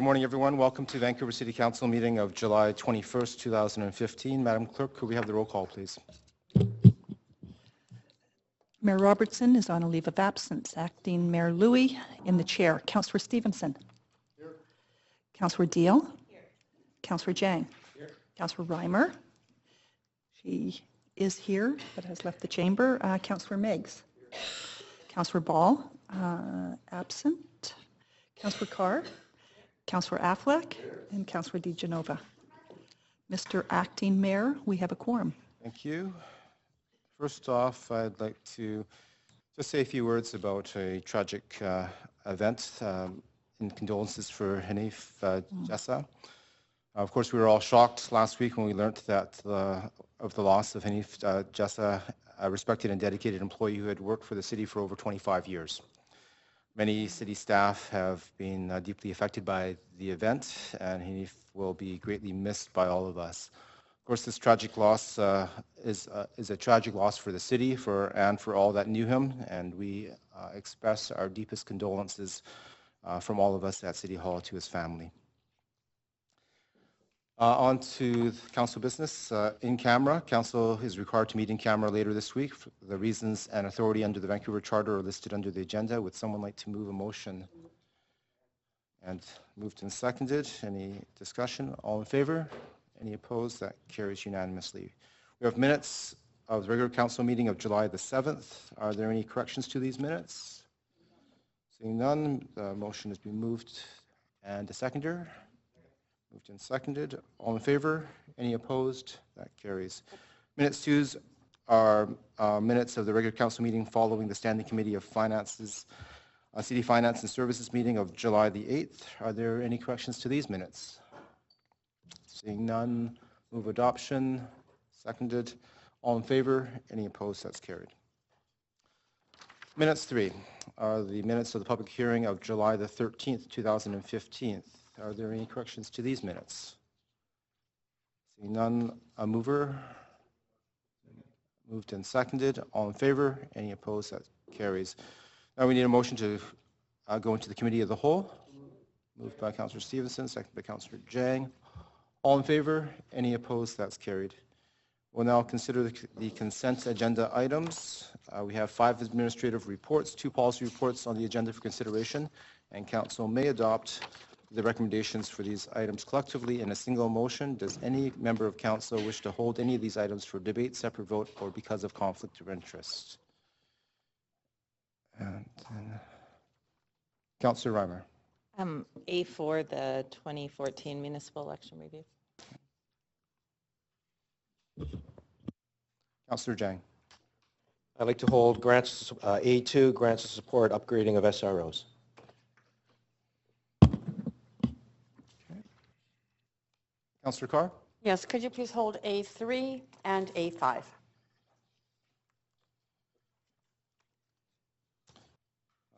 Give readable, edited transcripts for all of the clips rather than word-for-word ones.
Good morning, everyone. Welcome to Vancouver City Council meeting of July 21st, 2015. Madam Clerk, could we have the roll call, please? Mayor Robertson is on a leave of absence. Acting Mayor Louie in the chair. Councillor Stevenson. Here. Councillor Deal. Here. Councillor Jang. Here. Councillor Reimer. She is here but has left the chamber. Councillor Meigs. Here. Councillor Ball. Absent. Councillor Carr. Councillor Affleck. Here. And Councillor DeGenova. Mr. Acting Mayor, we have a quorum. Thank you. First off, I'd like to just say a few words about a tragic event in condolences for Hanif, Jessa. Of course, we were all shocked last week when we learned that of the loss of Hanif Jessa, a respected and dedicated employee who had worked for the city for over 25 years. Many city staff have been deeply affected by the event, and Hanif will be greatly missed by all of us. Of course, this tragic loss is a tragic loss for the city and for all that knew him, and we express our deepest condolences from all of us at City Hall to his family. On to council business. In camera, council is required to meet in camera later this week. The reasons and authority under the Vancouver Charter are listed under the agenda. Would someone like to move a motion? And moved and seconded. Any discussion? All in favor? Any opposed? That carries unanimously. We have minutes of the regular council meeting of July the 7th. Are there any corrections to these minutes? Seeing none, the motion has been moved and a seconder. Moved and seconded. All in favor? Any opposed? That carries. Minutes twos are minutes of the regular council meeting following the Standing Committee of Finances, City Finance and Services meeting of July the 8th. Are there any corrections to these minutes? Seeing none, move adoption. Seconded. All in favor? Any opposed? That's carried. Minutes 3 are the minutes of the public hearing of July the 13th, 2015. Are there any corrections to these minutes? Seeing none, a mover. Moved and seconded. All in favor? Any opposed? That carries. Now we need a motion to go into the committee of the whole. Moved by Councillor Stevenson, seconded by Councillor Jang. All in favor? Any opposed? That's carried. We'll now consider the consent agenda items. We have 5 administrative reports, 2 policy reports on the agenda for consideration, and council may adopt the recommendations for these items collectively in a single motion. Does any member of council wish to hold any of these items for debate, separate vote, or because of conflict of interest? And Councillor Reimer. A4, the 2014 municipal election review. Councillor Jang. I'd like to hold grants, A2, grants to support upgrading of SROs. Okay. Councillor Carr. Yes, could you please hold A3 and A5?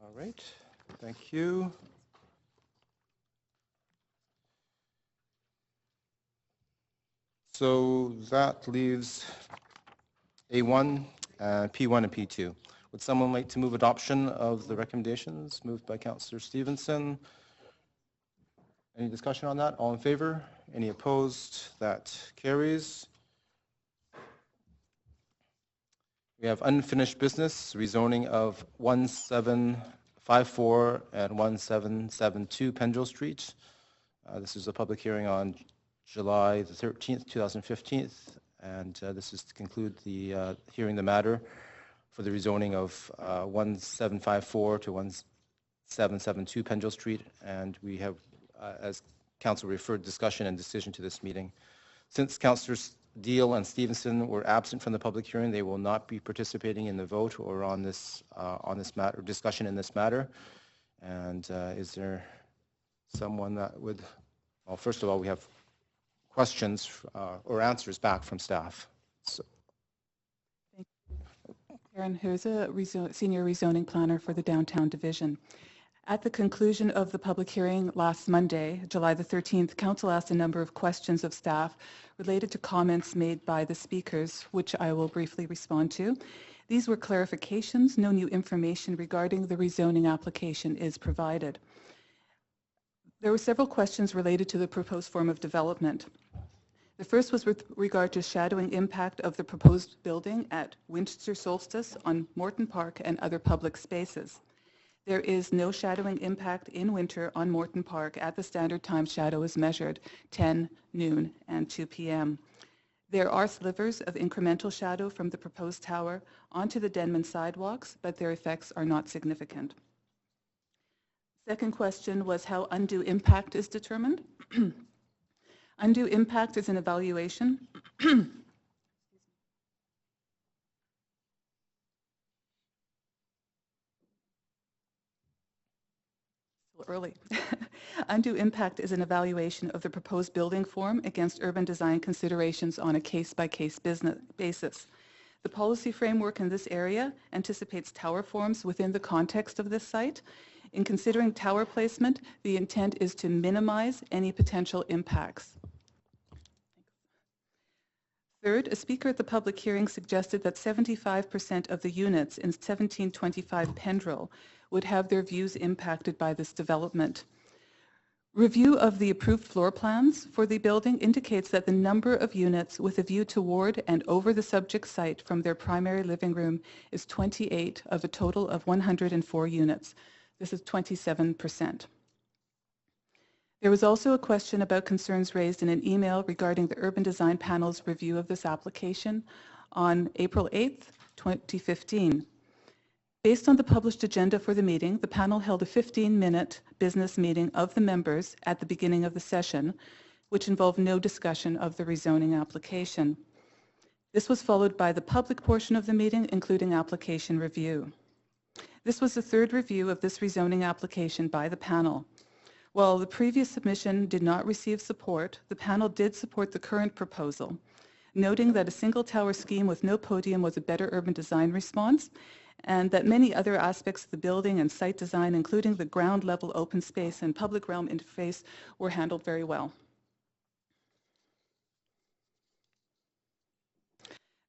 All right, thank you. So that leaves A1, P1, and P2. Would someone like to move adoption of the recommendations? Moved by Councillor Stevenson. Any discussion on that? All in favor? Any opposed? That carries. We have unfinished business, rezoning of 1754 and 1772 Pendrell Street. This is a public hearing on July the 13th, 2015, and this is to conclude the hearing the matter for the rezoning of 1754 to 1772 Pendrell Street, and we have, as council referred, discussion and decision to this meeting. Since Councillors Deal and Stevenson were absent from the public hearing, they will not be participating in the vote or on this matter, discussion in this matter. And is there someone that would? Well, first of all, we have questions or answers back from staff. So. Karen, who's a senior rezoning planner for the downtown division. At the conclusion of the public hearing last Monday, July the 13th, council asked a number of questions of staff related to comments made by the speakers, which I will briefly respond to. These were clarifications. No new information regarding the rezoning application is provided. There were several questions related to the proposed form of development. The first was with regard to shadowing impact of the proposed building at winter solstice on Morton Park and other public spaces. There is no shadowing impact in winter on Morton Park at the standard time shadow is measured, 10, noon, and 2 p.m. There are slivers of incremental shadow from the proposed tower onto the Denman sidewalks, but their effects are not significant. Second question was how undue impact is determined. Undue impact is an evaluation early. Undue impact is an evaluation of the proposed building form against urban design considerations on a case-by-case basis. The policy framework in this area anticipates tower forms within the context of this site. In considering tower placement, the intent is to minimize any potential impacts. Third, a speaker at the public hearing suggested that 75% of the units in 1725 Pendrell would have their views impacted by this development. Review of the approved floor plans for the building indicates that the number of units with a view toward and over the subject site from their primary living room is 28 of a total of 104 units. This is 27%. There was also a question about concerns raised in an email regarding the Urban Design Panel's review of this application on April 8th, 2015. Based on the published agenda for the meeting, the panel held a 15-minute business meeting of the members at the beginning of the session, which involved no discussion of the rezoning application. This was followed by the public portion of the meeting, including application review. This was the third review of this rezoning application by the panel. While the previous submission did not receive support, the panel did support the current proposal, noting that a single tower scheme with no podium was a better urban design response, and that many other aspects of the building and site design, including the ground level open space and public realm interface, were handled very well.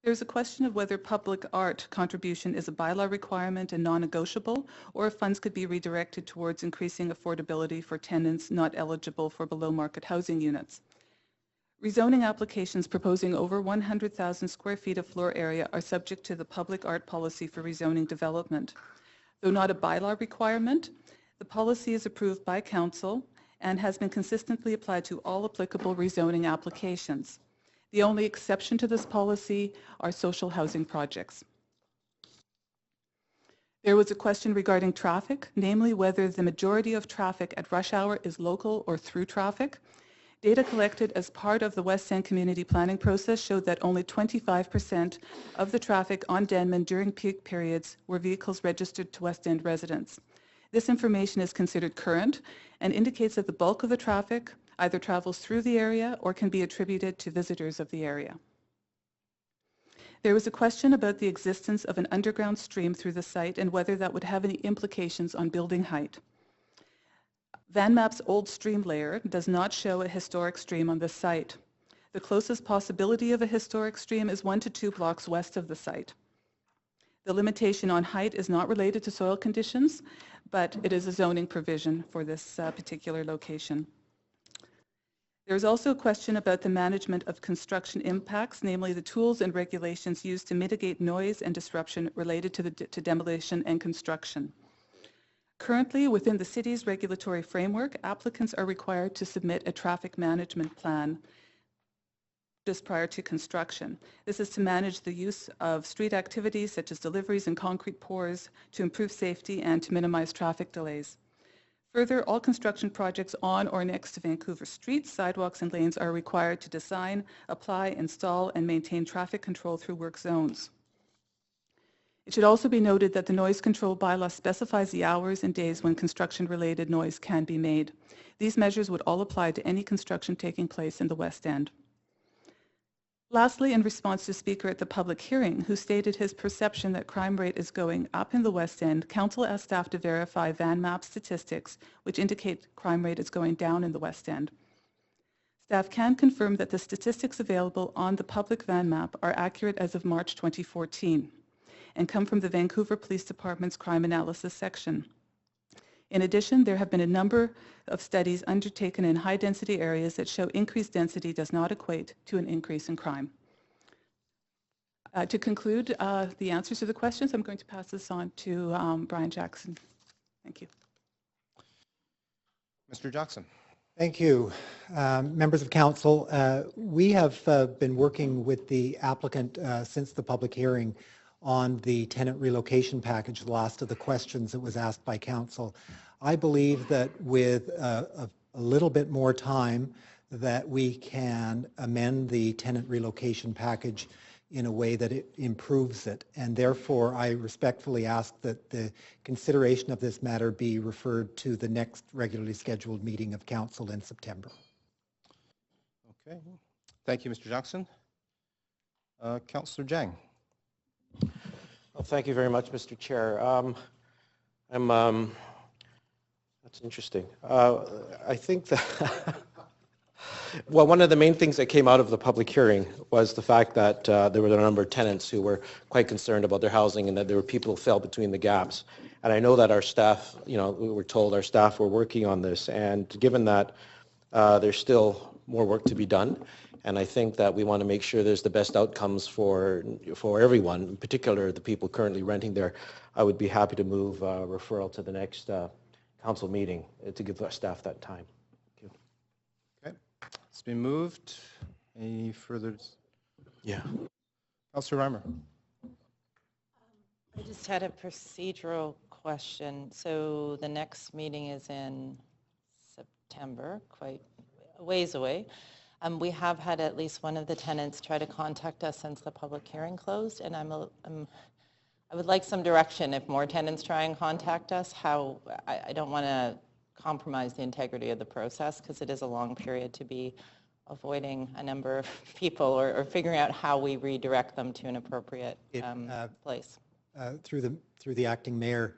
There's a question of whether public art contribution is a bylaw requirement and non-negotiable, or if funds could be redirected towards increasing affordability for tenants not eligible for below-market housing units. Rezoning applications proposing over 100,000 square feet of floor area are subject to the public art policy for rezoning development. Though not a bylaw requirement, the policy is approved by Council and has been consistently applied to all applicable rezoning applications. The only exception to this policy are social housing projects. There was a question regarding traffic, namely whether the majority of traffic at rush hour is local or through traffic. Data collected as part of the West End community planning process showed that only 25% of the traffic on Denman during peak periods were vehicles registered to West End residents. This information is considered current and indicates that the bulk of the traffic either travels through the area or can be attributed to visitors of the area. There was a question about the existence of an underground stream through the site and whether that would have any implications on building height. VanMap's old stream layer does not show a historic stream on this site. The closest possibility of a historic stream is 1 to 2 blocks west of the site. The limitation on height is not related to soil conditions, but it is a zoning provision for this particular location. There's also a question about the management of construction impacts, namely the tools and regulations used to mitigate noise and disruption related to demolition and construction. Currently, within the city's regulatory framework, applicants are required to submit a traffic management plan just prior to construction. This is to manage the use of street activities such as deliveries and concrete pours to improve safety and to minimize traffic delays. Further, all construction projects on or next to Vancouver streets, sidewalks, and lanes are required to design, apply, install, and maintain traffic control through work zones. It should also be noted that the noise control bylaw specifies the hours and days when construction-related noise can be made. These measures would all apply to any construction taking place in the West End. Lastly, in response to speaker at the public hearing, who stated his perception that crime rate is going up in the West End, Council asked staff to verify VanMap statistics, which indicate crime rate is going down in the West End. Staff can confirm that the statistics available on the public VanMap are accurate as of March 2014 and come from the Vancouver Police Department's crime analysis section. In addition, there have been a number of studies undertaken in high-density areas that show increased density does not equate to an increase in crime. To conclude the answers to the questions, I'm going to pass this on to Brian Jackson. Thank you. Mr. Jackson. Thank you. Members of Council, we have been working with the applicant since the public hearing on the tenant relocation package, the last of the questions that was asked by Council. I believe that with a little bit more time that we can amend the tenant relocation package in a way that it improves it. And therefore, I respectfully ask that the consideration of this matter be referred to the next regularly scheduled meeting of Council in September. Okay. Thank you, Mr. Jackson. Councillor Jang. Well, thank you very much, Mr. Chair. That's interesting. I think that well, one of the main things that came out of the public hearing was the fact that there were a number of tenants who were quite concerned about their housing and that there were people who fell between the gaps. And I know that our staff, we were told our staff were working on this, and given that there's still more work to be done, and I think that we want to make sure there's the best outcomes for everyone, in particular the people currently renting there, I would be happy to move referral to the next council meeting to give our staff that time. It's been moved. Any further? Yeah. Councillor Reimer. I just had a procedural question. So the next meeting is in September, quite a ways away. We have had at least one of the tenants try to contact us since the public hearing closed, and I would like some direction if more tenants try and contact us. How I don't want to compromise the integrity of the process because it is a long period to be avoiding a number of people or figuring out how we redirect them to an appropriate place. Through the acting mayor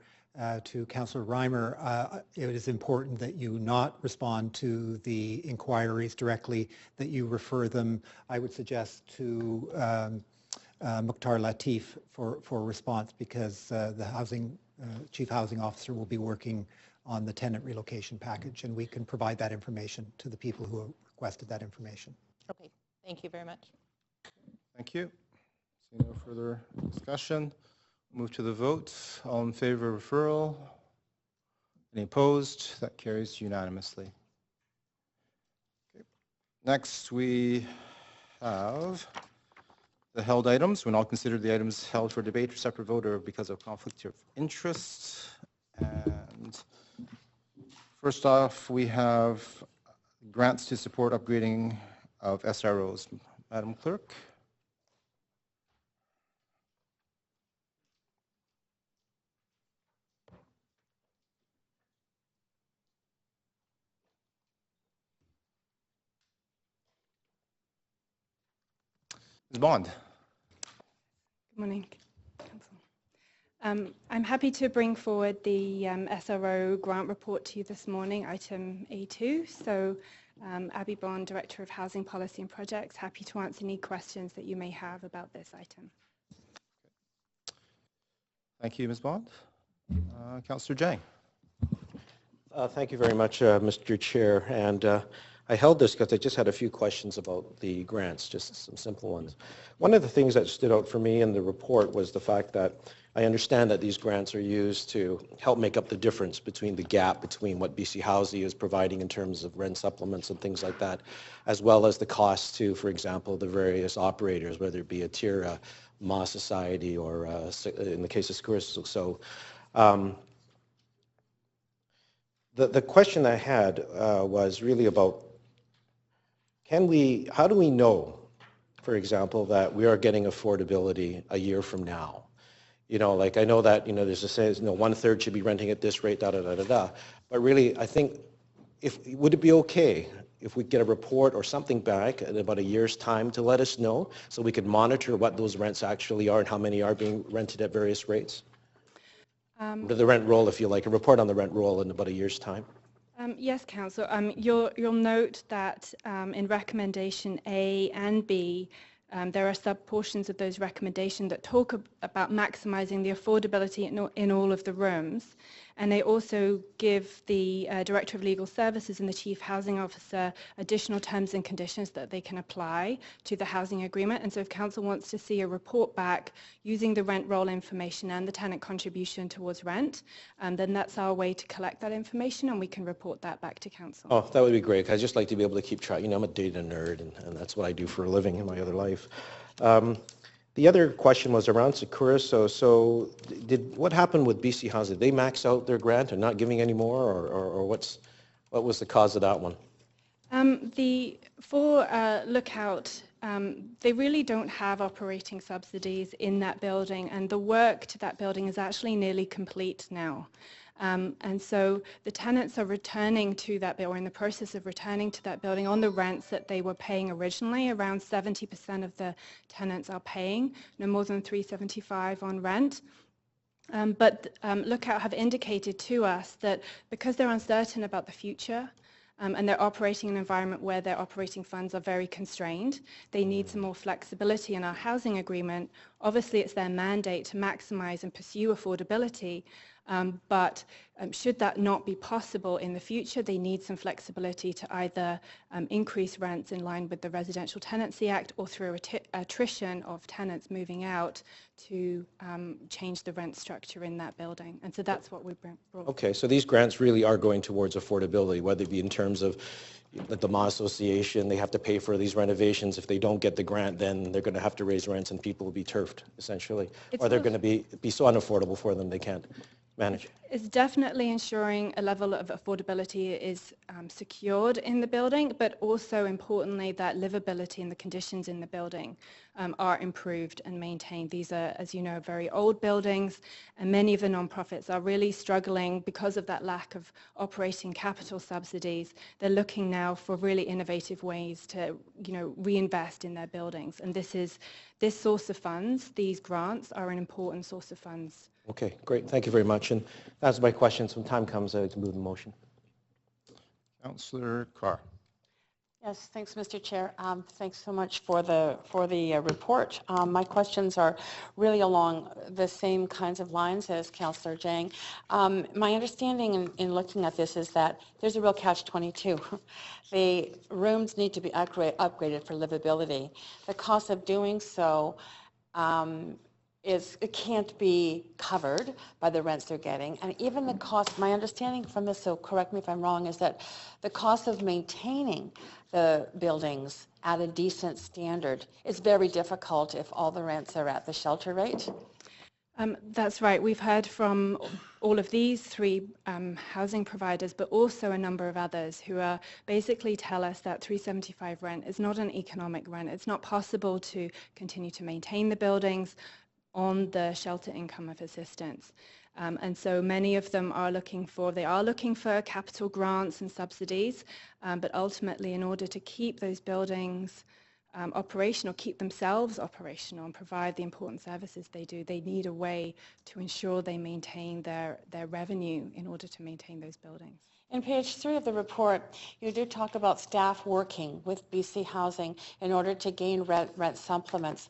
to Councillor Reimer, it is important that you not respond to the inquiries directly, that you refer them, I would suggest, to Mukhtar Latif for response, because the Chief Housing Officer will be working on the tenant relocation package, and we can provide that information to the people who have requested that information. Okay, thank you very much. Thank you. See no further discussion. Move to the vote. All in favor of referral? Any opposed? That carries unanimously. Okay. Next, we have the held items. When all consider the items held for debate or separate vote or because of conflict of interest. And first off, we have grants to support upgrading of SROs. Madam Clerk. Ms. Bond. Good morning, Council. I'm happy to bring forward the SRO grant report to you this morning, item A2. So Abby Bond, Director of Housing Policy and Projects, happy to answer any questions that you may have about this item. Thank you, Ms. Bond. Councillor Jang. Thank you very much, Mr. Chair. And I held this because I just had a few questions about the grants, just some simple ones. One of the things that stood out for me in the report was the fact that I understand that these grants are used to help make up the difference between the gap between what BC Housing is providing in terms of rent supplements and things like that, as well as the costs to, for example, the various operators, whether it be a TIR, Ma Society, or in the case of Securus. So the question I had was really about how do we know, for example, that we are getting affordability a year from now? Like I know that, there's a saying, 1/3 should be renting at this rate, But really, I think, would it be okay if we get a report or something back in about a year's time to let us know so we could monitor what those rents actually are and how many are being rented at various rates? The rent roll, if you like, a report on the rent roll in about a year's time. Yes, Council. You'll note that in recommendation A and B, there are sub-portions of those recommendations that talk about maximising the affordability in all of the rooms. And they also give the Director of Legal Services and the Chief Housing Officer additional terms and conditions that they can apply to the housing agreement. And so if Council wants to see a report back using the rent roll information and the tenant contribution towards rent, then that's our way to collect that information, and we can report that back to Council. Oh, that would be great. I'd just like to be able to keep track. You know, I'm a data nerd, and that's what I do for a living in my other life. The other question was around Sakura. So what happened with BC Housing? Did they max out their grant and not giving any more, or what was the cause of that one? For Lookout, they really don't have operating subsidies in that building, and the work to that building is actually nearly complete now. And so the tenants are returning to that building, or in the process of returning to that building on the rents that they were paying originally. Around 70% of the tenants are paying no more than $375 on rent. But Lookout have indicated to us that because they're uncertain about the future, and they're operating in an environment where their operating funds are very constrained, they need some more flexibility in our housing agreement. Obviously, it's their mandate to maximize and pursue affordability, but should that not be possible in the future, they need some flexibility to either increase rents in line with the Residential Tenancy Act, or through attrition of tenants moving out to change the rent structure in that building. And so that's what we brought. Okay, so these grants really are going towards affordability, whether it be in terms of the Ma Association, they have to pay for these renovations. If they don't get the grant, then they're going to have to raise rents and people will be turfed, essentially. Or they're going to be so unaffordable for them they can't manage. It's definitely ensuring a level of affordability is secured in the building, but also importantly that livability and the conditions in the building are improved and maintained. These are, as you know, very old buildings, and many of the nonprofits are really struggling because of that lack of operating capital subsidies. They're looking now for really innovative ways to, reinvest in their buildings. And this source of funds, these grants, are an important source of funds. Okay, great. Thank you very much. And that's my questions. When time comes, I like to move the motion. Councillor Carr. Yes, thanks, Mr. Chair. Thanks so much for the report. My questions are really along the same kinds of lines as Councillor Jang. My understanding in looking at this is that there's a real catch-22. The rooms need to be upgraded for livability. The cost of doing so it can't be covered by the rents they're getting. And even the cost, my understanding from this, so correct me if I'm wrong, is that the cost of maintaining the buildings at a decent standard is very difficult if all the rents are at the shelter rate. That's right. We've heard from all of these three housing providers, but also a number of others who are basically tell us that $375 rent is not an economic rent. It's not possible to continue to maintain the buildings on the shelter income of assistance. And so many of them are looking for capital grants and subsidies, but ultimately in order to keep those buildings operational, keep themselves operational and provide the important services they do, they need a way to ensure they maintain their revenue in order to maintain those buildings. In page 3 of the report, you do talk about staff working with BC Housing in order to gain rent supplements.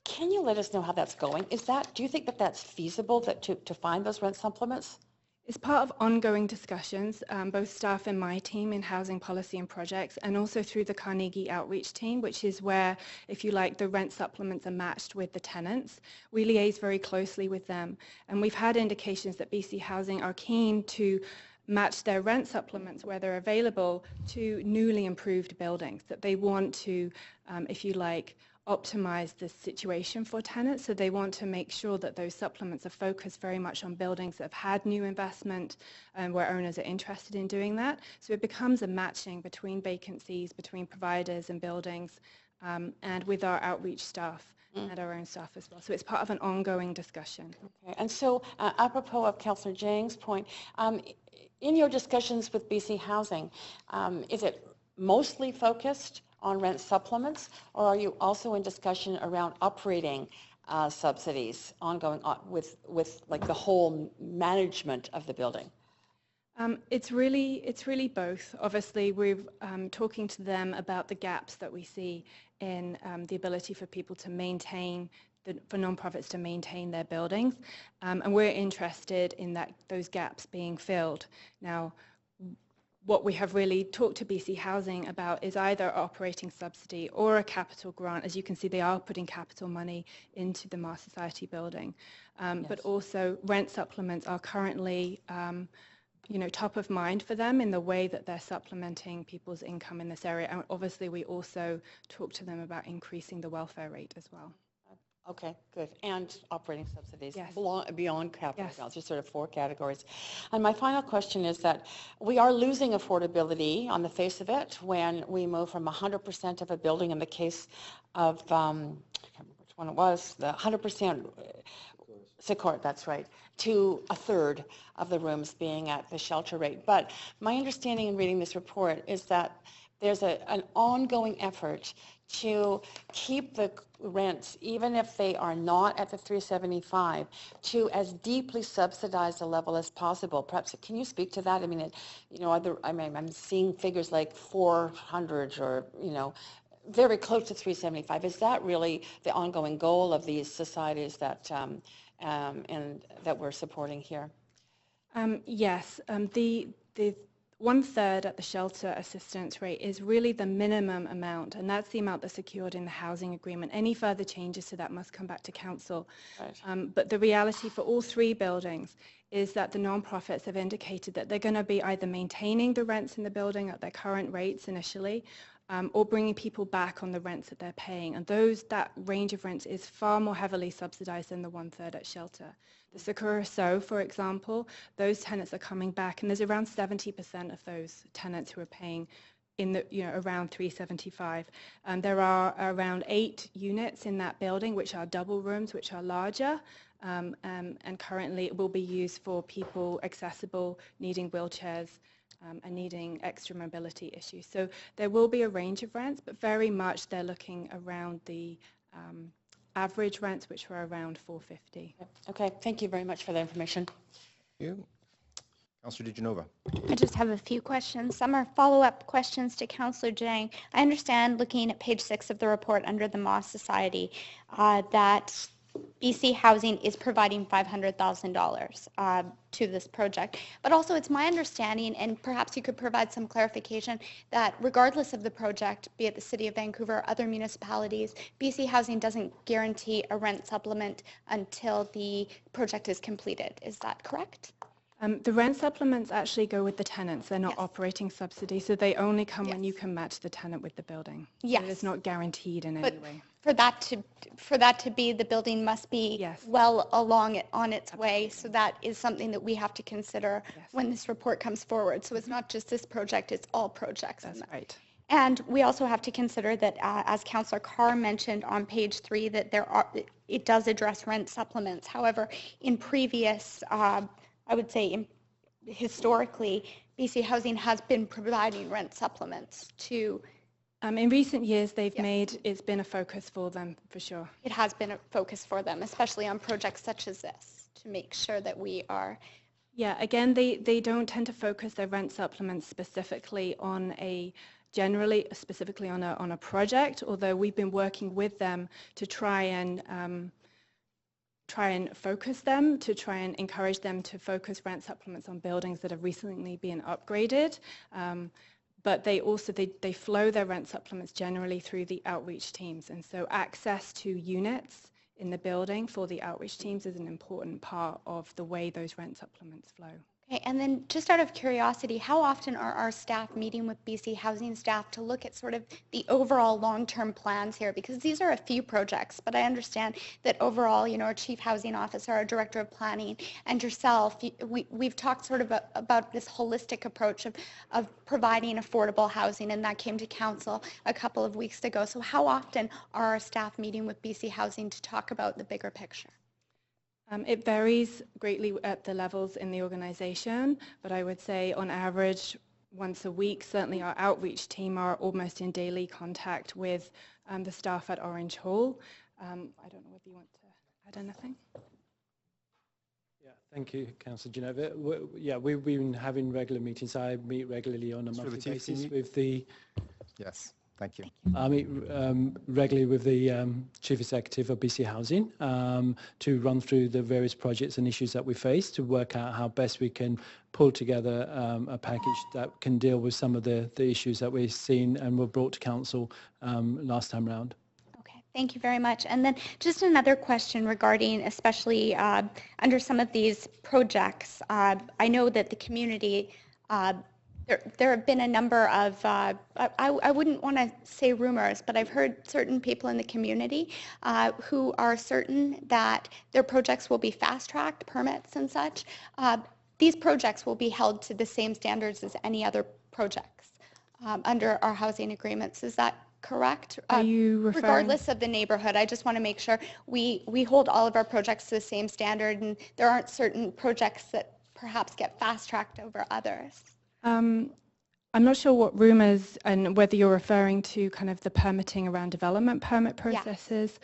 Can you let us know how that's going? Do you think that that's feasible to find those rent supplements? It's part of ongoing discussions, both staff and my team in housing policy and projects, and also through the Carnegie outreach team, which is where, if you like, the rent supplements are matched with the tenants. We liaise very closely with them, and we've had indications that BC Housing are keen to match their rent supplements where they're available to newly improved buildings, that they want to, if you like, optimize the situation for tenants. So they want to make sure that those supplements are focused very much on buildings that have had new investment and where owners are interested in doing that. So it becomes a matching between vacancies, between providers and buildings, and with our outreach staff and our own staff as well. So it's part of an ongoing discussion. Okay. And so apropos of Councillor Jang's point, in your discussions with BC Housing, is it mostly focused on rent supplements, or are you also in discussion around operating subsidies ongoing with like the whole management of the building? It's really both. Obviously, we're talking to them about the gaps that we see in the ability for people to maintain for nonprofits to maintain their buildings. And we're interested in those gaps being filled. Now, what we have really talked to BC Housing about is either operating subsidy or a capital grant. As you can see, they are putting capital money into the Mars Society building. But also rent supplements are currently top of mind for them in the way that they're supplementing people's income in this area. And obviously, we also talk to them about increasing the welfare rate as well. Okay, good. And operating subsidies Yes. beyond capital Yes. accounts. There's sort of 4 categories. And my final question is that we are losing affordability on the face of it when we move from 100% of a building in the case of, I can't remember which one it was, the 100% Secor, that's right, to a third of the rooms being at the shelter rate. But my understanding in reading this report is that there's an ongoing effort to keep the rents, even if they are not at the 375, to as deeply subsidize the level as possible. Perhaps, can you speak to that? I mean, I'm seeing figures like 400 or, very close to 375. Is that really the ongoing goal of these societies that and that we're supporting here? Yes, the 1/3 at the shelter assistance rate is really the minimum amount, and that's the amount that's secured in the housing agreement. Any further changes to that must come back to council. Right. But the reality for all 3 buildings is that the nonprofits have indicated that they're going to be either maintaining the rents in the building at their current rates initially, or bringing people back on the rents that they're paying. And that range of rents is far more heavily subsidized than the 1/3 at shelter. The Sakura So, for example, those tenants are coming back, and there's around 70% of those tenants who are paying in the around 375. There are around 8 units in that building, which are double rooms, which are larger, and currently it will be used for people accessible, needing wheelchairs, and needing extra mobility issues. So there will be a range of rents, but very much they're looking around the average rents, which were around 450. Okay, thank you very much for the information. Thank you. Councillor DeGenova. I just have a few questions. Some are follow-up questions to Councillor Jang. I understand, looking at page 6 of the report under the Moss Society, that BC Housing is providing $500,000 to this project. But also it's my understanding, and perhaps you could provide some clarification, that regardless of the project, be it the City of Vancouver or other municipalities, BC Housing doesn't guarantee a rent supplement until the project is completed. Is that correct? The rent supplements actually go with the tenants. They're not Yes. operating subsidies, so they only come when Yes. you can match the tenant with the building. Yes. So it's not guaranteed in But any way. for that to be, the building must be Yes. well along it on its way. So that is something that we have to consider Yes. when this report comes forward. So it's not just this project, it's all projects. That's right. And we also have to consider that, as Councillor Carr mentioned on page 3, that it does address rent supplements. However, in previous, I would say historically, BC Housing has been providing rent supplements to. In recent years, they've Yes. it's been a focus for them, for sure. It has been a focus for them, especially on projects such as this, to make sure that we are. Yeah, again, they don't tend to focus their rent supplements specifically on specifically on a project, although we've been working with them to try and focus them, to try and encourage them to focus rent supplements on buildings that have recently been upgraded. But they also, they flow their rent supplements generally through the outreach teams. And so access to units in the building for the outreach teams is an important part of the way those rent supplements flow. Okay, and then just out of curiosity, how often are our staff meeting with BC Housing staff to look at sort of the overall long-term plans here? Because these are a few projects, but I understand that overall, our Chief Housing Officer, our Director of Planning, and yourself, we've talked sort of about this holistic approach of providing affordable housing, and that came to Council a couple of weeks ago. So how often are our staff meeting with BC Housing to talk about the bigger picture? It varies greatly at the levels in the organization, but I would say on average once a week. Certainly our outreach team are almost in daily contact with the staff at Orange Hall. I don't know whether you want to add anything. Yeah, thank you, Councillor Genova. We've been having regular meetings. I meet regularly on a monthly basis with the... Yes. Thank you. I meet regularly with the Chief Executive of BC Housing to run through the various projects and issues that we face to work out how best we can pull together a package that can deal with some of the issues that we've seen and were brought to Council last time round. Okay, thank you very much. And then just another question regarding, especially under some of these projects, I know that the community, there have been a number of, I wouldn't want to say rumors, but I've heard certain people in the community who are certain that their projects will be fast-tracked, permits and such. These projects will be held to the same standards as any other projects under our housing agreements. Is that correct? Are you referring? Regardless of the neighborhood, I just want to make sure we hold all of our projects to the same standard, and there aren't certain projects that perhaps get fast-tracked over others. I'm not sure what rumors and whether you're referring to kind of the permitting around development permit processes.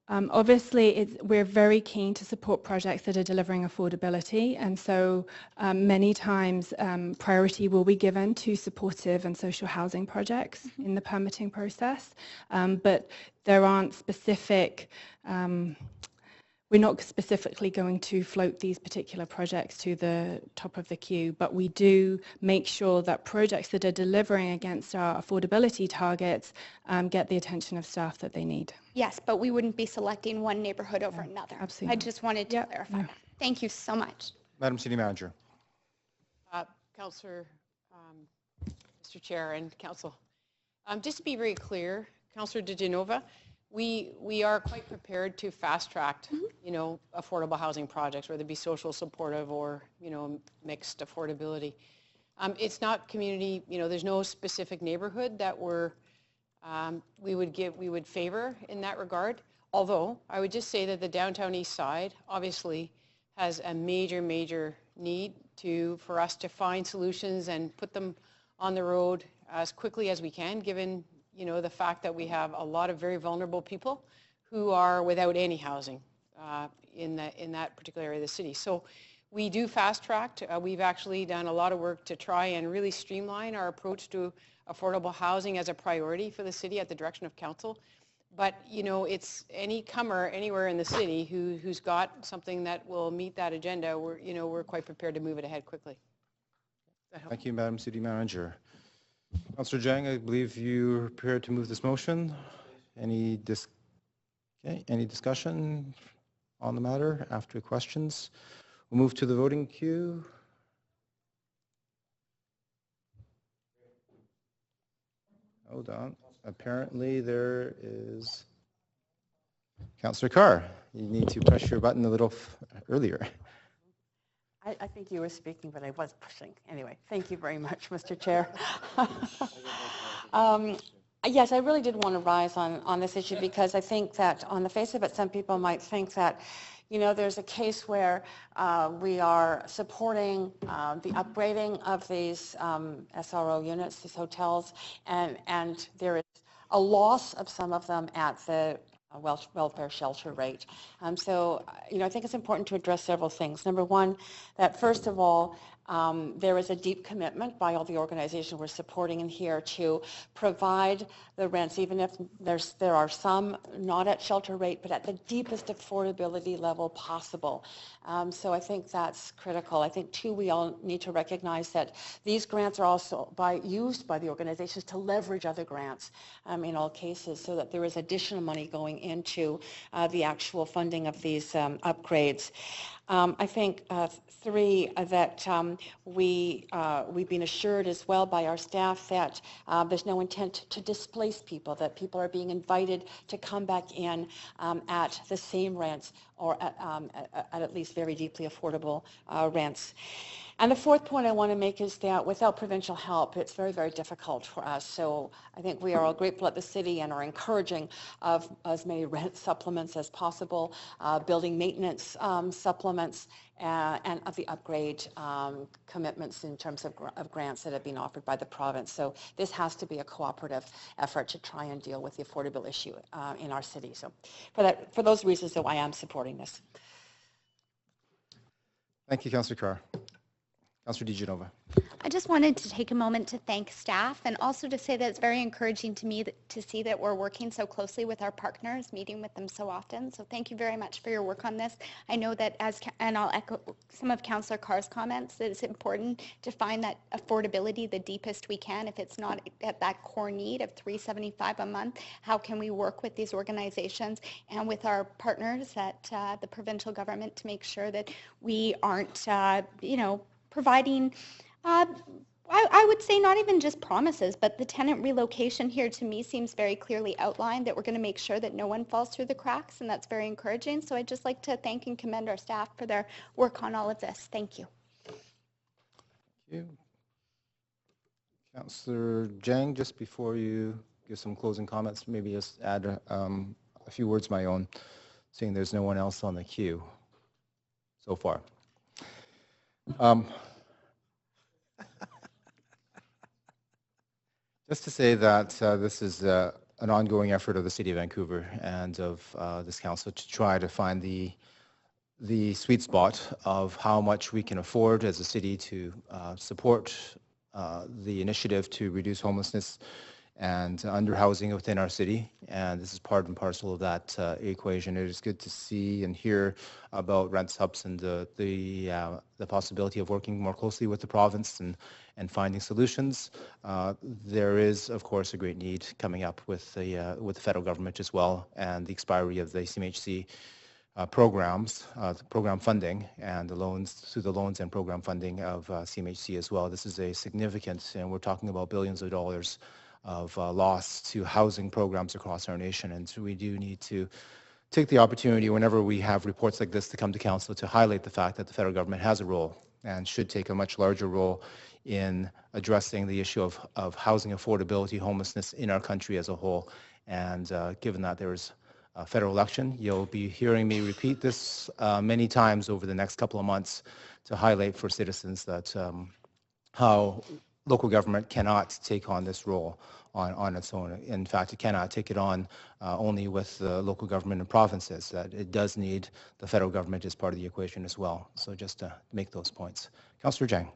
Obviously, we're very keen to support projects that are delivering affordability, and so many times priority will be given to supportive and social housing projects in the permitting process, but there aren't specific we're not specifically going to float these particular projects to the top of the queue, but we do make sure that projects that are delivering against our affordability targets get the attention of staff that they need. Yes, but we wouldn't be selecting one neighborhood over another. Absolutely. I just wanted to clarify that. Thank you so much. Madam City Manager. Councillor, Mr. Chair and Council, just to be very clear, Councillor De Genova, we are quite prepared to fast-track, you know, affordable housing projects, whether it be social supportive or, you know, mixed affordability. It's not community, you know, there's no specific neighborhood that we would favor in that regard. Although I would just say that the downtown east side obviously has a major need for us to find solutions and put them on the road as quickly as we can, given, you know, the fact that we have a lot of very vulnerable people who are without any housing in that particular area of the city. So we do fast track. We've actually done a lot of work to try and really streamline our approach to affordable housing as a priority for the city at the direction of council. But, you know, it's any comer anywhere in the city who's got something that will meet that agenda. We're quite prepared to move it ahead quickly. Thank you, Madam City Manager. Councillor Jang, I believe you're prepared to move this motion. Any discussion on the matter after questions? We'll move to the voting queue. Hold on. Apparently there is Councillor Carr. You need to press your button a little earlier. I think you were speaking, but I was pushing. Anyway, thank you very much, Mr. Chair. Yes, I really did want to rise on this issue because I think that on the face of it, some people might think that, you know, there's a case where we are supporting the upgrading of these SRO units, these hotels, and there is a loss of some of them at the welfare shelter rate. So, you know, I think it's important to address several things. Number one, that first of all, there is a deep commitment by all the organizations we're supporting in here to provide the rents, even if there are some not at shelter rate, but at the deepest affordability level possible. So I think that's critical. I think, too, we all need to recognize that these grants are also used by the organizations to leverage other grants in all cases, so that there is additional money going into the actual funding of these upgrades. I think, three, that we've been assured as well by our staff that there's no intent to displace people, that people are being invited to come back in at the same rents or at least very deeply affordable rents. And the fourth point I want to make is that without provincial help, it's very difficult for us. So I think we are all grateful at the city and are encouraging of as many rent supplements as possible, building maintenance supplements, and of the upgrade commitments in terms of grants that have been offered by the province. So this has to be a cooperative effort to try and deal with the affordable issue in our city. So for those reasons, though, I am supporting this. Thank you, Councillor Carr. Councillor DeGenova. I just wanted to take a moment to thank staff and also to say that it's very encouraging to me to see that we're working so closely with our partners, meeting with them so often. So thank you very much for your work on this. I know that and I'll echo some of Councillor Carr's comments, that it's important to find that affordability the deepest we can. If it's not at that core need of $375 a month, how can we work with these organizations and with our partners at the provincial government to make sure that we aren't, providing I would say not even just promises, but the tenant relocation here to me seems very clearly outlined that we're going to make sure that no one falls through the cracks, and that's very encouraging. So I'd just like to thank and commend our staff for their work on all of this. Thank you. Thank you. Councillor Jang, just before you give some closing comments, maybe just add a few words of my own, seeing there's no one else on the queue so far. Just to say that this is an ongoing effort of the City of Vancouver and of this council to try to find the sweet spot of how much we can afford as a city to support the initiative to reduce homelessness and underhousing within our city, and this is part and parcel of that equation. It is good to see and hear about rent subs and the possibility of working more closely with the province and finding solutions. There is, of course, a great need coming up with the federal government as well, and the expiry of the CMHC programs, program funding, and the loans through the loans and program funding of CMHC as well. This is a significant, and we're talking about billions of dollars of loss to housing programs across our nation. And so we do need to take the opportunity whenever we have reports like this to come to council to highlight the fact that the federal government has a role and should take a much larger role in addressing the issue of housing affordability, homelessness in our country as a whole. And given that there's a federal election, you'll be hearing me repeat this many times over the next couple of months to highlight for citizens that how local government cannot take on this role on its own. In fact, it cannot take it on only with the local government and provinces. That it does need the federal government as part of the equation as well. So just to make those points. Councillor Jang.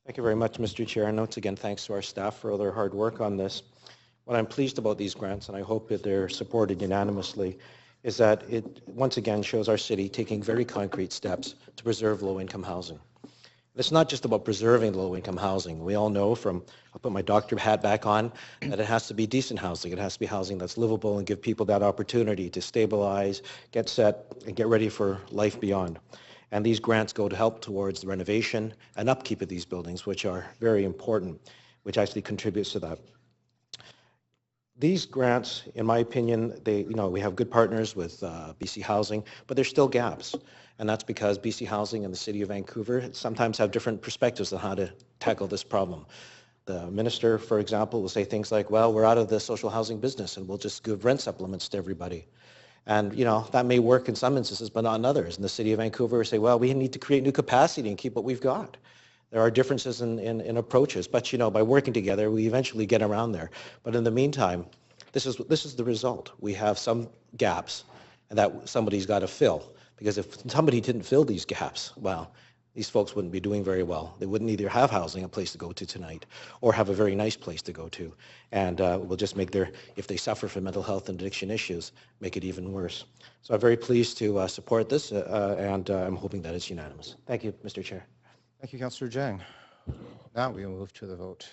Thank you very much, Mr. Chair. And once again, thanks to our staff for all their hard work on this. What I'm pleased about these grants, and I hope that they're supported unanimously, is that it once again shows our city taking very concrete steps to preserve low-income housing. It's not just about preserving low-income housing. We all know from, I'll put my doctor hat back on, that it has to be decent housing. It has to be housing that's livable and give people that opportunity to stabilize, get set, and get ready for life beyond. And these grants go to help towards the renovation and upkeep of these buildings, which are very important, which actually contributes to that. These grants, in my opinion, we have good partners with BC Housing, but there's still gaps. And that's because BC Housing and the City of Vancouver sometimes have different perspectives on how to tackle this problem. The minister, for example, will say things like, well, we're out of the social housing business and we'll just give rent supplements to everybody. And, that may work in some instances, but not in others. And the City of Vancouver will say, well, we need to create new capacity and keep what we've got. There are differences in approaches, but, by working together, we eventually get around there. But in the meantime, this is the result. We have some gaps and that somebody's got to fill. Because if somebody didn't fill these gaps, well, these folks wouldn't be doing very well. They wouldn't either have housing, a place to go to tonight, or have a very nice place to go to. And will just make if they suffer from mental health and addiction issues, make it even worse. So I'm very pleased to support this, and I'm hoping that it's unanimous. Thank you, Mr. Chair. Thank you, Councillor Jang. Now we will move to the vote.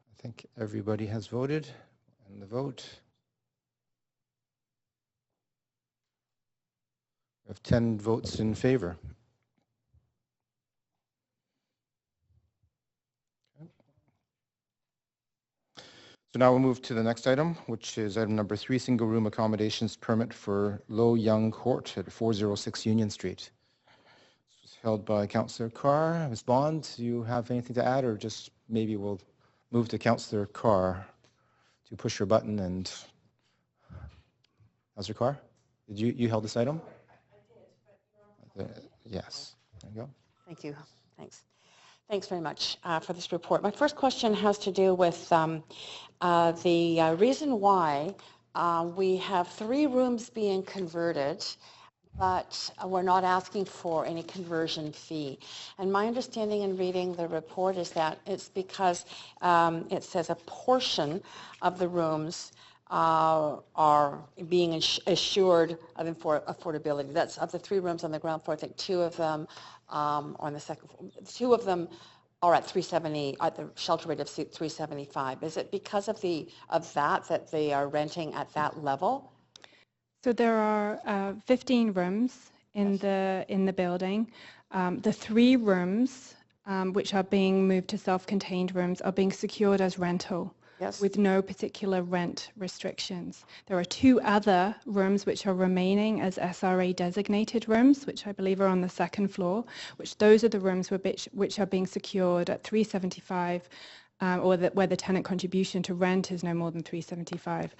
I think everybody has voted, and the vote. We have 10 votes in favor. Okay. So now we'll move to the next item, which is item number 3, single room accommodations permit for Low Young Court at 406 Union Street. This was held by Councillor Carr. Ms. Bond, do you have anything to add, or just maybe we'll move to Councillor Carr to push your button and... Councillor Carr, did you held this item? I did, but... Yes, there you go. Thank you. Thanks. Thanks very much for this report. My first question has to do with the reason why we have 3 rooms being converted, but we're not asking for any conversion fee. And my understanding in reading the report is that it's because it says a portion of the rooms are being assured of affordability. That's of the 3 rooms on the ground floor. I think 2 of them on the second floor. 2 of them are at 370, at the shelter rate of 375. Is it because of that they are renting at that level? So there are 15 rooms in the building. The 3 rooms which are being moved to self-contained rooms are being secured as rental. Yes. With no particular rent restrictions. There are 2 other rooms which are remaining as SRA designated rooms, which I believe are on the second floor, which those are the rooms which are being secured at 375, where the tenant contribution to rent is no more than 375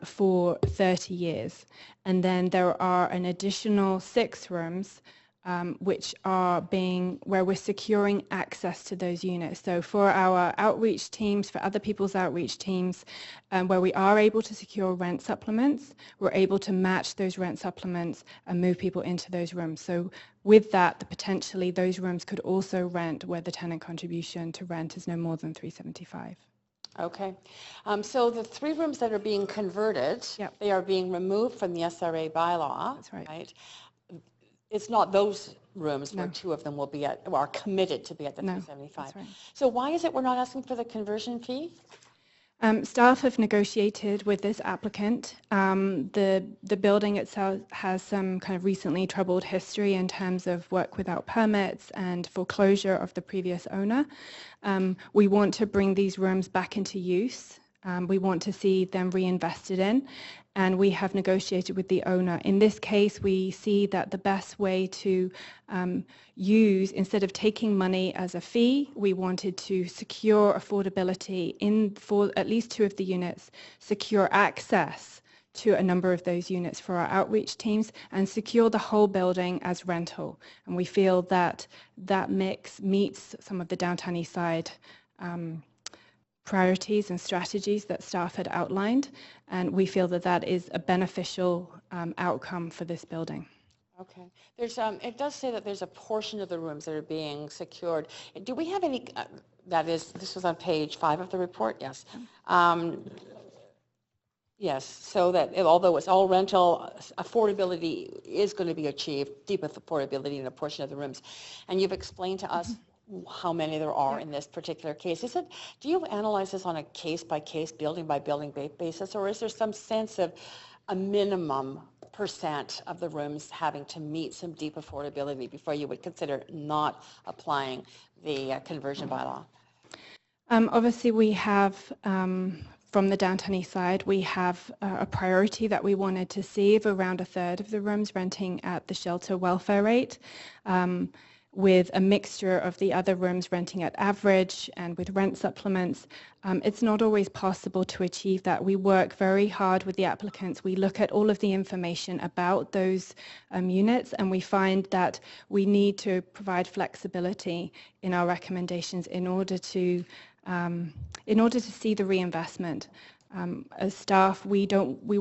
for 30 years. And then there are an additional 6 rooms which are where we're securing access to those units. So for our outreach teams, for other people's outreach teams, where we are able to secure rent supplements, we're able to match those rent supplements and move people into those rooms. So with that, potentially those rooms could also rent where the tenant contribution to rent is no more than 375. Okay. So the 3 rooms that are being converted, Yep. they are being removed from the SRA bylaw. That's right. It's not those rooms where No. 2 of them will be at, or are committed to be at the No, 375. that's right. So why is it we're not asking for the conversion fee? Staff have negotiated with this applicant. The building itself has some kind of recently troubled history in terms of work without permits and foreclosure of the previous owner. We want to bring these rooms back into use. We want to see them reinvested in, and we have negotiated with the owner. In this case, we see that the best way to use, instead of taking money as a fee, we wanted to secure affordability for at least 2 of the units, secure access to a number of those units for our outreach teams, and secure the whole building as rental. And we feel that that mix meets some of the Downtown East Side priorities and strategies that staff had outlined, and we feel that that is a beneficial outcome for this building. Okay. It does say that there's a portion of the rooms that are being secured. Do we have any, this was on page 5 of the report? Yes. Yes, so that although it's all rental, affordability is going to be achieved, deep affordability in a portion of the rooms. And you've explained to us how many there are in this particular case. Do you analyze this on a case-by-case, building-by-building basis, or is there some sense of a minimum % of the rooms having to meet some deep affordability before you would consider not applying the conversion bylaw? Obviously, we have, from the Downtown East Side, we have a priority that we wanted to see of around 1/3 of the rooms renting at the shelter welfare rate, with a mixture of the other rooms renting at average and with rent supplements. It's not always possible to achieve that. We work very hard with the applicants. We look at all of the information about those units, and we find that we need to provide flexibility in our recommendations in order to see the reinvestment. As staff, we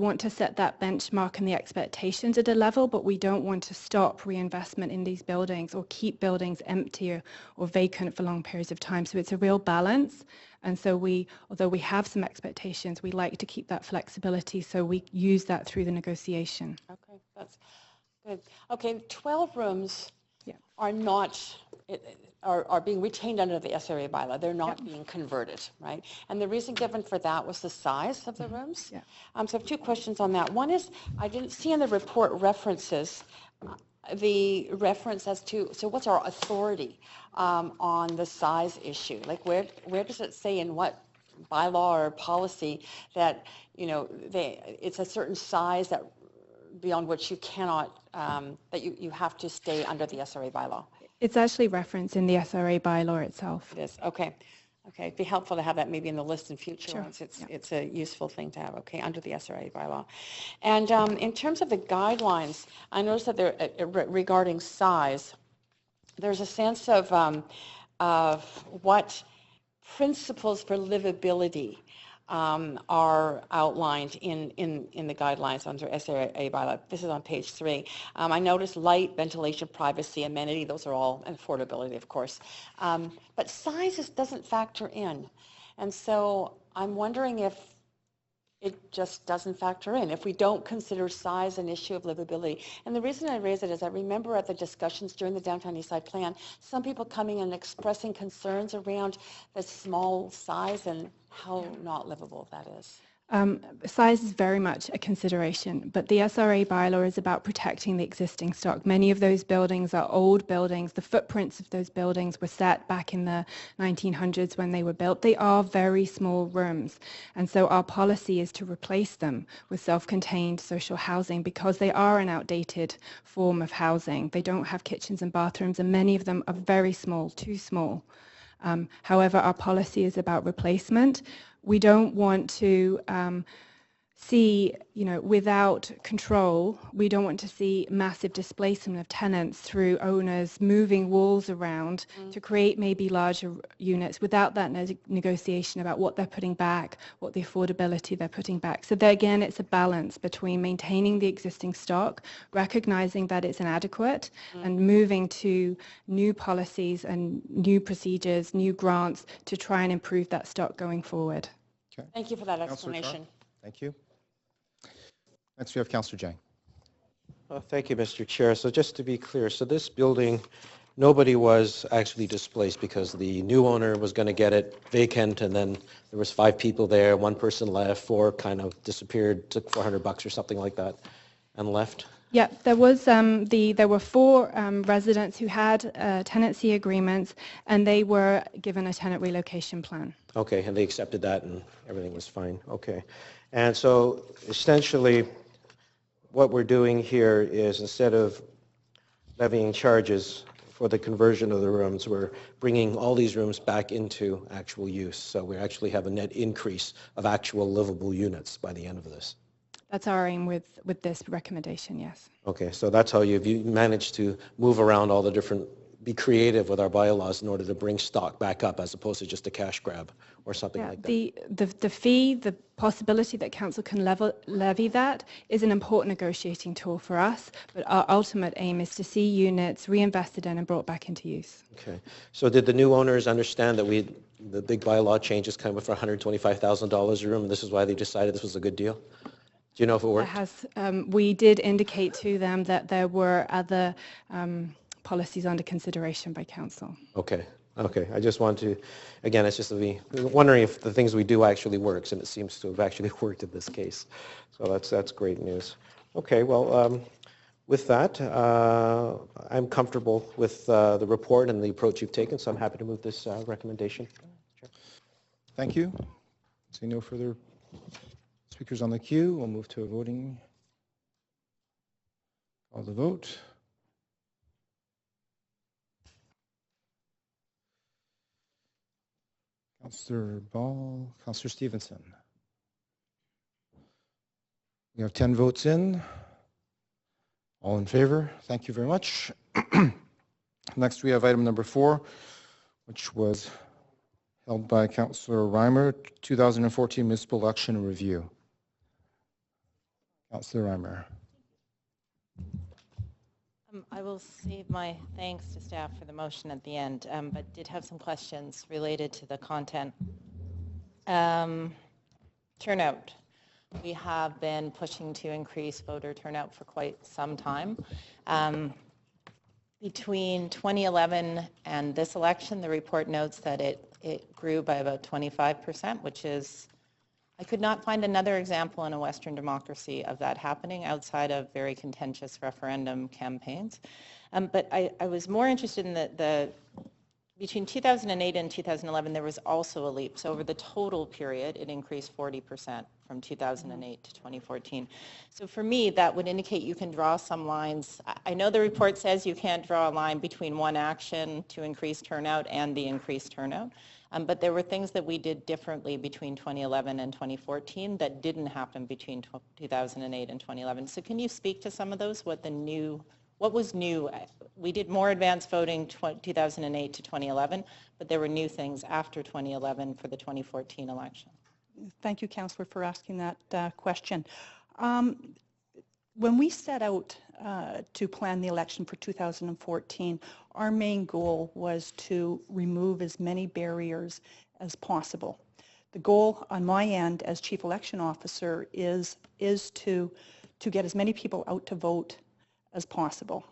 want to set that benchmark and the expectations at a level, but we don't want to stop reinvestment in these buildings or keep buildings empty or vacant for long periods of time. So it's a real balance. And so although we have some expectations, we like to keep that flexibility, so we use that through the negotiation. Okay, that's good. Okay, 12 rooms are not, are being retained under the SRA bylaw. They're not being converted, right? And the reason given for that was the size of the rooms. Yeah. So I have 2 questions on that. One is, I didn't see in the report references, the reference as to, so what's our authority on the size issue? Like where does it say in what bylaw or policy that, it's a certain size that beyond which you cannot, that you have to stay under the SRA bylaw? It's actually referenced in the SRA bylaw itself. It is, okay. Okay, it'd be helpful to have that maybe in the list in future Sure. ones. It's a useful thing to have, okay, under the SRA bylaw. And in terms of the guidelines, I noticed that regarding size, there's a sense of of what principles for livability are outlined in the guidelines under SRA bylaw. This is on page 3. I noticed light, ventilation, privacy, amenity, those are all, and affordability, of course. But size just doesn't factor in. And so I'm wondering if it just doesn't factor in, if we don't consider size an issue of livability. And the reason I raise it is I remember at the discussions during the Downtown Eastside Plan, some people coming and expressing concerns around the small size and how not livable that is. Size is very much a consideration, but the SRA bylaw is about protecting the existing stock. Many of those buildings are old buildings. The footprints of those buildings were set back in the 1900s when they were built. They are very small rooms, and so our policy is to replace them with self-contained social housing because they are an outdated form of housing. They don't have kitchens and bathrooms, and many of them are very small, too small. However, our policy is about replacement. We don't want to see, without control, we don't want to see massive displacement of tenants through owners moving walls around to create maybe larger units without that negotiation about what they're putting back, what the affordability they're putting back. So there again, it's a balance between maintaining the existing stock, recognizing that it's inadequate, and moving to new policies and new procedures, new grants to try and improve that stock going forward. Okay. Thank you for that Councillor explanation. Carr, thank you. Next, we have Councillor Jang. Thank you, Mr. Chair. So just to be clear, so this building, nobody was actually displaced because the new owner was going to get it vacant, and then there was 5 people there, 1 person left, 4 kind of disappeared, took $400 or something like that, and left. Yeah, there was there were 4 residents who had tenancy agreements, and they were given a tenant relocation plan. Okay, and they accepted that, and everything was fine. Okay, and so essentially, what we're doing here is instead of levying charges for the conversion of the rooms, we're bringing all these rooms back into actual use. So we actually have a net increase of actual livable units by the end of this. That's our aim with this recommendation, yes. Okay, so that's how you managed to move around all the different, be creative with our bylaws in order to bring stock back up as opposed to just a cash grab or something like that. The fee, the possibility that council can levy that is an important negotiating tool for us, but our ultimate aim is to see units reinvested in and brought back into use. Okay, so did the new owners understand that the big bylaw changes come with for $125,000 a room, and this is why they decided this was a good deal? Do you know if it worked? We did indicate to them that there were other policies under consideration by council. Okay. Okay. I just want to, again, it's just me wondering if the things we do actually works, and it seems to have actually worked in this case. So that's great news. Okay. Well, with that, I'm comfortable with the report and the approach you've taken, so I'm happy to move this recommendation. Thank you. See no further speakers on the queue. We'll move to a voting. Call the vote. Councillor Ball, Councillor Stevenson. We have 10 votes in. All in favor. Thank you very much. Next, we have item number 4, which was held by Councillor Reimer, 2014 Municipal Election Review. Councillor Reimer. I will save my thanks to staff for the motion at the end, but did have some questions related to the content. Turnout. We have been pushing to increase voter turnout for quite some time. Between 2011 and this election, the report notes that it grew by about 25%, which is, I could not find another example in a Western democracy of that happening outside of very contentious referendum campaigns. But I was more interested in between 2008 and 2011, there was also a leap. So over the total period, it increased 40% from 2008 to 2014. So for me, that would indicate you can draw some lines. I know the report says you can't draw a line between one action to increase turnout and the increased turnout. But there were things that we did differently between 2011 and 2014 that didn't happen between 2008 and 2011. So can you speak to some of those, what was new we did more advanced voting 2008 to 2011, but there were new things after 2011 for the 2014 election. Thank you, Councillor, for asking that question. When we set out to plan the election for 2014, our main goal was to remove as many barriers as possible. The goal on my end as Chief Election Officer is to get as many people out to vote as possible.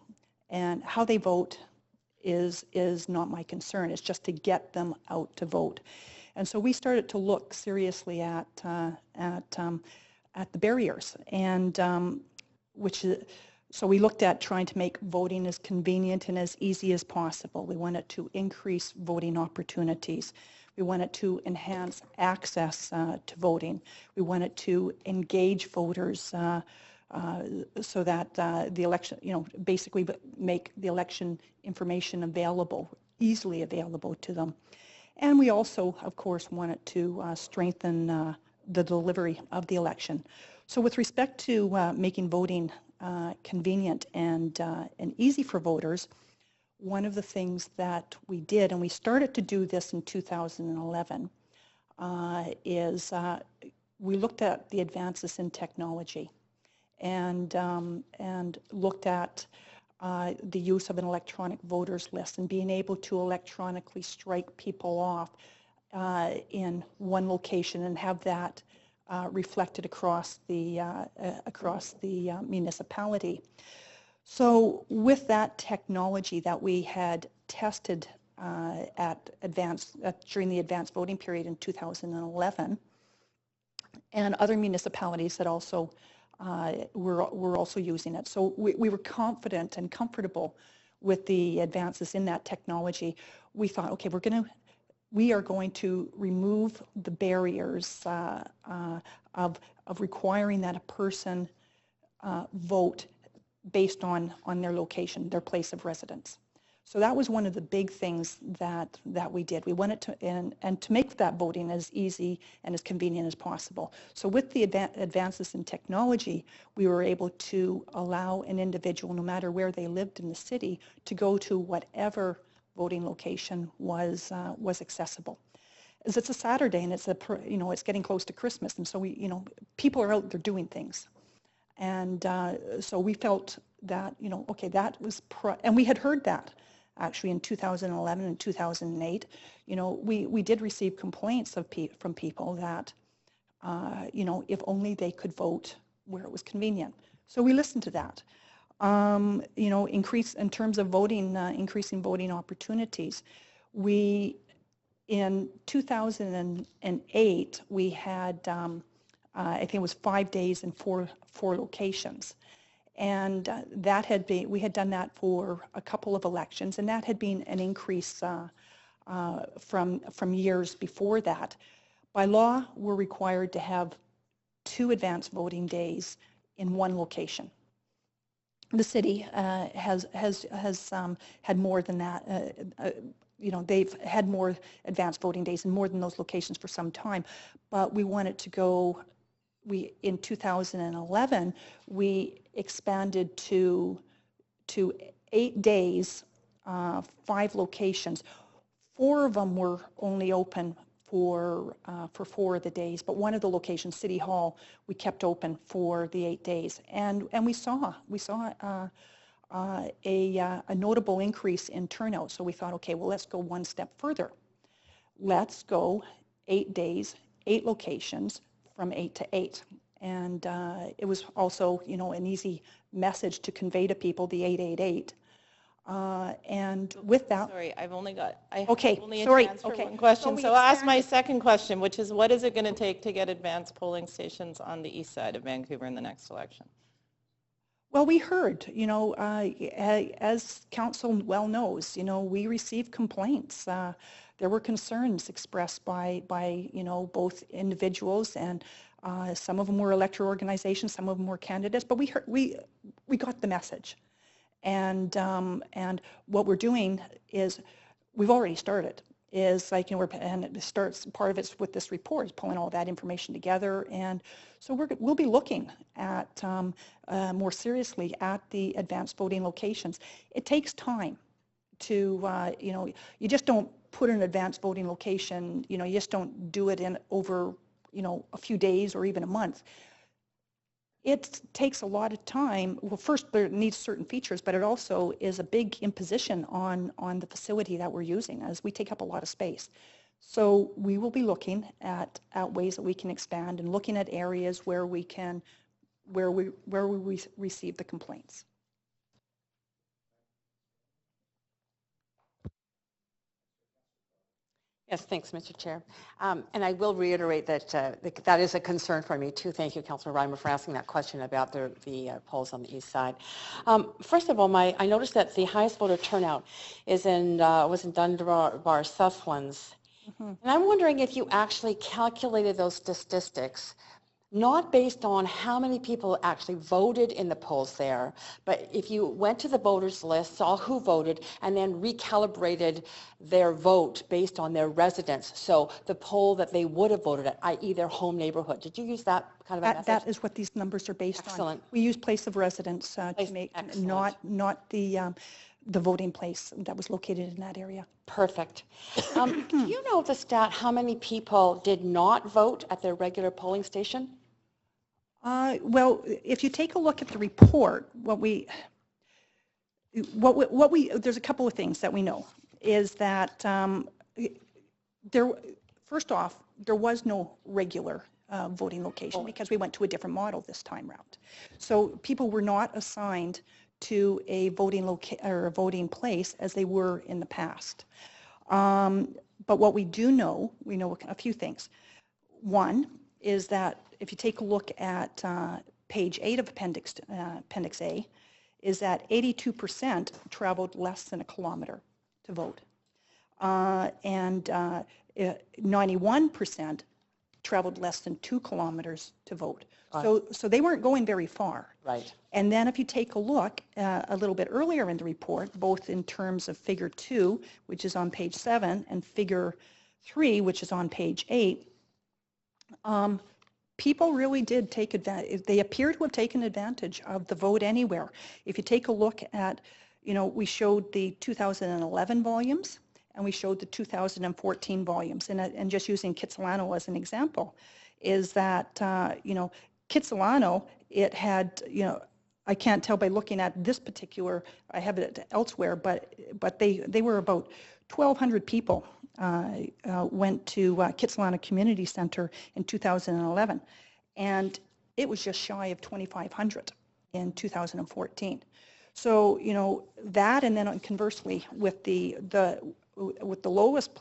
And how they vote is not my concern. It's just to get them out to vote. And so we started to look seriously at the barriers, and so we looked at trying to make voting as convenient and as easy as possible. We wanted to increase voting opportunities. We wanted to enhance access to voting. We wanted to engage voters so that the election, basically make the election information available, easily available to them. And we also, of course, wanted to strengthen the delivery of the election. So with respect to making voting convenient and easy for voters, one of the things that we did, and we started to do this in 2011, is we looked at the advances in technology and looked at the use of an electronic voters list and being able to electronically strike people off in one location and have that reflected across the municipality. So with that technology that we had tested during the advanced voting period in 2011, and other municipalities that also were also using it. So we were confident and comfortable with the advances in that technology. We thought, okay, we are going to remove the barriers of requiring that a person vote based on their location, their place of residence. So that was one of the big things that we did. We wanted to, and to make that voting as easy and as convenient as possible. So with the advances in technology, we were able to allow an individual, no matter where they lived in the city, to go to whatever voting location was accessible. As it's a Saturday and it's it's getting close to Christmas, and so people are out there doing things. And so we felt that, okay, that was, and we had heard that actually in 2011 and 2008. We did receive complaints from people that, if only they could vote where it was convenient. So we listened to that. Increase in terms of voting, increasing voting opportunities. In 2008, we had, I think it was 5 days in four locations. And we had done that for a couple of elections, and that had been an increase from years before that. By law, we're required to have 2 advanced voting days in one location. The city has had more than that. They've had more advanced voting days in more than those locations for some time, but we wanted to go. In 2011, we expanded to 8 days, 5 locations. 4 of them were only open for 4 of the days, but one of the locations, City Hall, we kept open for the 8 days, and we saw a notable increase in turnout. So we thought, okay, well, let's go one step further. Let's go 8 days, 8 locations, from 8 to 8. And it was also, an easy message to convey to people, the 888. And with that... Sorry, I have only a chance for one question. So I'll ask my second question, which is, what is it going to take to get advanced polling stations on the east side of Vancouver in the next election? Well, we heard, as council well knows, we received complaints. There were concerns expressed by both individuals, and some of them were electoral organizations, some of them were candidates, but we got the message. And what we're doing is we've already started. is like, and it starts, part of it's with this report, is pulling all that information together. And so we'll be looking at more seriously at the advanced voting locations. It takes time to, you just don't put an advanced voting location, you just don't do it in over, a few days or even a month. It takes a lot of time. Well, first, there needs certain features, but it also is a big imposition on the facility that we're using, as we take up a lot of space. So we will be looking at ways that we can expand and looking at areas where we receive the complaints. Yes, thanks, Mr. Chair. And I will reiterate that that is a concern for me too. Thank you, Councillor Reimer, for asking that question about the polls on the east side. First of all, I noticed that the highest voter turnout was in Dunbar Southlands. And I'm wondering if you actually calculated those statistics, not based on how many people actually voted in the polls there, but if you went to the voters list, saw who voted, and then recalibrated their vote based on their residence. So the poll that they would have voted at, i.e. their home neighborhood. Did you use that kind of a method? That is what these numbers are based Excellent. on. We use place of residence to make, not the voting place that was located in that area. Perfect. Do you know the stat how many people did not vote at their regular polling station? Well, if you take a look at the report, there's a couple of things that we know is that first off, there was no regular voting location because we went to a different model this time round. So people were not assigned to a voting place as they were in the past. But what we know a few things. One is that if you take a look at page 8 of Appendix A, is that 82% traveled less than a kilometer to vote. And 91% traveled less than 2 kilometers to vote. So they weren't going very far. Right. And then if you take a look a little bit earlier in the report, both in terms of figure 2, which is on page 7, and figure 3, which is on page 8, people really did take advantage. They appear to have taken advantage of the vote anywhere. If you take a look at, we showed the 2011 volumes and we showed the 2014 volumes. And just using Kitsilano as an example, is that, Kitsilano, it had, I can't tell by looking at this particular, I have it elsewhere, but they were about 1,200 people went to Kitsilano Community Center in 2011, and it was just shy of 2,500 in 2014. So that, and then conversely with the lowest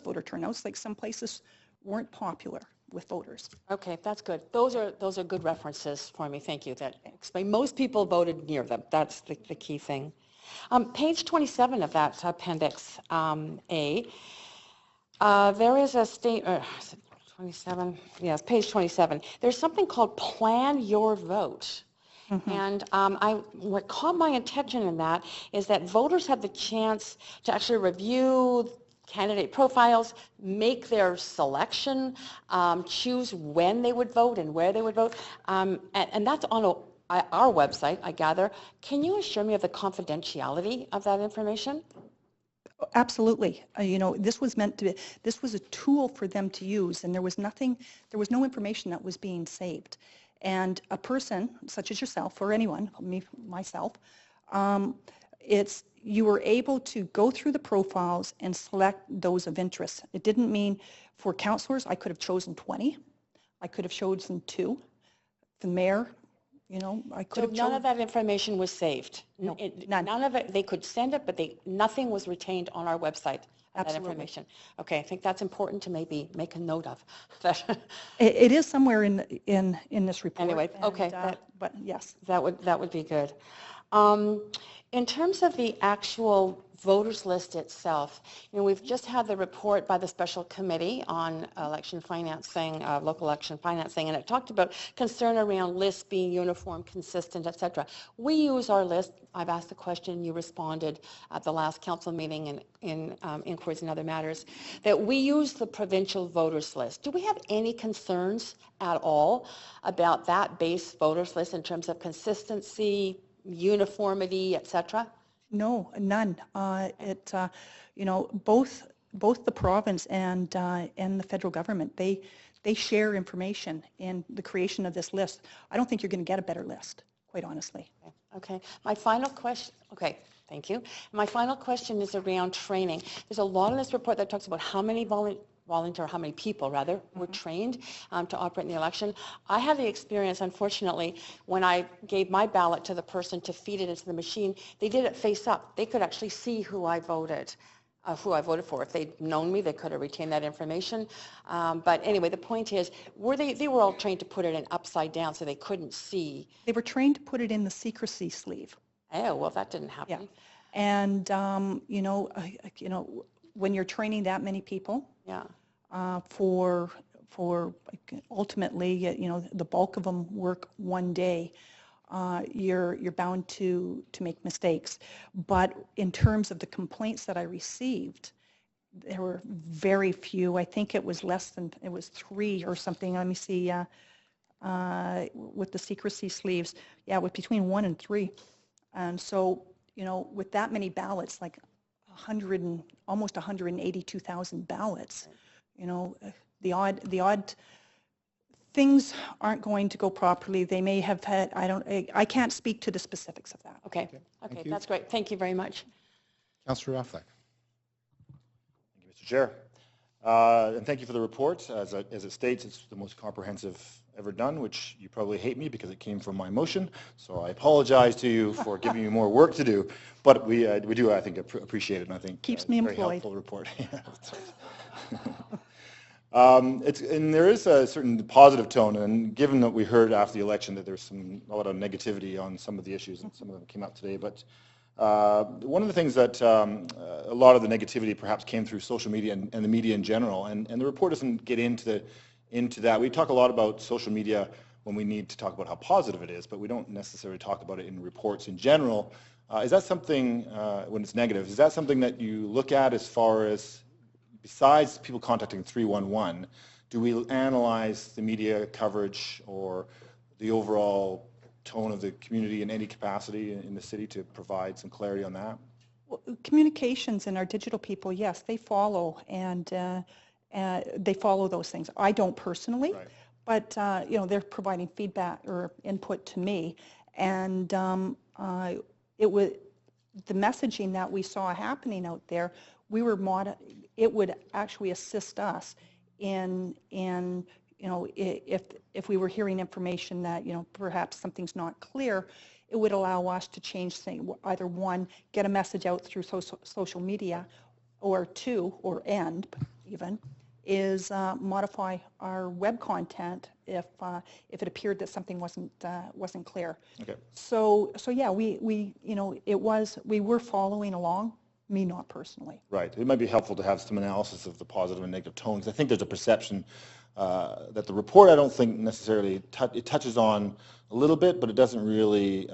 voter turnouts, like some places weren't popular with voters. Okay, that's good. Those are good references for me. Thank you. That explain. Most people voted near them. That's the key thing. Page 27 of that Appendix A, there is a statement, 27, yes, page 27. There's something called Plan Your Vote. Mm-hmm. And what caught my attention in that is that voters have the chance to actually review candidate profiles, make their selection, choose when they would vote and where they would vote. And that's on our website, I gather. Can you assure me of the confidentiality of that information? Absolutely. This was meant to be, this was a tool for them to use, and there was no information that was being saved. And a person such as yourself, or anyone, myself, you were able to go through the profiles and select those of interest. It didn't mean for councillors, I could have chosen 20. I could have chosen 2. The mayor, I could have chosen. None of that information was saved? No, none. None of it, they could send it, but nothing was retained on our website. That information. Okay, I think that's important to maybe make a note of. It is somewhere in this report. Anyway, okay. But yes. That would be good. In terms of the actual voters list itself. You know, we've just had the report by the special committee on election financing, local election financing, and it talked about concern around lists being uniform, consistent, etc. We use our list. I've asked the question, you responded at the last council meeting and in inquiries and other matters, that we use the provincial voters list. Do we have any concerns at all about that base voters list in terms of consistency, uniformity, etc.? No, none. You know, both the province and the federal government, they share information in the creation of this list. I don't think you're going to get a better list, quite honestly. Okay. My final question. Okay. Thank you. My final question is around training. There's a lot in this report that talks about how many how many people rather were trained to operate in the election. I had the experience, unfortunately, when I gave my ballot to the person to feed it into the machine, they did it face up. They could actually see who I voted for. If they'd known me, they could have retained that information. But anyway, the point is, they were all trained to put it in upside down so they couldn't see. They were trained to put it in the secrecy sleeve. Oh, well, that didn't happen. Yeah. And, you know, when you're training that many people, yeah, for ultimately, you know, the bulk of them work one day, you're bound to make mistakes. But in terms of the complaints that I received, there were very few. I think it was it was 3 or something. Let me see, with the secrecy sleeves. Yeah, with between 1 and 3. And so, you know, with that many ballots, like almost 182,000 ballots, you know, the odd things aren't going to go properly. They may have had, I can't speak to the specifics of that. Okay, that's great. Thank you very much. Councillor Affleck. Thank you, Mr. Chair. And thank you for the report. As it states, it's the most comprehensive ever done, which you probably hate me because it came from my motion. So I apologize to you for giving me more work to do. But we do, I think, appreciate it. And I think keeps me employed. Very helpful report. And there is a certain positive tone, and given that we heard after the election that there's a lot of negativity on some of the issues, and some of them came up today, but one of the things that a lot of the negativity perhaps came through social media and the media in general, and the report doesn't get into that. We talk a lot about social media when we need to talk about how positive it is, but we don't necessarily talk about it in reports in general. Is that something, when it's negative, is that something that you look at as far as, besides people contacting 311, do we analyze the media coverage or the overall tone of the community in any capacity in the city to provide some clarity on that? Well, communications and our digital people, yes, they follow, and they follow those things. I don't personally, right. But you know, they're providing feedback or input to me, and it was the messaging that we saw happening out there. It would actually assist us in you know, if we were hearing information that, you know, perhaps something's not clear, it would allow us to change things. Either one, get a message out through social media, or two, or even is modify our web content if it appeared that something wasn't clear. Okay. So yeah, we you know, we were following along. Me, not personally. Right. It might be helpful to have some analysis of the positive and negative tones. I think there's a perception that the report, I don't think necessarily, it touches on a little bit, but it doesn't really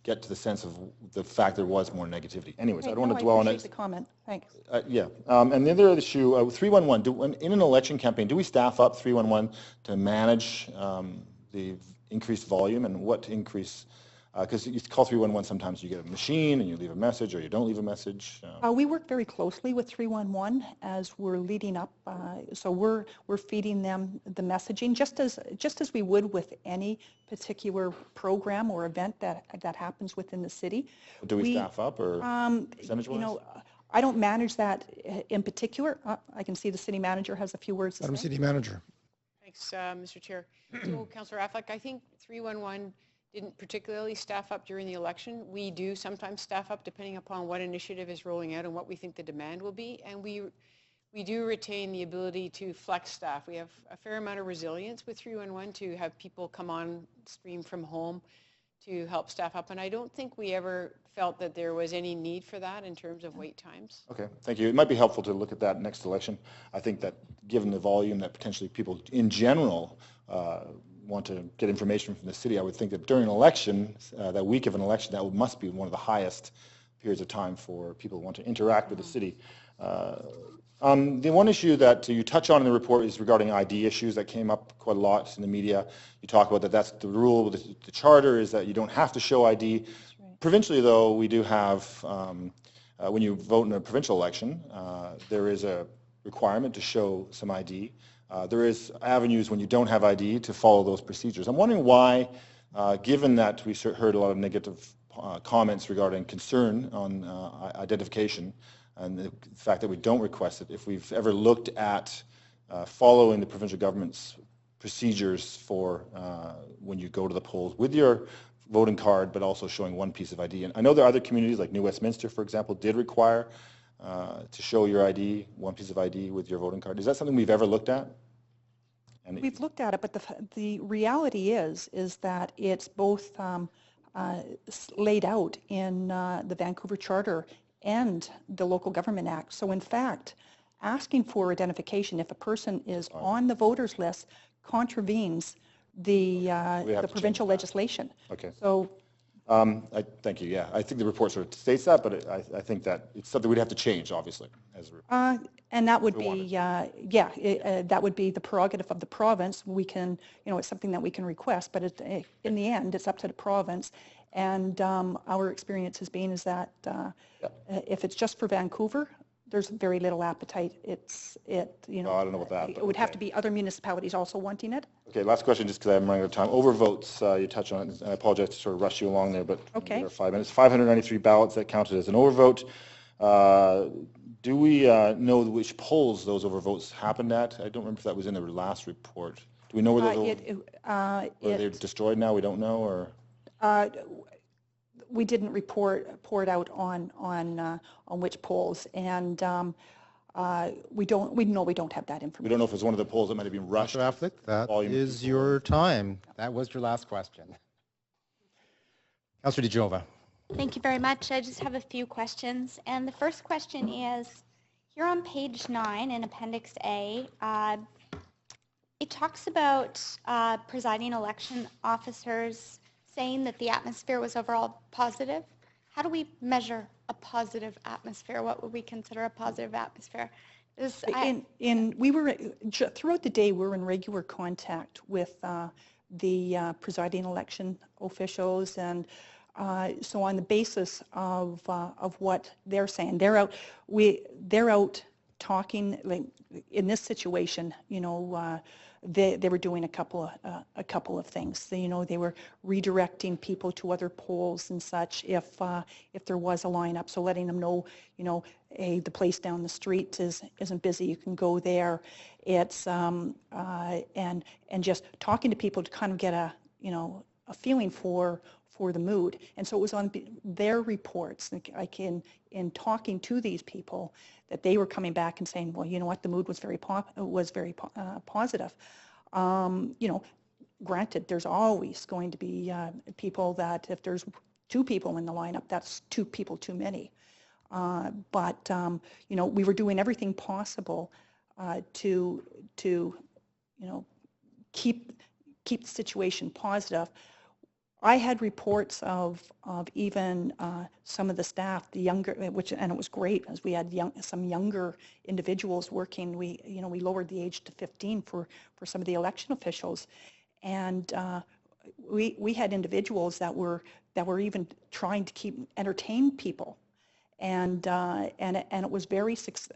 get to the sense of the fact there was more negativity. Anyways, I don't want to dwell on it. I appreciate the comment. Thanks. Yeah. And the other issue, 311, in an election campaign, do we staff up 311 to manage the increased volume, and what increase? Because you call 311, sometimes you get a machine and you leave a message, or you don't leave a message. We work very closely with 311 as we're leading up. So we're feeding them the messaging, just as we would with any particular program or event that happens within the city. Do we staff up, or percentage-wise? You know, I don't manage that in particular. I can see the city manager has a few words to say. Madam City Manager. Thanks, Mr. Chair. So, Councillor Affleck, I think 311 didn't particularly staff up during the election. We do sometimes staff up depending upon what initiative is rolling out and what we think the demand will be, and we do retain the ability to flex staff. We have a fair amount of resilience with 311 to have people come on stream from home to help staff up. And I don't think we ever felt that there was any need for that in terms of wait times. Okay, thank you. It might be helpful to look at that next election. I think that given the volume that potentially people in general want to get information from the city, I would think that during an election, that week of an election, that must be one of the highest periods of time for people who want to interact with the city. The one issue that you touch on in the report is regarding ID issues that came up quite a lot in the media. You talk about that that's the rule with the charter is that you don't have to show ID. Right. Provincially, though, we do have, when you vote in a provincial election, there is a requirement to show some ID. There is avenues when you don't have ID to follow those procedures. I'm wondering why, given that we heard a lot of negative comments regarding concern on identification, and the fact that we don't request it, if we've ever looked at following the provincial government's procedures for when you go to the polls with your voting card, but also showing one piece of ID. And I know there are other communities, like New Westminster, for example, did require to show your ID, one piece of ID with your voting card. Is that something we've ever looked at? And we've looked at it, but the reality is that it's both laid out in the Vancouver Charter and the Local Government Act. So in fact, asking for identification if a person is on the voters list contravenes the provincial legislation. Okay. So thank you. Yeah, I think the report sort of states that, but I think that it's something we'd have to change, obviously. And that would be, that would be the prerogative of the province. We can, it's something that we can request, but in the end, it's up to the province. And our experience has been is that if it's just for Vancouver, there's very little appetite. I don't know about that. It would have to be other municipalities also wanting it. Okay, last question, just because I'm running out of time. Overvotes, you touched on it, and I apologize to sort of rush you along there, but okay. There are 5 minutes. 593 ballots that counted as an overvote. Do we know which polls those overvotes happened at? I don't remember if that was in the last report. Do we know where those are they destroyed now? We don't know, or? We didn't report out on which polls, and we don't have that information. We don't know if it's one of the polls that might have been rushed. Dr. Affleck, that is your time. That was your last question. Councillor DeJova. Thank you very much. I just have a few questions, and the first question is here on page 9 in Appendix A. It talks about presiding election officers saying that the atmosphere was overall positive. How do we measure a positive atmosphere? What would we consider a positive atmosphere? We were throughout the day. We were in regular contact with the presiding election officials, and so on the basis of what they're saying, they're out talking. Like in this situation, they were doing a couple of things. They were redirecting people to other polls and such if there was a lineup. So letting them know, hey, the place down the street isn't busy. You can go there. It's and just talking to people to kind of get a feeling for the mood. And so it was on their reports, like in talking to these people, that they were coming back and saying, well, you know what, the mood was very positive. Granted, there's always going to be people that if there's 2 people in the lineup, that's 2 people too many. But we were doing everything possible to keep the situation positive. I had reports of even some of the staff, the younger, and it was great as we had some younger individuals working. We lowered the age to 15 for some of the election officials, and we had individuals that were even trying to entertain people, and it was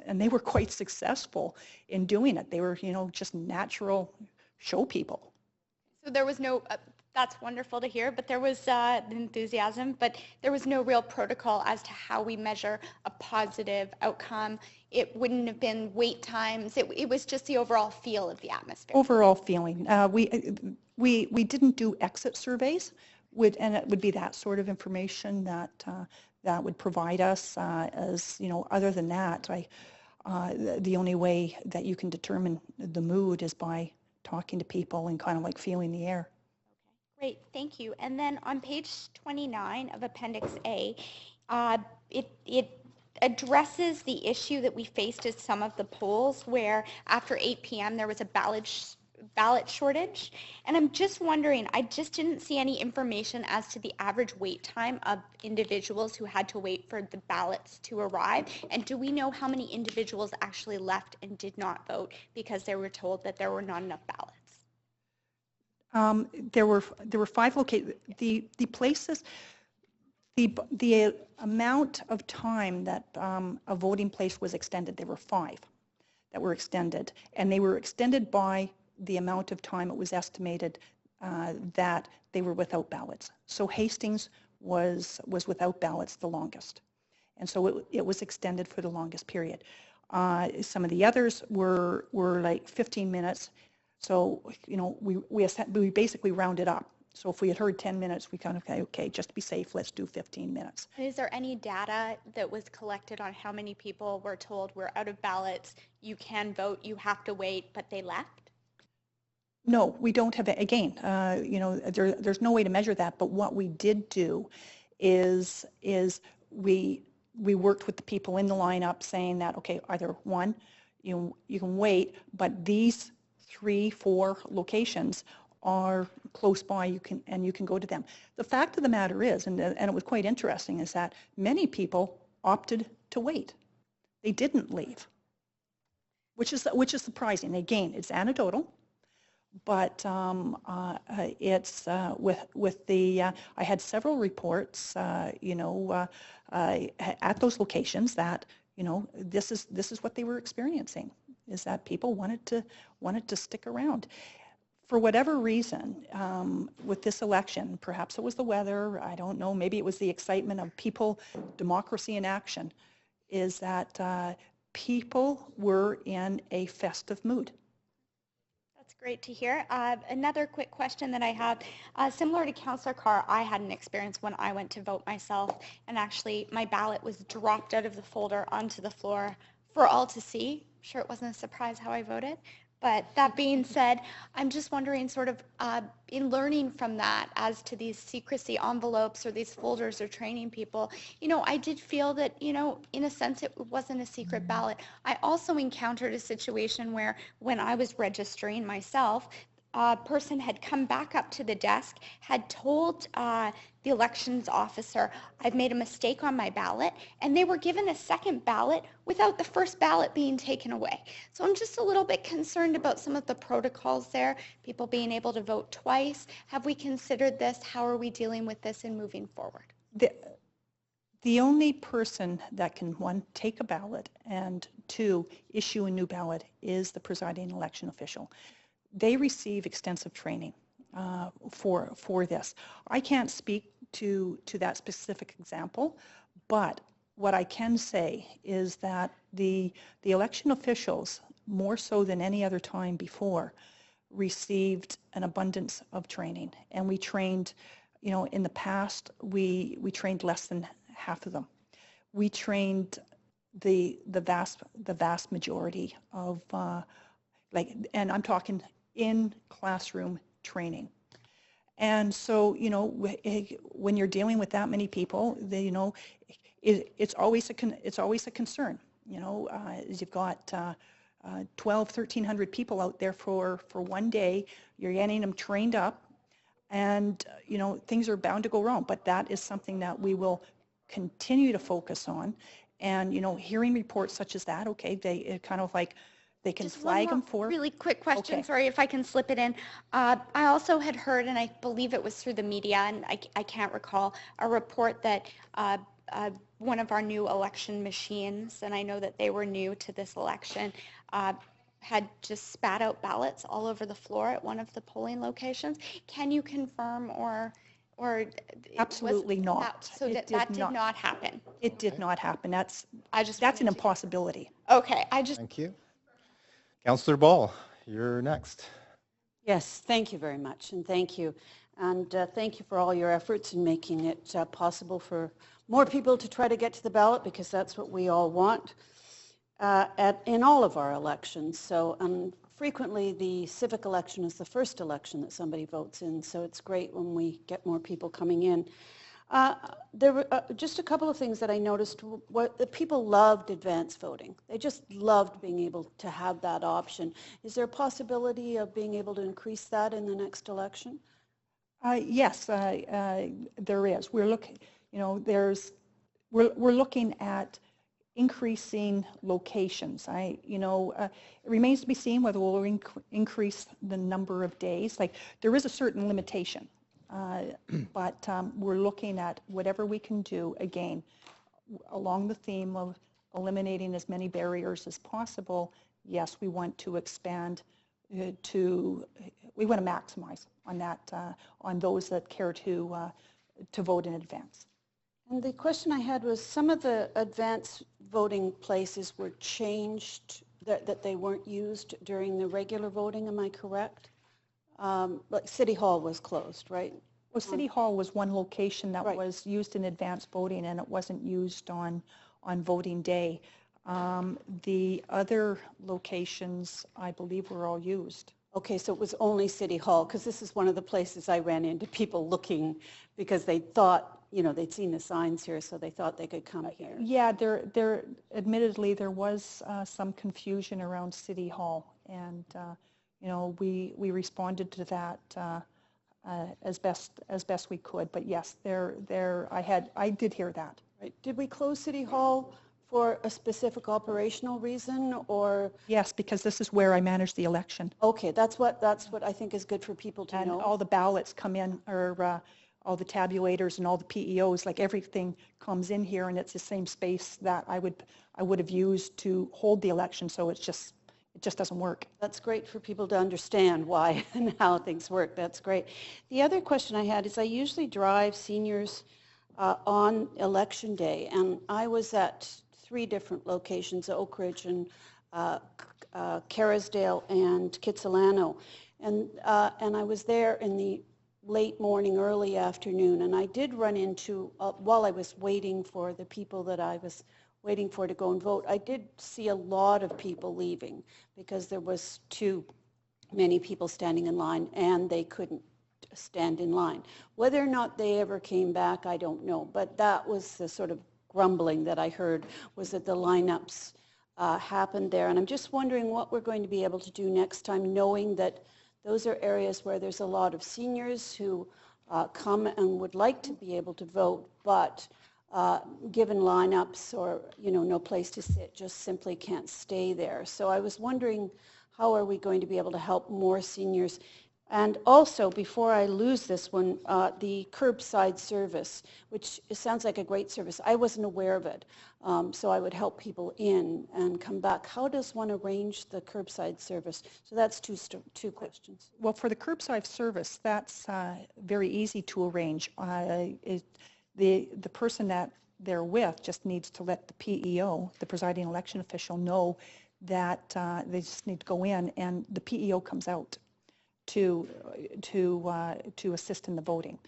and they were quite successful in doing it. They were just natural show people. So there was no. That's wonderful to hear, but there was enthusiasm, but there was no real protocol as to how we measure a positive outcome. It wouldn't have been wait times. It was just the overall feel of the atmosphere. Overall feeling. We didn't do exit surveys, and it would be that sort of information that would provide us. As other than that, the only way that you can determine the mood is by talking to people and kind of like feeling the air. Great, thank you. And then on page 29 of Appendix A, it addresses the issue that we faced at some of the polls where after 8 p.m. there was a ballot shortage. And I'm just wondering, I just didn't see any information as to the average wait time of individuals who had to wait for the ballots to arrive. And do we know how many individuals actually left and did not vote because they were told that there were not enough ballots? There were 5 locations. The places, the amount of time that a voting place was extended, there were 5 that were extended, and they were extended by the amount of time it was estimated that they were without ballots. So Hastings was without ballots the longest, and so it was extended for the longest period. Some of the others were like 15 minutes. So, you know, we basically rounded up. So if we had heard 10 minutes, we kind of, okay, just to be safe, let's do 15 minutes. And is there any data that was collected on how many people were told we're out of ballots, you can vote, you have to wait, but they left? No, we don't have, again, you know, there's no way to measure that, but what we did do is we worked with the people in the lineup saying that, okay, either one, you can wait, but these 3, 4 locations are close by, you can go to them. The fact of the matter is, and it was quite interesting, is that many people opted to wait. They didn't leave, which is surprising. Again, it's anecdotal, but it's with the I had several reports, you know, at those locations that, you know, this is what they were experiencing, is that people wanted to stick around. For whatever reason, with this election, perhaps it was the weather, I don't know, maybe it was the excitement of people, democracy in action, is that people were in a festive mood. That's great to hear. Another quick question that I have, similar to Councillor Carr, I had an experience when I went to vote myself, and actually my ballot was dropped out of the folder onto the floor for all to see. I'm sure it wasn't a surprise how I voted. But that being said, I'm just wondering sort of in learning from that as to these secrecy envelopes or these folders or training people, you know, I did feel that, you know, in a sense it wasn't a secret ballot. I also encountered a situation where when I was registering myself, a person had come back up to the desk, had told the elections officer, I've made a mistake on my ballot, and they were given a second ballot without the first ballot being taken away. So I'm just a little bit concerned about some of the protocols there, people being able to vote twice. Have we considered this? How are we dealing with this and moving forward? The only person that can, 1, take a ballot, and 2, issue a new ballot is the presiding election official. They receive extensive training for this. I can't speak to that specific example, but what I can say is that the election officials, more so than any other time before, received an abundance of training. And we trained, you know, in the past, we trained less than half of them. We trained the vast majority of, and I'm talking in classroom training. And so, you know, when you're dealing with that many people, you know, it's always a concern. You know, you've got 1,300 people out there for one day. You're getting them trained up, and you know, things are bound to go wrong. But that is something that we will continue to focus on. And you know, hearing reports such as that, okay, they kind of like. They can Just flag one them for. Really quick question, Okay. Sorry if I can slip it in. I also had heard, and I believe it was through the media, and I can't recall, a report that one of our new election machines, and I know that they were new to this election, had just spat out ballots all over the floor at one of the polling locations. Can you confirm or Absolutely not. So that did not happen? It did not happen. That's an impossibility. Okay, Thank you. Councillor Ball, you're next. Yes, thank you very much, and thank you. And thank you for all your efforts in making it possible for more people to try to get to the ballot, because that's what we all want in all of our elections. So frequently the civic election is the first election that somebody votes in, so it's great when we get more people coming in. There were just a couple of things that I noticed. What people loved advance voting. They just loved being able to have that option. Is there a possibility of being able to increase that in the next election? Yes, there is. We're looking, we're looking at increasing locations. It remains to be seen whether we'll increase the number of days. Like, there is a certain limitation, but we're looking at whatever we can do, again, along the theme of eliminating as many barriers as possible. Yes, we want to expand we want to maximize on that, on those that care to vote in advance. And the question I had was, some of the advance voting places were changed, that they weren't used during the regular voting, am I correct? Like City Hall was closed, right? Well, City Hall was one location that was used in advance voting, and it wasn't used on voting day. The other locations, I believe, were all used. Okay, so it was only City Hall, because this is one of the places I ran into people looking because they thought, they'd seen the signs here, so they thought they could come here. Yeah, admittedly, there was some confusion around City Hall, and we responded to that as best we could. But yes, I did hear that. Right. Did we close City Hall for a specific operational reason, or? Yes, because this is where I manage the election. Okay, that's what I think is good for people to know. And all the ballots come in, or all the tabulators and all the PEOs, like everything comes in here, and it's the same space that I would have used to hold the election. So it just doesn't work. That's great for people to understand why and how things work. That's great. The other question I had is, I usually drive seniors on election day, and I was at 3 different locations: Oak Ridge and Kerrisdale and Kitsilano, and I was there in the late morning, early afternoon, and I did run into, while I was waiting for the people that I was waiting for to go and vote, I did see a lot of people leaving because there was too many people standing in line and they couldn't stand in line. Whether or not they ever came back, I don't know, but that was the sort of grumbling that I heard, was that the lineups happened there. And I'm just wondering what we're going to be able to do next time, knowing that those are areas where there's a lot of seniors who come and would like to be able to vote, but given lineups or no place to sit, just simply can't stay there. So I was wondering, how are we going to be able to help more seniors? And also, before I lose this one, the curbside service, which sounds like a great service. I wasn't aware of it, so I would help people in and come back. How does one arrange the curbside service? So that's two questions. Well, for the curbside service, that's very easy to arrange. The person that they're with just needs to let the PEO, the presiding election official, know that they just need to go in, and the PEO comes out to assist in the voting.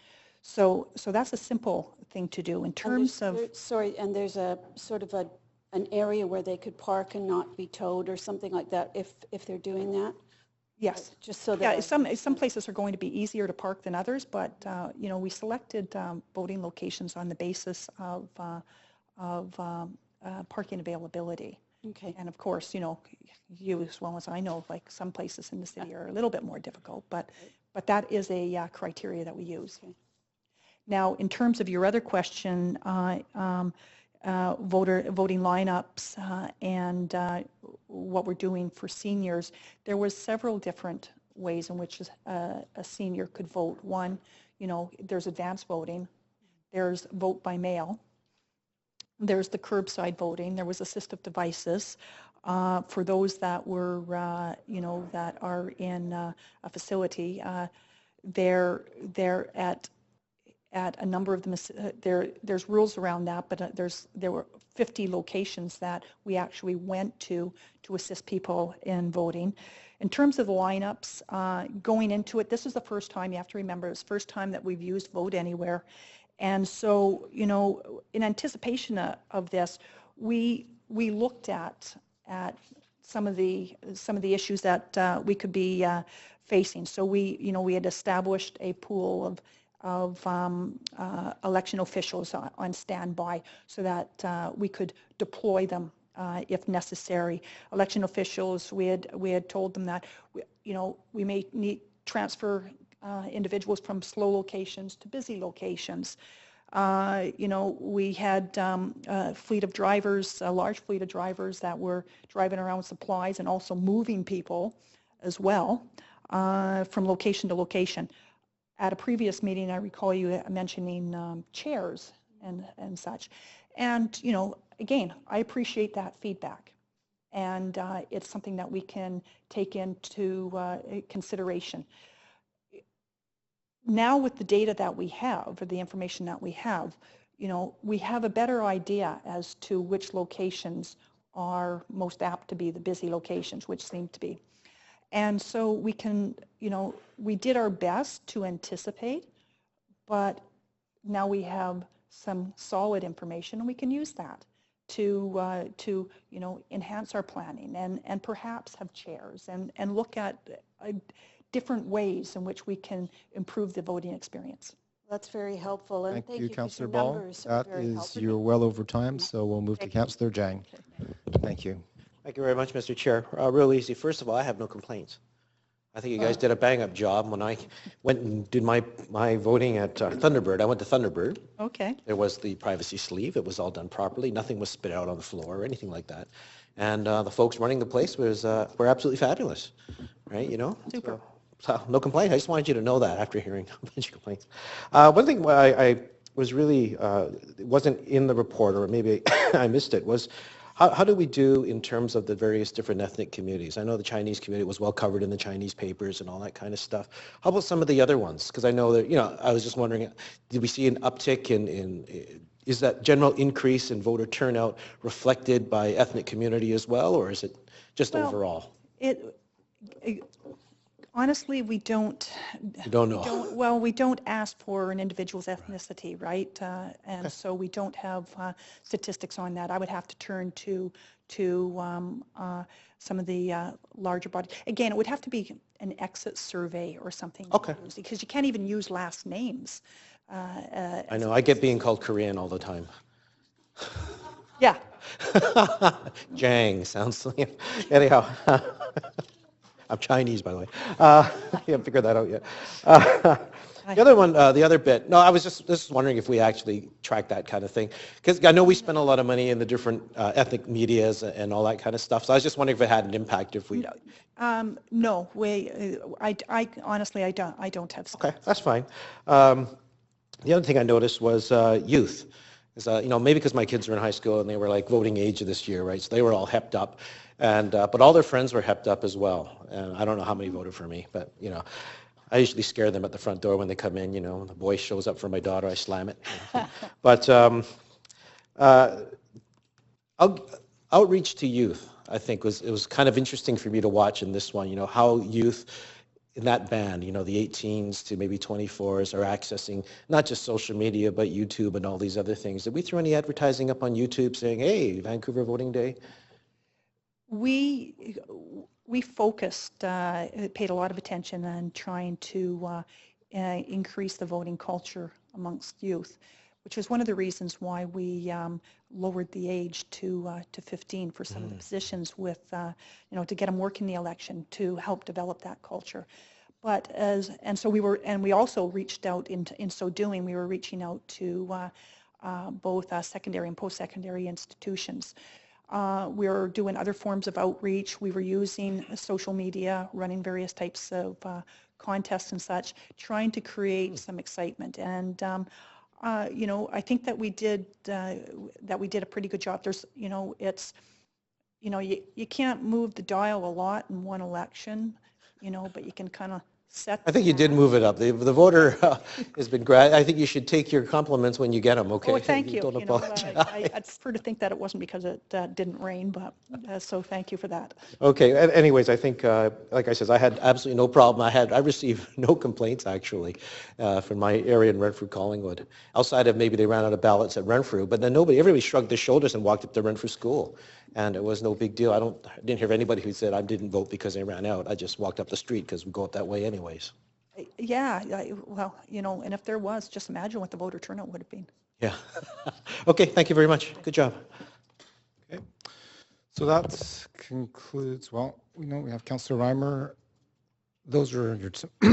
So that's a simple thing to do in terms of. And there's a sort of an area where they could park and not be towed or something like that if they're doing that? Yes. Just so that. Yeah, some places are going to be easier to park than others, but we selected voting locations on the basis of parking availability. Okay. And of course, you as well as I know, like some places in the city are a little bit more difficult, but that is a criteria that we use. Okay. Now, in terms of your other question, voting lineups and what we're doing for seniors, there was several different ways in which a senior could vote. One, there's advance voting, there's vote by mail, there's the curbside voting, there was assistive devices. For those that were, that are in a facility, they're at a number of them. There's rules around that, but there were 50 locations that we actually went to assist people in voting. In terms of the lineups, going into it, this is the first time, you have to remember, it's the first time that we've used Vote Anywhere. And so, in anticipation of this, we looked at some of the issues that we could be facing. So we had established a pool of election officials on standby so that we could deploy them if necessary. Election officials, we had told them that we may need transfer individuals from slow locations to busy locations. We had a fleet of drivers, a large fleet of drivers that were driving around with supplies and also moving people as well from location to location. At a previous meeting, I recall you mentioning chairs and such. And, again, I appreciate that feedback. And it's something that we can take into consideration. Now with the data that we have, or the information that we have a better idea as to which locations are most apt to be the busy locations, which seem to be. And so we can, we did our best to anticipate, but now we have some solid information and we can use that to enhance our planning and perhaps have chairs and look at different ways in which we can improve the voting experience. That's very helpful. And Thank you, for Councillor your Ball. numbers. That Very is, helpful. you're well over time, so we'll move to Councillor Jang. Thank you. Thank you very much, Mr. Chair. Real easy. First of all, I have no complaints. I think you guys did a bang-up job. When I went and did my voting at Thunderbird, I went to Thunderbird. Okay. There was the privacy sleeve. It was all done properly. Nothing was spit out on the floor or anything like that. And the folks running the place were absolutely fabulous, right? Super. So no complaint. I just wanted you to know that after hearing a bunch of complaints. One thing I was really, it wasn't in the report, or maybe I missed it, was how do we do in terms of the various different ethnic communities? I know the Chinese community was well covered in the Chinese papers and all that kind of stuff. How about some of the other ones? Because I know that, I was just wondering, did we see an uptick is that general increase in voter turnout reflected by ethnic community as well, or is it just overall? Honestly, we don't. You don't know. We don't ask for an individual's ethnicity, right? And so we don't have statistics on that. I would have to turn to some of the larger bodies. Again, it would have to be an exit survey or something. Okay. Because you can't even use last names. I know. I get being called Korean all the time. Yeah. Jang sounds like. Anyhow. I'm Chinese, by the way. You haven't figured that out yet. The other one, the other bit, no, I was just wondering if we actually track that kind of thing. Because I know we spend a lot of money in the different ethnic medias and all that kind of stuff. So I was just wondering if it had an impact if we... No, I honestly, I don't have... Okay, that's fine. The other thing I noticed was youth. Maybe because my kids were in high school and they were like voting age of this year, right? So they were all hepped up. And but all their friends were hepped up as well. And I don't know how many voted for me, but I usually scare them at the front door when they come in. When the boy shows up for my daughter, I slam it. But outreach to youth, I think, was kind of interesting for me to watch in this one. How youth in that band, the 18s to maybe 24s are accessing not just social media, but YouTube and all these other things. Did we throw any advertising up on YouTube saying, hey, Vancouver Voting Day? We focused, paid a lot of attention on trying to increase the voting culture amongst youth, which was one of the reasons why we lowered the age to 15 for some of the positions with, to get them working the election to help develop that culture. But we also reached out in so doing, we were reaching out to both secondary and post-secondary institutions. We were doing other forms of outreach. We were using social media, running various types of contests and such, trying to create some excitement. And I think that we did a pretty good job. There's, you can't move the dial a lot in one election, but you can kind of set. I think you did move it up. The voter has been great. I think you should take your compliments when you get them, okay? Oh, thank you. Don't apologize. I'd prefer to think that it wasn't because it didn't rain, but so thank you for that. Okay. Anyways, I think, like I said, I had absolutely no problem. I received no complaints, actually, from my area in Renfrew, Collingwood. Outside of maybe they ran out of ballots at Renfrew, but then everybody shrugged their shoulders and walked up to Renfrew School. and it was no big deal. I didn't hear of anybody who said I didn't vote because they ran out. I just walked up the street because we go up that way anyways. Yeah, well, you know, and if there was, just imagine what the voter turnout would have been. Yeah. Okay, thank you very much. Good job. Okay. So that concludes, well, we know we have Councillor Reimer. Those are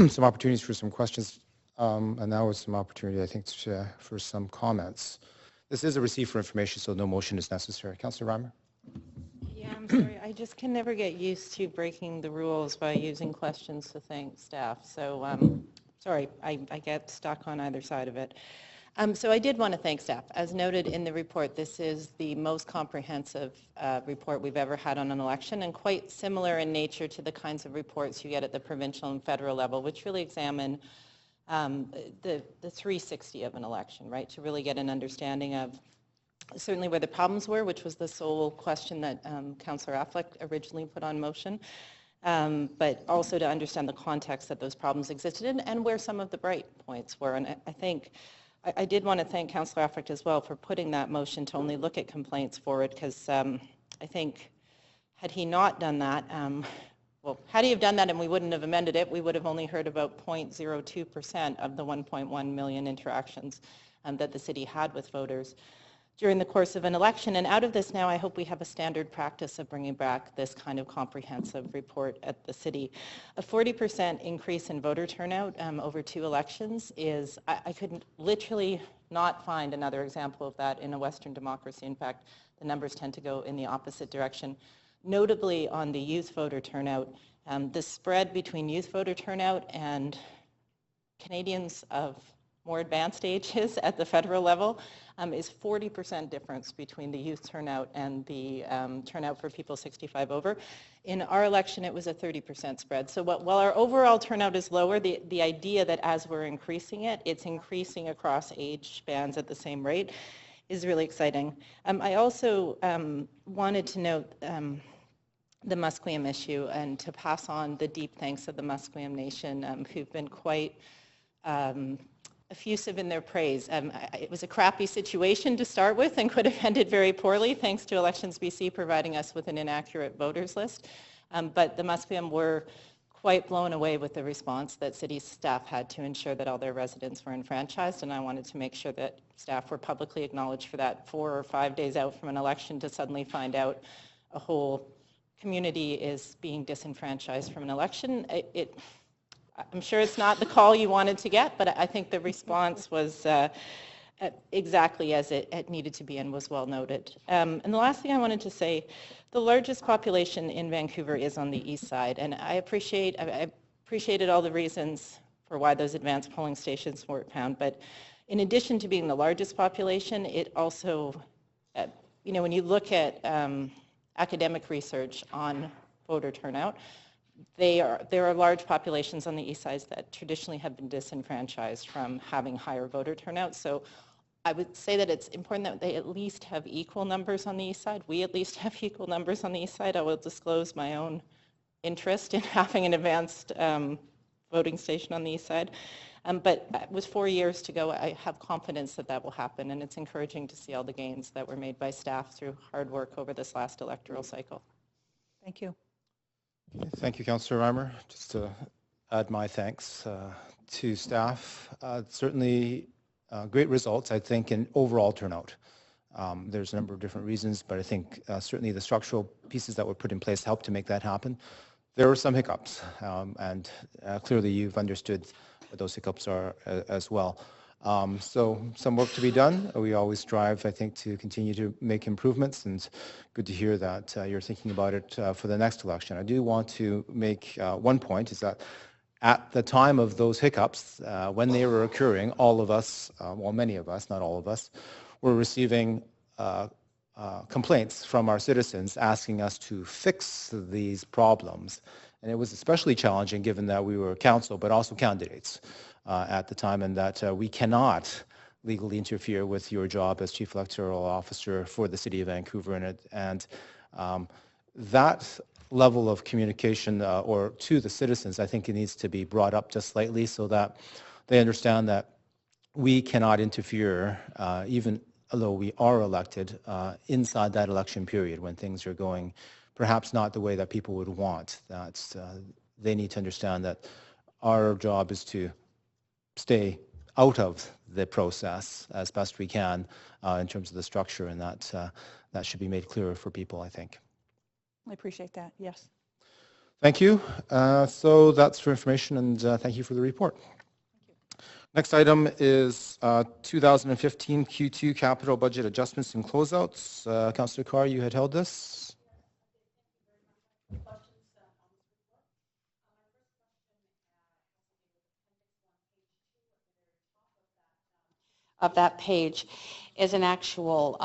some opportunities for some questions, and now is some opportunity, I think, for some comments. This is a receipt for information, so no motion is necessary. Councillor Reimer? Yeah, I'm sorry. I just can never get used to breaking the rules by using questions to thank staff. So, sorry, I get stuck on either side of it. So I did want to thank staff. As noted in the report, this is the most comprehensive report we've ever had on an election, and quite similar in nature to the kinds of reports you get at the provincial and federal level, which really examine the 360 of an election, right, to really get an understanding of certainly where the problems were, which was the sole question that Councillor Affleck originally put on motion, but also to understand the context that those problems existed in and where some of the bright points were. And I think I did want to thank Councillor Affleck as well for putting that motion to only look at complaints forward, because I think had he not done that, well, had he have done that and we wouldn't have amended it, we would have only heard about 0.02% of the 1.1 million interactions that the city had with voters during the course of an election. And out of this now, I hope we have a standard practice of bringing back this kind of comprehensive report at the city. A 40% increase in voter turnout over 2 elections is, I could literally not find another example of that in a Western democracy. In fact, the numbers tend to go in the opposite direction. Notably on the youth voter turnout, the spread between youth voter turnout and Canadians of more advanced ages at the federal level is 40% difference between the youth turnout and the turnout for people 65 over. In our election, it was a 30% spread. So while our overall turnout is lower, the idea that as we're increasing it, it's increasing across age bands at the same rate is really exciting. I also wanted to note the Musqueam issue and to pass on the deep thanks of the Musqueam Nation, who've been quite effusive in their praise. It was a crappy situation to start with and could have ended very poorly, thanks to Elections BC providing us with an inaccurate voters list. But the Musqueam were quite blown away with the response that city staff had to ensure that all their residents were enfranchised, and I wanted to make sure that staff were publicly acknowledged for that 4 or 5 days out from an election to suddenly find out a whole community is being disenfranchised from an election. I'm sure it's not the call you wanted to get, but I think the response was exactly as it needed to be and was well noted. And the last thing I wanted to say, the largest population in Vancouver is on the east side, and I appreciated all the reasons for why those advanced polling stations weren't found, but in addition to being the largest population, it also, you know, when you look at academic research on voter turnout, there are large populations on the east side that traditionally have been disenfranchised from having higher voter turnout. So I would say that it's important that they at least have equal numbers on the east side. We at least have equal numbers on the east side. I will disclose my own interest in having an advanced voting station on the east side. But with 4 years to go, I have confidence that that will happen, and it's encouraging to see all the gains that were made by staff through hard work over this last electoral cycle. Thank you. Thank you, Councillor Reimer. Just to add my thanks to staff. Certainly great results, I think, in overall turnout. There's a number of different reasons, but I think certainly the structural pieces that were put in place helped to make that happen. There were some hiccups, and clearly you've understood what those hiccups are as well. So some work to be done. We always strive, I think, to continue to make improvements, and good to hear that you're thinking about it for the next election. I do want to make one point, is that at the time of those hiccups, when they were occurring, all of us, well, many of us, not all of us, were receiving complaints from our citizens asking us to fix these problems. And it was especially challenging given that we were council, but also candidates at the time, and that we cannot legally interfere with your job as Chief Electoral Officer for the City of Vancouver. And that level of communication or to the citizens, I think it needs to be brought up just slightly so that they understand that we cannot interfere even although we are elected, inside that election period when things are going perhaps not the way that people would want. That's, they need to understand that our job is to stay out of the process as best we can in terms of the structure, and that should be made clearer for people, I think. I appreciate that, yes. Thank you. So that's for information, and thank you for the report. Next item is 2015 Q2 capital budget adjustments and closeouts. Councillor Carr, you had held this. Of that page is an actual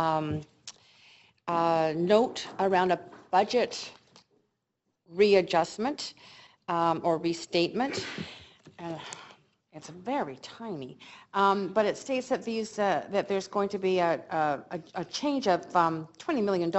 note around a budget readjustment or restatement. It's very tiny, but it states that that there's going to be a change of $20 million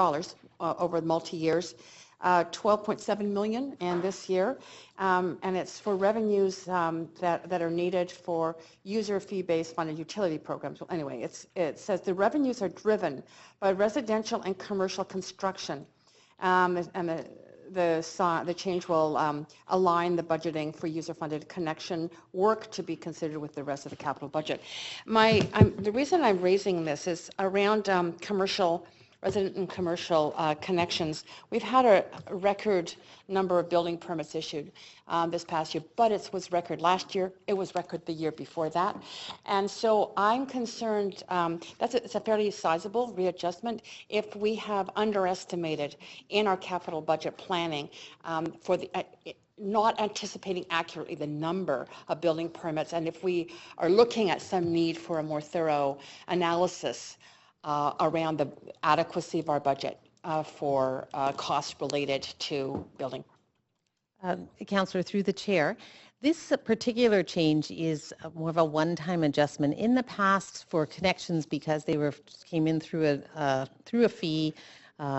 over multi-years, 12.7 million in this year, and it's for revenues that are needed for user fee-based funded utility programs. Well, anyway, it says the revenues are driven by residential and commercial construction, and the change will align the budgeting for user-funded connection work to be considered with the rest of the capital budget. The reason I'm raising this is around resident and commercial connections. We've had a record number of building permits issued this past year, but it was record last year. It was record the year before that. And so I'm concerned, it's a fairly sizable readjustment if we have underestimated in our capital budget planning for the not anticipating accurately the number of building permits, and if we are looking at some need for a more thorough analysis around the adequacy of our budget for costs related to building. Councillor, through the chair, this particular change is more of a one-time adjustment. In the past, for connections, because they came in through a fee,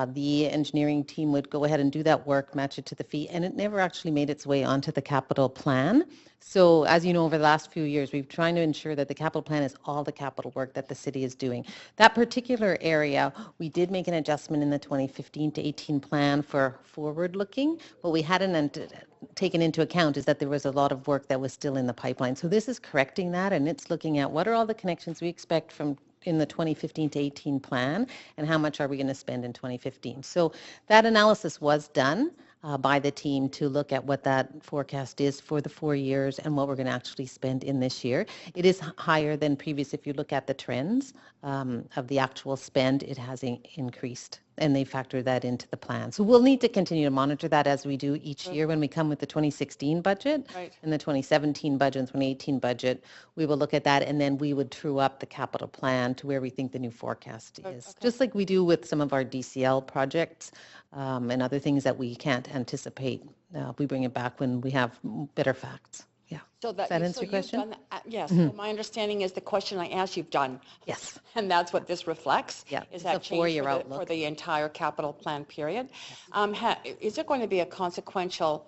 the engineering team would go ahead and do that work, match it to the fee, and it never actually made its way onto the capital plan. So as you know, over the last few years, we've tried to ensure that the capital plan is all the capital work that the city is doing. That particular area, we did make an adjustment in the 2015 to 18 plan for forward-looking. What we hadn't taken into account is that there was a lot of work that was still in the pipeline. So this is correcting that, and it's looking at what are all the connections we expect from in the 2015 to 18 plan, and how much are we going to spend in 2015. So that analysis was done by the team to look at what that forecast is for the 4 years and what we're going to actually spend in this year. It is higher than previous. If you look at the trends of the actual spend, it has increased, and they factor that into the plan. So we'll need to continue to monitor that as we do each year when we come with the 2016 budget and the 2017 budget and 2018 budget. We will look at that, and then we would true up the capital plan to where we think the new forecast is. Just like we do with some of our DCL projects and other things that we can't anticipate. We bring it back when we have better facts. Yeah. So Does that answer your question? Yes. So my understanding is the question I asked you've done. Yes. And that's what this reflects. Yeah. Is that change for the entire capital plan period? Yes. Is there going to be a consequential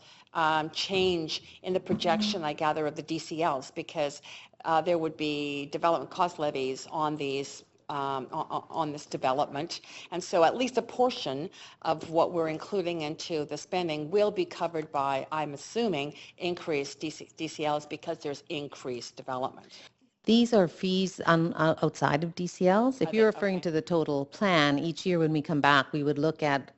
change in the projection, I gather, of the DCLs? Because there would be development cost levies on these on this development, and so at least a portion of what we're including into the spending will be covered by, I'm assuming, increased DCLs because there's increased development. These are fees outside of DCLs. If you're referring to the total plan, each year when we come back, we would look at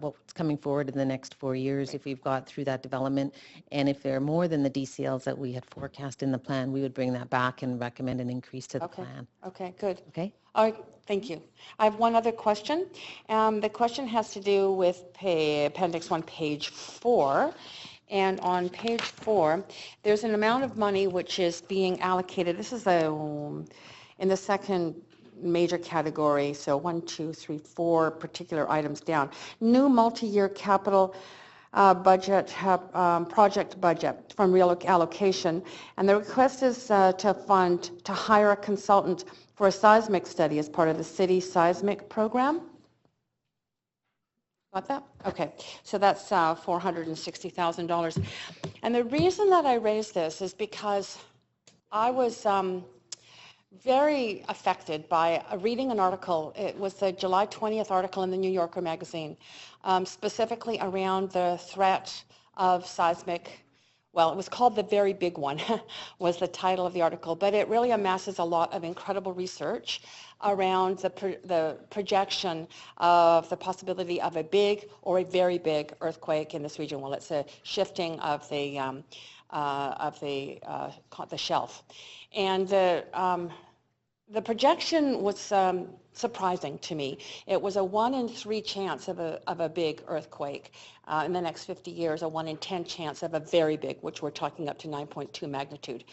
what's coming forward in the next 4 years if we've got through that development. And if there are more than the DCLs that we had forecast in the plan, we would bring that back and recommend an increase to the plan. Okay, good. Okay. All right, thank you. I have one other question. The question has to do with Appendix 1, page 4. And on page 4, there's an amount of money which is being allocated. This is in the second major category, so 1, 2, 3, 4 particular items down. New multi-year capital budget, project budget from reallocation. And the request is to hire a consultant for a seismic study as part of the city seismic program. Got that? Okay, so that's $460,000. And the reason that I raised this is because I was very affected by reading an article. It was the July 20th article in the New Yorker magazine, specifically around the threat of seismic. Well, it was called The Very Big One, was the title of the article, but it really amasses a lot of incredible research around the projection of the possibility of a big or a very big earthquake in this region. Well, it's a shifting of the shelf. And the projection was surprising to me. It was a 1 in 3 chance of a big earthquake in the next 50 years, a 1 in 10 chance of a very big, which we're talking up to 9.2 magnitude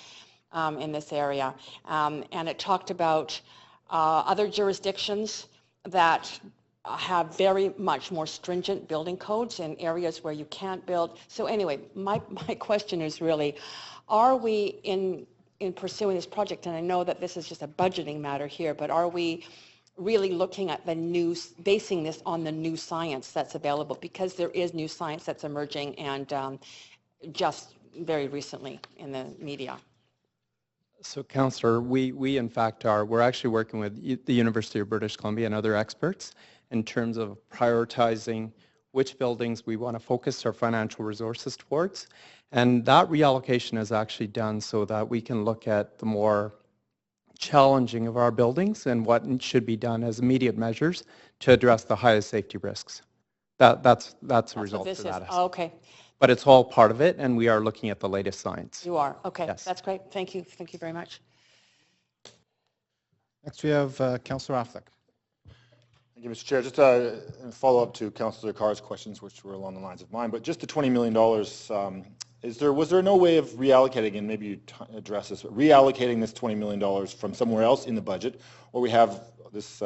in this area. And it talked about other jurisdictions that have very much more stringent building codes in areas where you can't build. So anyway, my question is really, are we in pursuing this project, and I know that this is just a budgeting matter here, but are we really looking at the new, basing this on the new science that's available? Because there is new science that's emerging, and just very recently in the media. So, Councillor, we in fact we're actually working with the University of British Columbia and other experts in terms of prioritizing which buildings we want to focus our financial resources towards. And that reallocation is actually done so that we can look at the more challenging of our buildings and what should be done as immediate measures to address the highest safety risks. That's a result of that. Oh, okay. But it's all part of it, and we are looking at the latest science. You are, okay. Yes. That's great. Thank you. Thank you very much. Next we have Councillor Affleck. Thank you, Mr. Chair. Just a follow-up to Councillor Carr's questions, which were along the lines of mine, but just the $20 million, was there no way of reallocating, and maybe you address this, but reallocating this $20 million from somewhere else in the budget, or we have this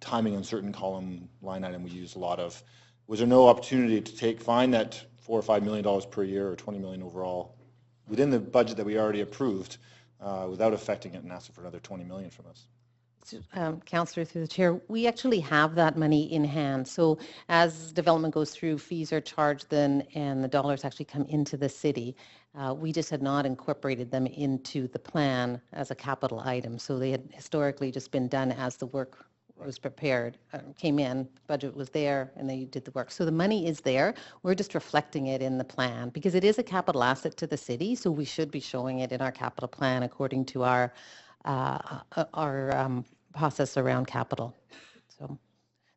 timing uncertain column line item we use a lot of? Was there no opportunity to find that $4 or $5 million per year, or $20 million overall, within the budget that we already approved, without affecting it, and asking for another $20 million from us? Councillor, through the chair, we actually have that money in hand. So as development goes through, fees are charged then, and the dollars actually come into the city. We just had not incorporated them into the plan as a capital item. So they had historically just been done as the work was prepared, came in, budget was there, and they did the work. So the money is there. We're just reflecting it in the plan because it is a capital asset to the city. So we should be showing it in our capital plan according to our process around capital.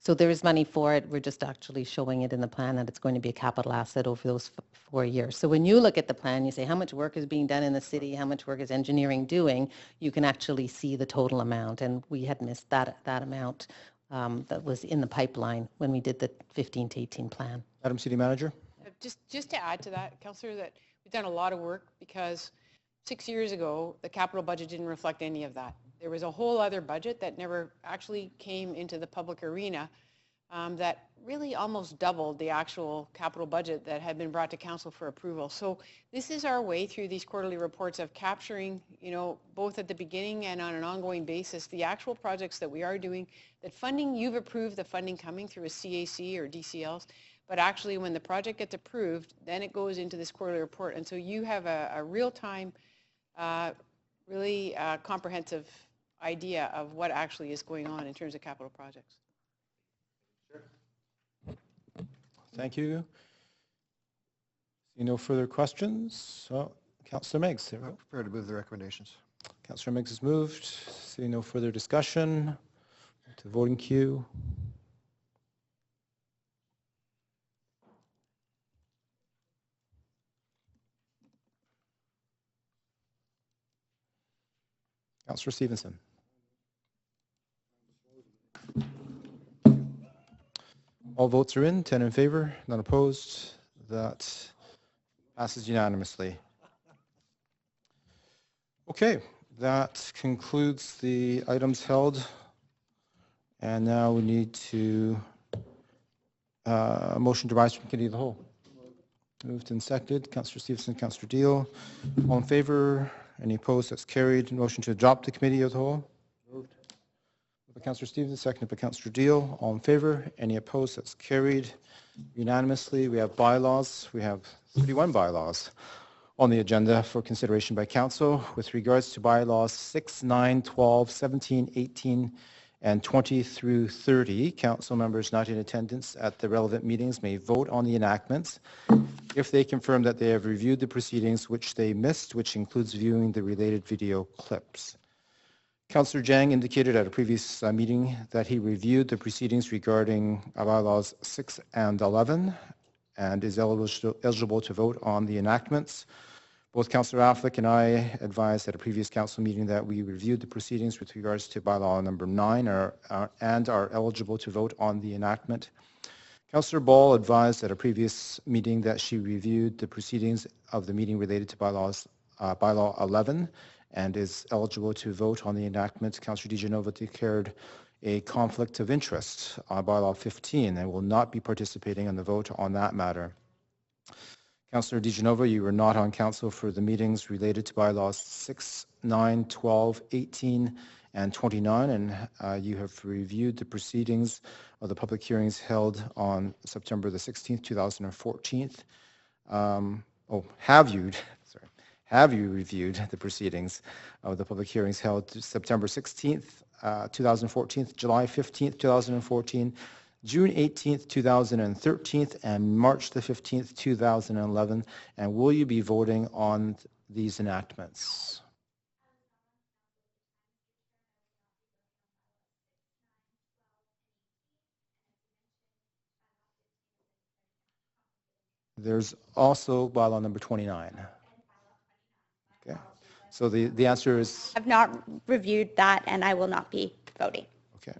So there is money for it. We're just actually showing it in the plan that it's going to be a capital asset over those 4 years. So when you look at the plan, you say how much work is being done in the city, how much work is engineering doing, you can actually see the total amount. And we had missed that amount that was in the pipeline when we did the 15 to 18 plan. Madam City Manager. Just to add to that, Councillor, that we've done a lot of work because 6 years ago, the capital budget didn't reflect any of that. There was a whole other budget that never actually came into the public arena that really almost doubled the actual capital budget that had been brought to council for approval. So this is our way through these quarterly reports of capturing, both at the beginning and on an ongoing basis, the actual projects that we are doing, that funding, you've approved the funding coming through a CAC or DCLs, but actually when the project gets approved, then it goes into this quarterly report. And so you have a real-time, really comprehensive idea of what actually is going on in terms of capital projects. Thank you. See no further questions. So, Councillor Meigs. I'm prepared to move the recommendations. Councillor Meigs has moved. See no further discussion. To the voting queue. Councillor Stevenson. All votes are in, 10 in favor, none opposed. That passes unanimously. Okay, that concludes the items held. And now we need to motion to rise from committee of the whole. Moved and seconded. Councillor Stevenson, Councillor Deal. All in favor? Any opposed? That's carried. Motion to adopt the committee of the whole. Moved. By Councillor Stevenson, seconded by Councillor Deal. All in favor? Any opposed? That's carried unanimously. We have bylaws. We have 31 bylaws. on the agenda for consideration by council with regards to bylaws 6, 9, 12, 17, 18, and 20 through 30. Council members not in attendance at the relevant meetings may vote on the enactments if they confirm that they have reviewed the proceedings which they missed, which includes viewing the related video clips. Councillor Jang indicated at a previous meeting that he reviewed the proceedings regarding bylaws 6 and 11 and is eligible to vote on the enactments. Both Councillor Affleck and I advised at a previous council meeting that we reviewed the proceedings with regards to bylaw number 9 and are eligible to vote on the enactment. Councillor Ball advised at a previous meeting that she reviewed the proceedings of the meeting related to bylaw 11 and is eligible to vote on the enactment. Councillor DiGenova declared a conflict of interest on bylaw 15 and will not be participating in the vote on that matter. Councillor DiGenova, you were not on council for the meetings related to bylaws 6, 9, 12, 18, and 29, and you have reviewed the proceedings of the public hearings held on September the 16th, 2014. Have you reviewed the proceedings of the public hearings held September 16th, 2014, July 15th, 2014, June 18th, 2013, and March the 15th, 2011, and will you be voting on these enactments? There's also bylaw number 29. Okay, so the answer is? I've not reviewed that and I will not be voting. Okay.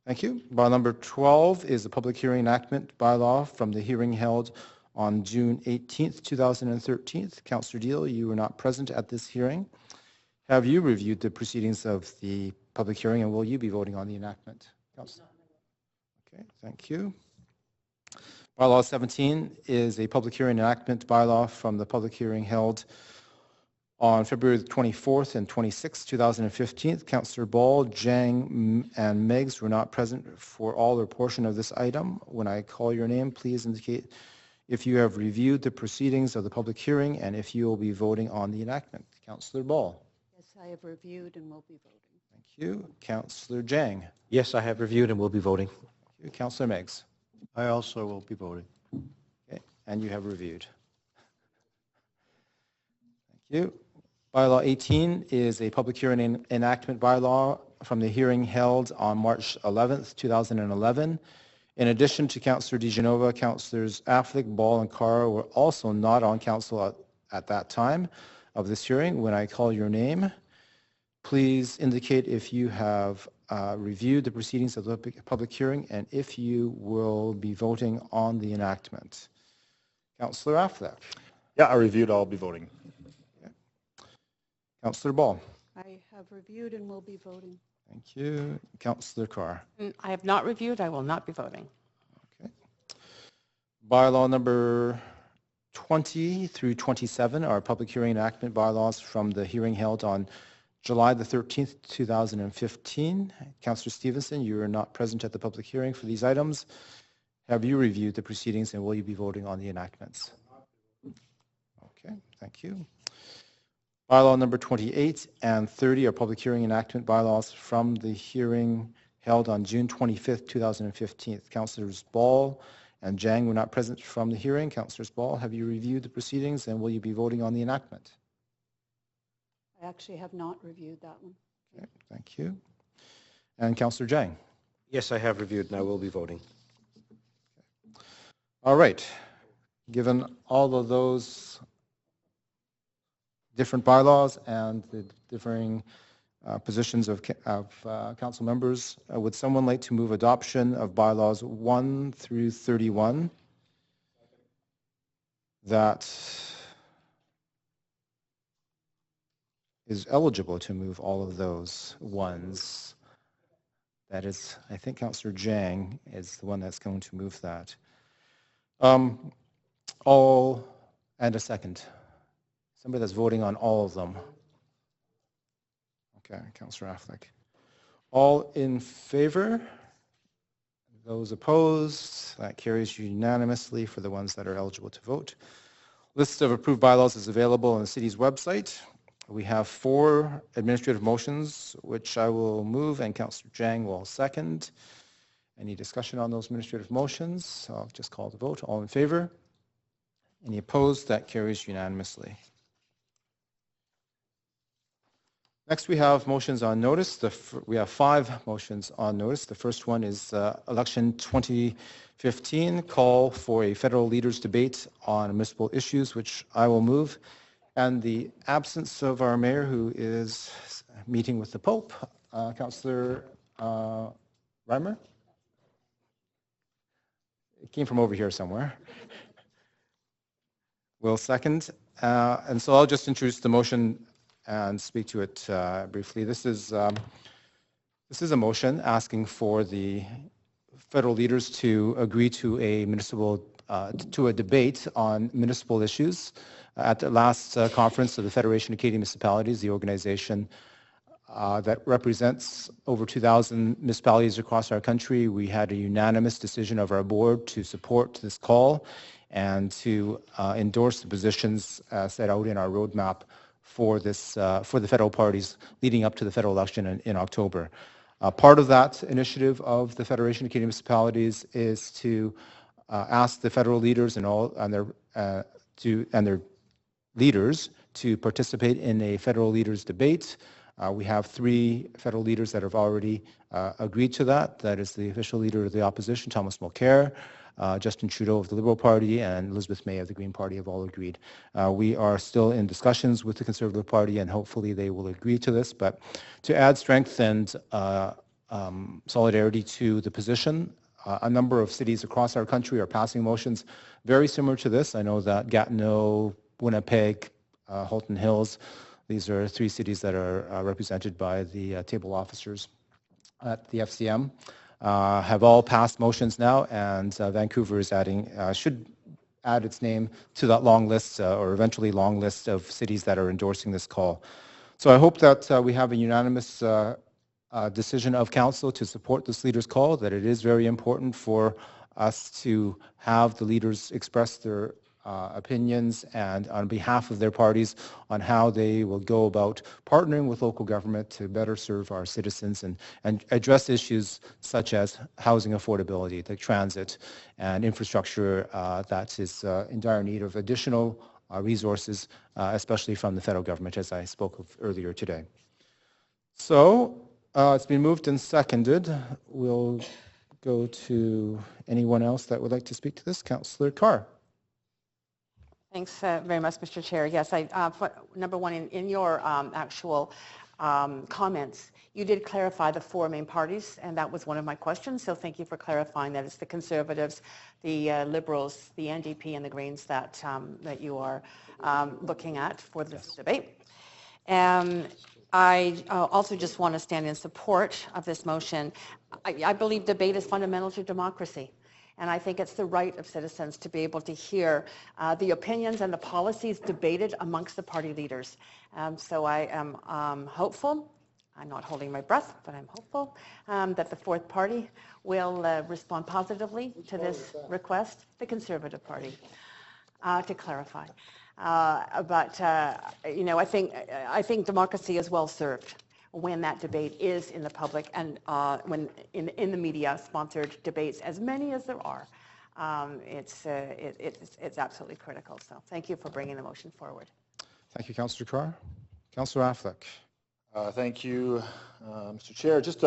Thank you. Bylaw number 12 is the public hearing enactment bylaw from the hearing held on June 18th, 2013. Councillor Deal, you were not present at this hearing. Have you reviewed the proceedings of the public hearing and will you be voting on the enactment? Councillor? Okay, thank you. Bylaw 17 is a public hearing enactment bylaw from the public hearing held on February 24th and 26th, 2015, Councillor Ball, Jang, and Meggs were not present for all or portion of this item. When I call your name, please indicate if you have reviewed the proceedings of the public hearing and if you will be voting on the enactment. Councillor Ball. Yes, I have reviewed and will be voting. Thank you. Councillor Jang. Yes, I have reviewed and will be voting. Thank you. Councillor Meggs. I also will be voting. Okay, and you have reviewed. Thank you. Bylaw 18 is a public hearing enactment bylaw from the hearing held on March 11th, 2011. In addition to Councillor DiGenova, Councillors Affleck, Ball, and Carr were also not on council at that time of this hearing. When I call your name, please indicate if you have reviewed the proceedings of the public hearing and if you will be voting on the enactment. Councillor Affleck. Yeah, I reviewed. I'll be voting. Councillor Ball. I have reviewed and will be voting. Thank you. Councillor Carr. I have not reviewed. I will not be voting. Okay. Bylaw number 20 through 27 are public hearing enactment bylaws from the hearing held on July the 13th, 2015. Councillor Stevenson, you are not present at the public hearing for these items. Have you reviewed the proceedings and will you be voting on the enactments? Okay, thank you. Bylaw number 28 and 30 are public hearing enactment bylaws from the hearing held on June 25th, 2015. Councillors Ball and Jang were not present from the hearing. Councillors Ball, have you reviewed the proceedings and will you be voting on the enactment? I actually have not reviewed that one. Okay, thank you. And Councillor Jang? Yes, I have reviewed and I will be voting. All right. Given all of those different bylaws and the differing positions of council members, would someone like to move adoption of bylaws 1 through 31? That is eligible to move all of those ones. That is, I think Councillor Jang is the one that's going to move that. All, and a second. Somebody that's voting on all of them. Okay, Councillor Affleck. All in favor? Those opposed? That carries unanimously for the ones that are eligible to vote. List of approved bylaws is available on the city's website. We have 4 administrative motions, which I will move and Councillor Jang will second. Any discussion on those administrative motions? I'll just call the vote. All in favor? Any opposed? That carries unanimously. Next, we have motions on notice. We have 5 motions on notice. The first one is Election 2015, call for a federal leaders debate on municipal issues, which I will move. And the absence of our mayor, who is meeting with the Pope, Councillor Reimer? It came from over here somewhere. Will second. And so I'll just introduce the motion and speak to it briefly. This is a motion asking for the federal leaders to agree to a debate on municipal issues. At the last conference of the Federation of Canadian Municipalities, the organization that represents over 2,000 municipalities across our country, we had a unanimous decision of our board to support this call and to endorse the positions set out in our roadmap for the federal parties leading up to the federal election in October. Part of that initiative of the Federation of Canadian Municipalities is to ask the federal leaders and their leaders to participate in a federal leaders debate. We have 3 federal leaders that have already agreed to that. That is the official leader of the opposition, Thomas Mulcair, Justin Trudeau of the Liberal Party, and Elizabeth May of the Green Party have all agreed. We are still in discussions with the Conservative Party, and hopefully they will agree to this. But to add strength and solidarity to the position, a number of cities across our country are passing motions very similar to this. I know that Gatineau, Winnipeg, Halton Hills, these are 3 cities that are represented by the table officers at the FCM, have all passed motions now, and Vancouver is should add its name to that long list, or eventually long list of cities that are endorsing this call. So I hope that we have a unanimous decision of council to support this leaders call, that it is very important for us to have the leaders express their opinions and on behalf of their parties on how they will go about partnering with local government to better serve our citizens and address issues such as housing affordability, like transit and infrastructure that is in dire need of additional resources, especially from the federal government, as I spoke of earlier today. So it's been moved and seconded. We'll go to anyone else that would like to speak to this. Councillor Carr. Thanks very much, Mr. Chair. Yes, number one, in your actual comments, you did clarify the 4 main parties, and that was one of my questions. So thank you for clarifying that it's the Conservatives, the Liberals, the NDP, and the Greens that you are looking at for this debate. I also just want to stand in support of this motion. I believe debate is fundamental to democracy. And I think it's the right of citizens to be able to hear the opinions and the policies debated amongst the party leaders. So I am hopeful, I'm not holding my breath, but I'm hopeful that the 4th party will respond positively to this request, the Conservative Party, to clarify. You know, I think democracy is well served when that debate is in the public and when in the media sponsored debates, as many as there are. It's absolutely critical. So thank you for bringing the motion forward. Thank you, Councillor Carr. Councillor Affleck. Thank you, Mr. Chair. Just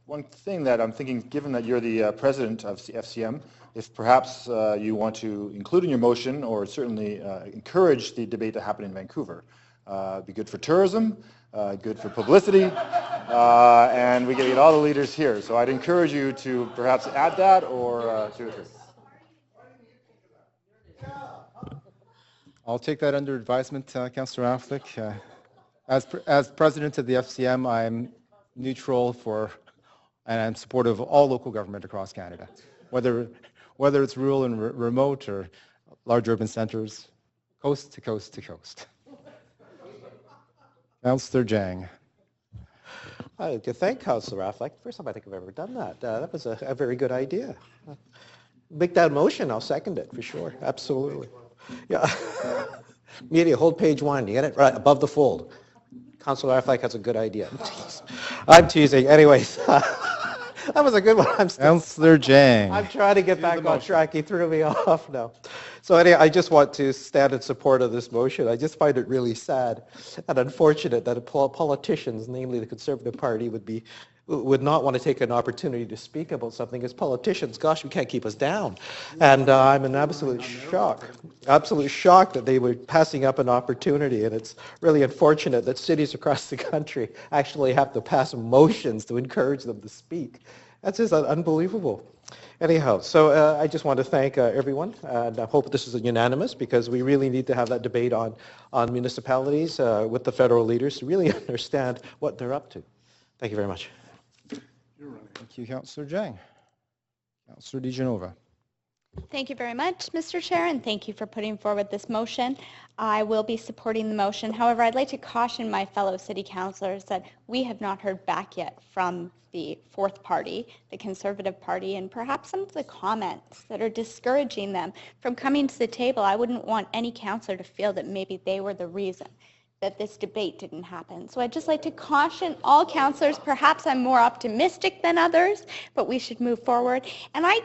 one thing that I'm thinking, given that you're the president of the FCM, if perhaps you want to include in your motion or certainly encourage the debate to happen in Vancouver. Be good for tourism, good for publicity, and we get all the leaders here. So I'd encourage you to perhaps add that or do it. I'll take that under advisement, Councillor Affleck. As president of the FCM, I'm neutral and I'm supportive of all local government across Canada, whether it's rural and remote or large urban centres, coast to coast to coast. Councillor Jang. I'd like to thank Councillor Affleck. First time I think I've ever done that. That was a very good idea. Make that motion, I'll second it for sure. Absolutely. Yeah. Media, hold page 1. You get it? Right, above the fold. Councillor Affleck has a good idea. I'm teasing. Anyways, that was a good one. Councillor Jang. I'm trying to get back on track. He threw me off now. So anyway, I just want to stand in support of this motion. I just find it really sad and unfortunate that politicians, namely the Conservative Party, would not want to take an opportunity to speak about something. As politicians, gosh, we can't keep us down. And I'm in absolute shock that they were passing up an opportunity. And it's really unfortunate that cities across the country actually have to pass motions to encourage them to speak. That's just unbelievable. Anyhow, so I just want to thank everyone, and I hope this is unanimous, because we really need to have that debate on municipalities with the federal leaders to really understand what they're up to. Thank you very much. Thank you, Councillor Jang. Councillor DeGenova. Thank you very much, Mr. Chair, and thank you for putting forward this motion. I will be supporting the motion. However, I'd like to caution my fellow city councillors that we have not heard back yet from the fourth party, the Conservative Party, and perhaps some of the comments that are discouraging them from coming to the table. I wouldn't want any councillor to feel that maybe they were the reason that this debate didn't happen. So I'd just like to caution all councillors, perhaps I'm more optimistic than others, but we should move forward. And I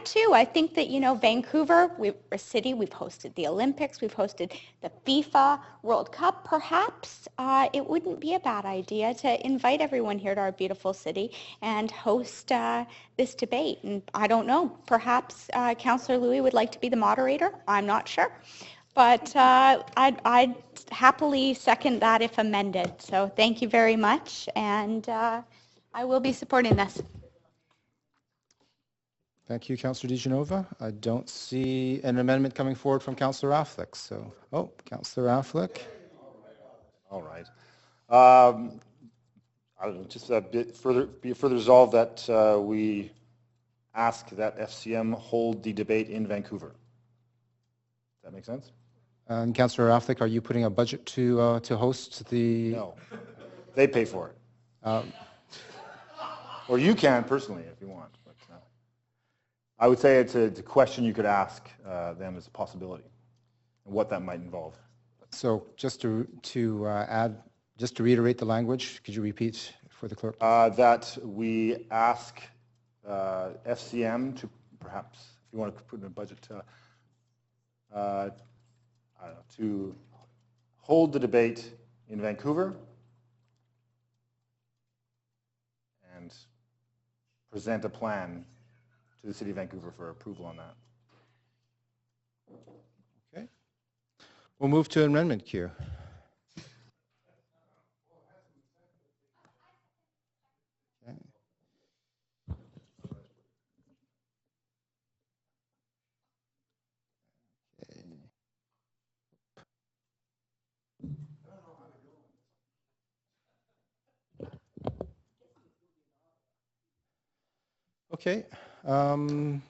think that, Vancouver, we're a city, we've hosted the Olympics, we've hosted the FIFA World Cup. Perhaps it wouldn't be a bad idea to invite everyone here to our beautiful city and host this debate. And I don't know, perhaps Councillor Louis would like to be the moderator, I'm not sure. But I'd happily second that if amended. So thank you very much, and I will be supporting this. Thank you, Councillor DeGenova. I don't see an amendment coming forward from Councillor Affleck. So, Councillor Affleck. All right. I don't know, just be further resolved that we ask that FCM hold the debate in Vancouver. Does that make sense? And Councillor Affleck, are you putting a budget to host the? No, they pay for it. Or you can personally if you want. But, I would say it's a question you could ask them as a possibility, and what that might involve. So just to reiterate the language, could you repeat for the clerk? That we ask FCM to perhaps, if you want to put in a budget, I don't know, to hold the debate in Vancouver and present a plan to the City of Vancouver for approval on that. Okay. We'll move to amendment queue. Okay. I'll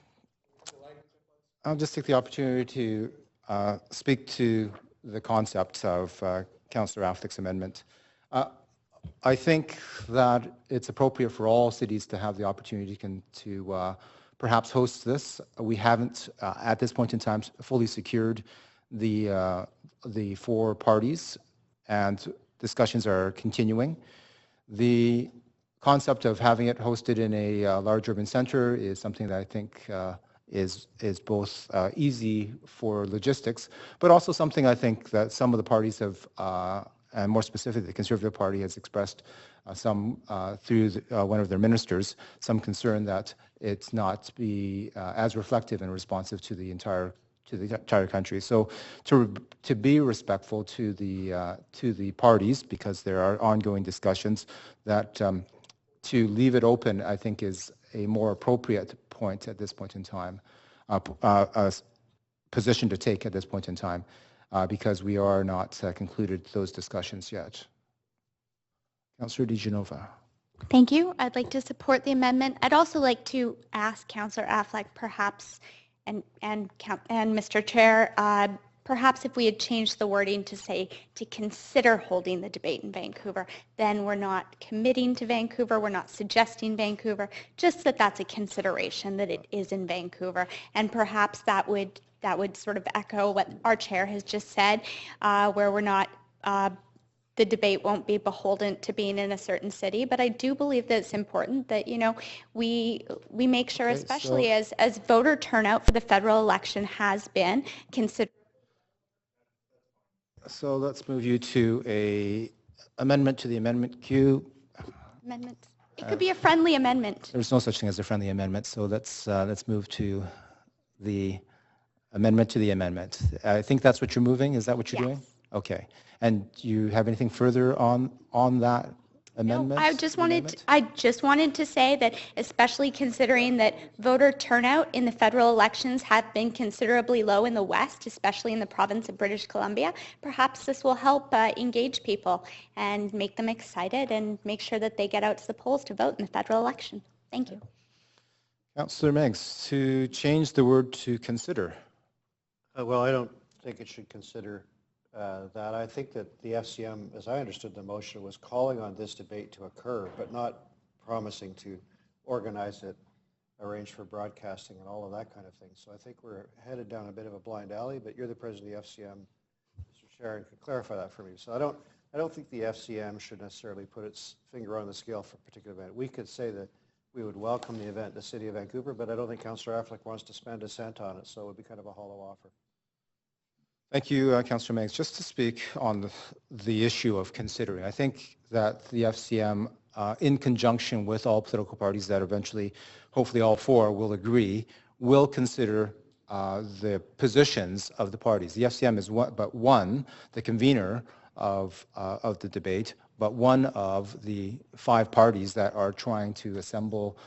just take the opportunity to speak to the concept of Councillor Affleck's amendment. I think that it's appropriate for all cities to have the opportunity to perhaps host this. We haven't, at this point in time, fully secured the four parties, and discussions are continuing. The concept of having it hosted in a large urban center is something that I think is both easy for logistics, but also something I think that some of the parties have, and more specifically the Conservative Party has expressed some through one of their ministers, some concern that it's not be as reflective and responsive to the entire country. So to be respectful to the parties, because there are ongoing discussions, that to leave it open, I think, is a more appropriate point at this point in time, a position to take at this point in time, because we are not concluded those discussions yet. Councillor DeGenova. Thank you. I'd like to support the amendment. I'd also like to ask Councillor Affleck, perhaps, and Mr. Chair, perhaps if we had changed the wording to say to consider holding the debate in Vancouver, then we're not committing to Vancouver, we're not suggesting Vancouver, just that that's a consideration that it is in Vancouver, and perhaps that would that would sort of echo what our chair has just said, where we're not, the debate won't be beholden to being in a certain city. But I do believe that it's important that, we make sure, especially as voter turnout for the federal election has been considered. So let's move you to a amendment to the amendment queue. Amendments. It could be a friendly amendment. There's no such thing as a friendly amendment, so let's move to the amendment to the amendment. I think that's what you're moving. Is that what you're doing? Okay. And do you have anything further on that amendment? No, I just wanted to say that, especially considering that voter turnout in the federal elections have been considerably low in the West, especially in the province of British Columbia, perhaps this will help engage people and make them excited and make sure that they get out to the polls to vote in the federal election. Thank you. Councillor Meigs, to change the word to consider. Well, I don't think it should consider that. I think that the FCM, as I understood the motion, was calling on this debate to occur, but not promising to organize it, arrange for broadcasting and all of that kind of thing. So I think we're headed down a bit of a blind alley, but you're the president of the FCM, Mr. Chair, and could clarify that for me. So I don't think the FCM should necessarily put its finger on the scale for a particular event. We could say that we would welcome the event in the city of Vancouver, but I don't think Councillor Affleck wants to spend a cent on it, so it would be kind of a hollow offer. Thank you, Councillor Meigs. Just to speak on the issue of considering, I think that the FCM, in conjunction with all political parties that eventually, hopefully all four will agree, will consider the positions of the parties. The FCM is the convener of the debate, but one of the 5 parties that are trying to assemble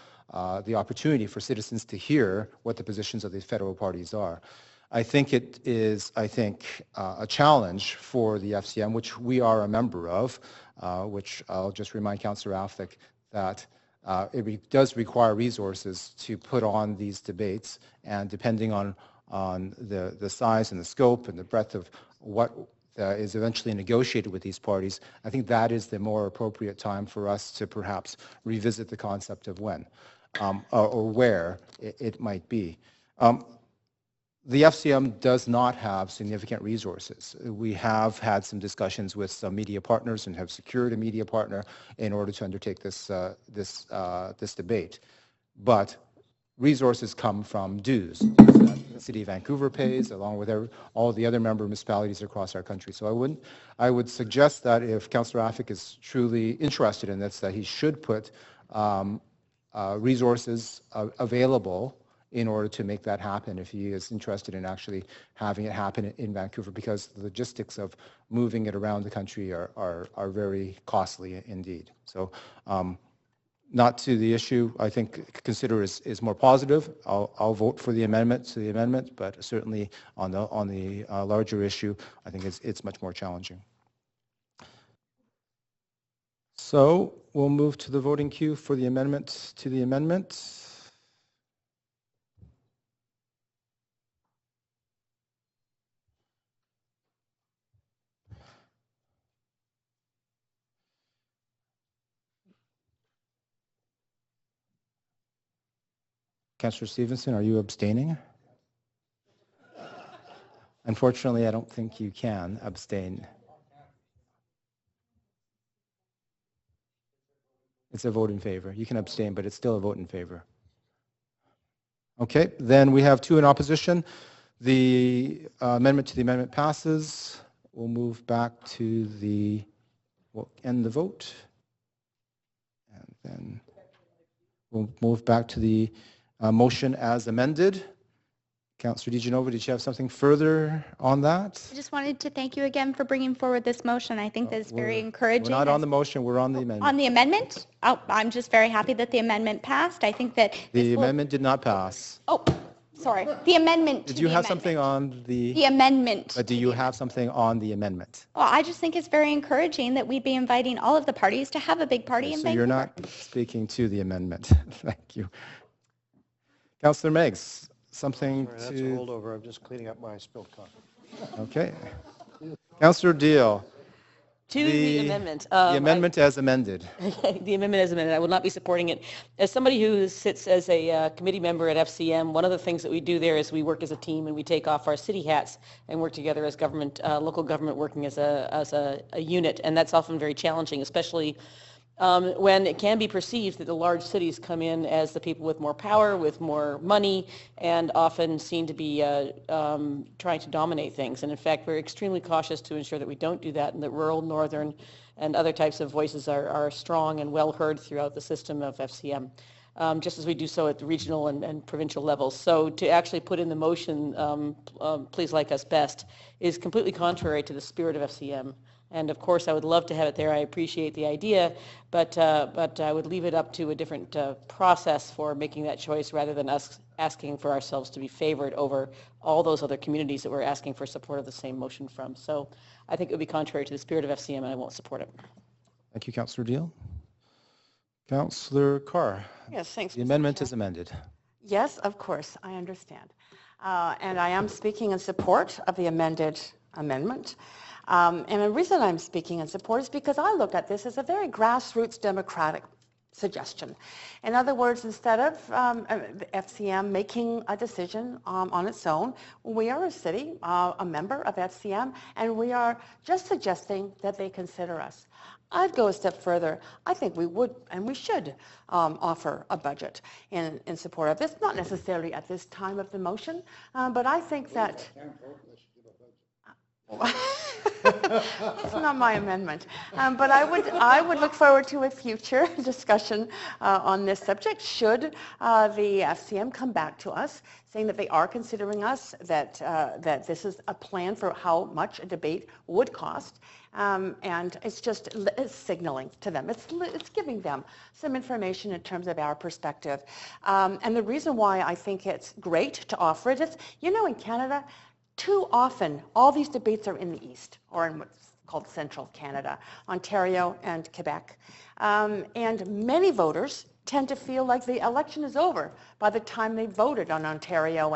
the opportunity for citizens to hear what the positions of the federal parties are. I think it is, a challenge for the FCM, which we are a member of, which I'll just remind Councillor Affleck that it does require resources to put on these debates, and depending on the size and the scope and the breadth of what is eventually negotiated with these parties, I think that is the more appropriate time for us to perhaps revisit the concept of when or where it might be. The FCM does not have significant resources. We have had some discussions with some media partners and have secured a media partner in order to undertake this debate. But resources come from dues that the City of Vancouver pays, along with all the other member municipalities across our country. So I would suggest that if Councillor Affleck is truly interested in this, that he should put resources available in order to make that happen, if he is interested in actually having it happen in Vancouver, because the logistics of moving it around the country are very costly indeed. So not to the issue, I think consider is more positive. I'll vote for the amendment to the amendment, but certainly on the larger issue, I think it's much more challenging. So we'll move to the voting queue for the amendment to the amendment. Councillor Stevenson, are you abstaining? Unfortunately, I don't think you can abstain. It's a vote in favor. You can abstain, but it's still a vote in favor. Okay, then we have 2 in opposition. The amendment to the amendment passes. We'll move back to we'll end the vote. And then we'll move back to the motion as amended. Councillor DiGenova, did you have something further on that? I just wanted to thank you again for bringing forward this motion. I think that it's very encouraging. We're not on the motion, we're on the amendment. On the amendment? Oh, I'm just very happy that the amendment passed. I think that the amendment did not pass. Oh, sorry. The amendment. Did you have something on the amendment? But do you have something on the amendment? Well, I just think it's very encouraging that we'd be inviting all of the parties to have a big party in Vancouver. So you're not speaking to the amendment. Thank you. Councillor Meigs, something Sorry, that's a holdover. I'm just cleaning up my spilled coffee. Okay. Councillor Deal, To the amendment. The amendment as amended. The amendment as amended. I will not be supporting it. As somebody who sits as a committee member at FCM, one of the things that we do there is we work as a team and we take off our city hats and work together as government, local government working as a unit. And that's often very challenging, especially when it can be perceived that the large cities come in as the people with more power, with more money, and often seem to be trying to dominate things. And in fact, we're extremely cautious to ensure that we don't do that, and that rural, northern, and other types of voices are strong and well heard throughout the system of FCM, just as we do so at the regional and provincial levels. So to actually put in the motion, please like us best, is completely contrary to the spirit of FCM. And of course, I would love to have it there. I appreciate the idea, but I would leave it up to a different process for making that choice rather than us asking for ourselves to be favored over all those other communities that we're asking for support of the same motion from. So I think it would be contrary to the spirit of FCM, and I won't support it. Thank you, Councillor Deal. Councillor Carr. Yes, thanks. The amendment is amended. Yes, of course, I understand. And I am speaking in support of the amended amendment. And the reason I'm speaking in support is because I look at this as a very grassroots democratic suggestion. In other words, instead of FCM making a decision on its own, we are a city, a member of FCM, and we are just suggesting that they consider us. I'd go a step further. I think we would and we should offer a budget in support of this, not necessarily at this time of the motion, but I think that... It's not my amendment, but I would look forward to a future discussion on this subject should the FCM come back to us saying that they are considering us, that this is a plan for how much a debate would cost, and it's signaling to them. It's giving them some information in terms of our perspective, and the reason why I think it's great to offer it is, in Canada, too often, all these debates are in the East, or in what's called Central Canada, Ontario and Quebec. And many voters tend to feel like the election is over by the time they voted on Ontario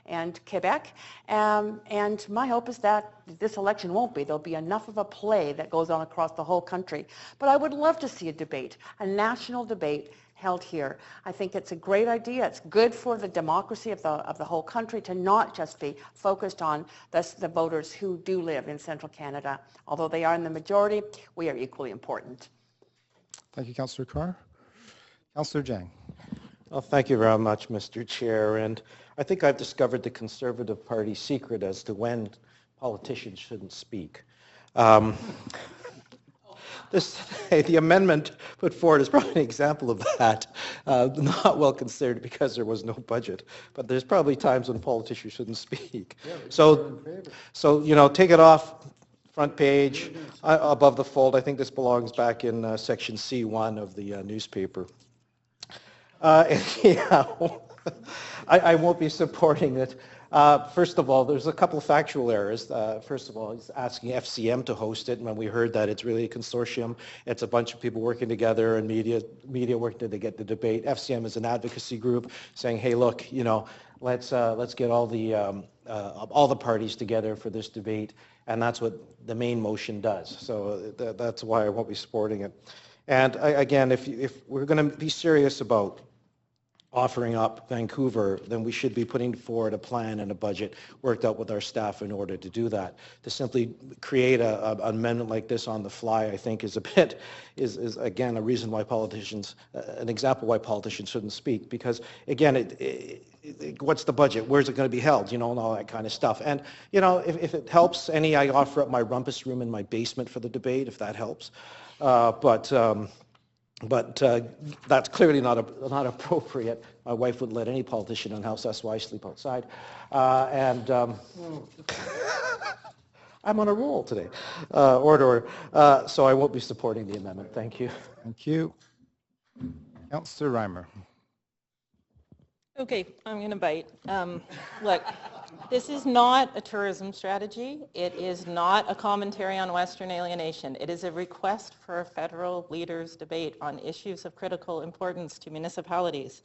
and Quebec. And my hope is that this election won't be. There'll be enough of a play that goes on across the whole country. But I would love to see a debate, a national debate, held here. I think it's a great idea. It's good for the democracy of the whole country to not just be focused on the voters who do live in Central Canada. Although they are in the majority, we are equally important. Thank you, Councillor Carr. Councillor Jang. Well, thank you very much, Mr. Chair. And I think I've discovered the Conservative Party's secret as to when politicians shouldn't speak. The amendment put forward is probably an example of that. Not well considered because there was no budget, but there's probably times when politicians shouldn't speak. Yeah, so take it off front page, above the fold. I think this belongs back in section C1 of the newspaper. Anyhow, I won't be supporting it. First of all, there's a couple of factual errors. First of all, he's asking FCM to host it, and when we heard that it's really a consortium, it's a bunch of people working together and media working to get the debate. FCM is an advocacy group saying, hey, look, let's get all the parties together for this debate, and that's what the main motion does. So that's why I won't be supporting it. And again, if we're going to be serious about offering up Vancouver, then we should be putting forward a plan and a budget worked out with our staff in order to do that. To simply create an amendment like this on the fly, I think is again a reason why an example why politicians shouldn't speak, because again, what's the budget? Where's it going to be held? And all that kind of stuff. And if it helps any, I offer up my rumpus room in my basement for the debate, if that helps. But that's clearly not appropriate. My wife wouldn't let any politician in the house. That's why I sleep outside. I'm on a roll today. Order. So I won't be supporting the amendment. Thank you. Thank you. Councillor Reimer. Okay, I'm going to bite. Look, this is not a tourism strategy. It is not a commentary on Western alienation. It is a request for a federal leaders debate on issues of critical importance to municipalities.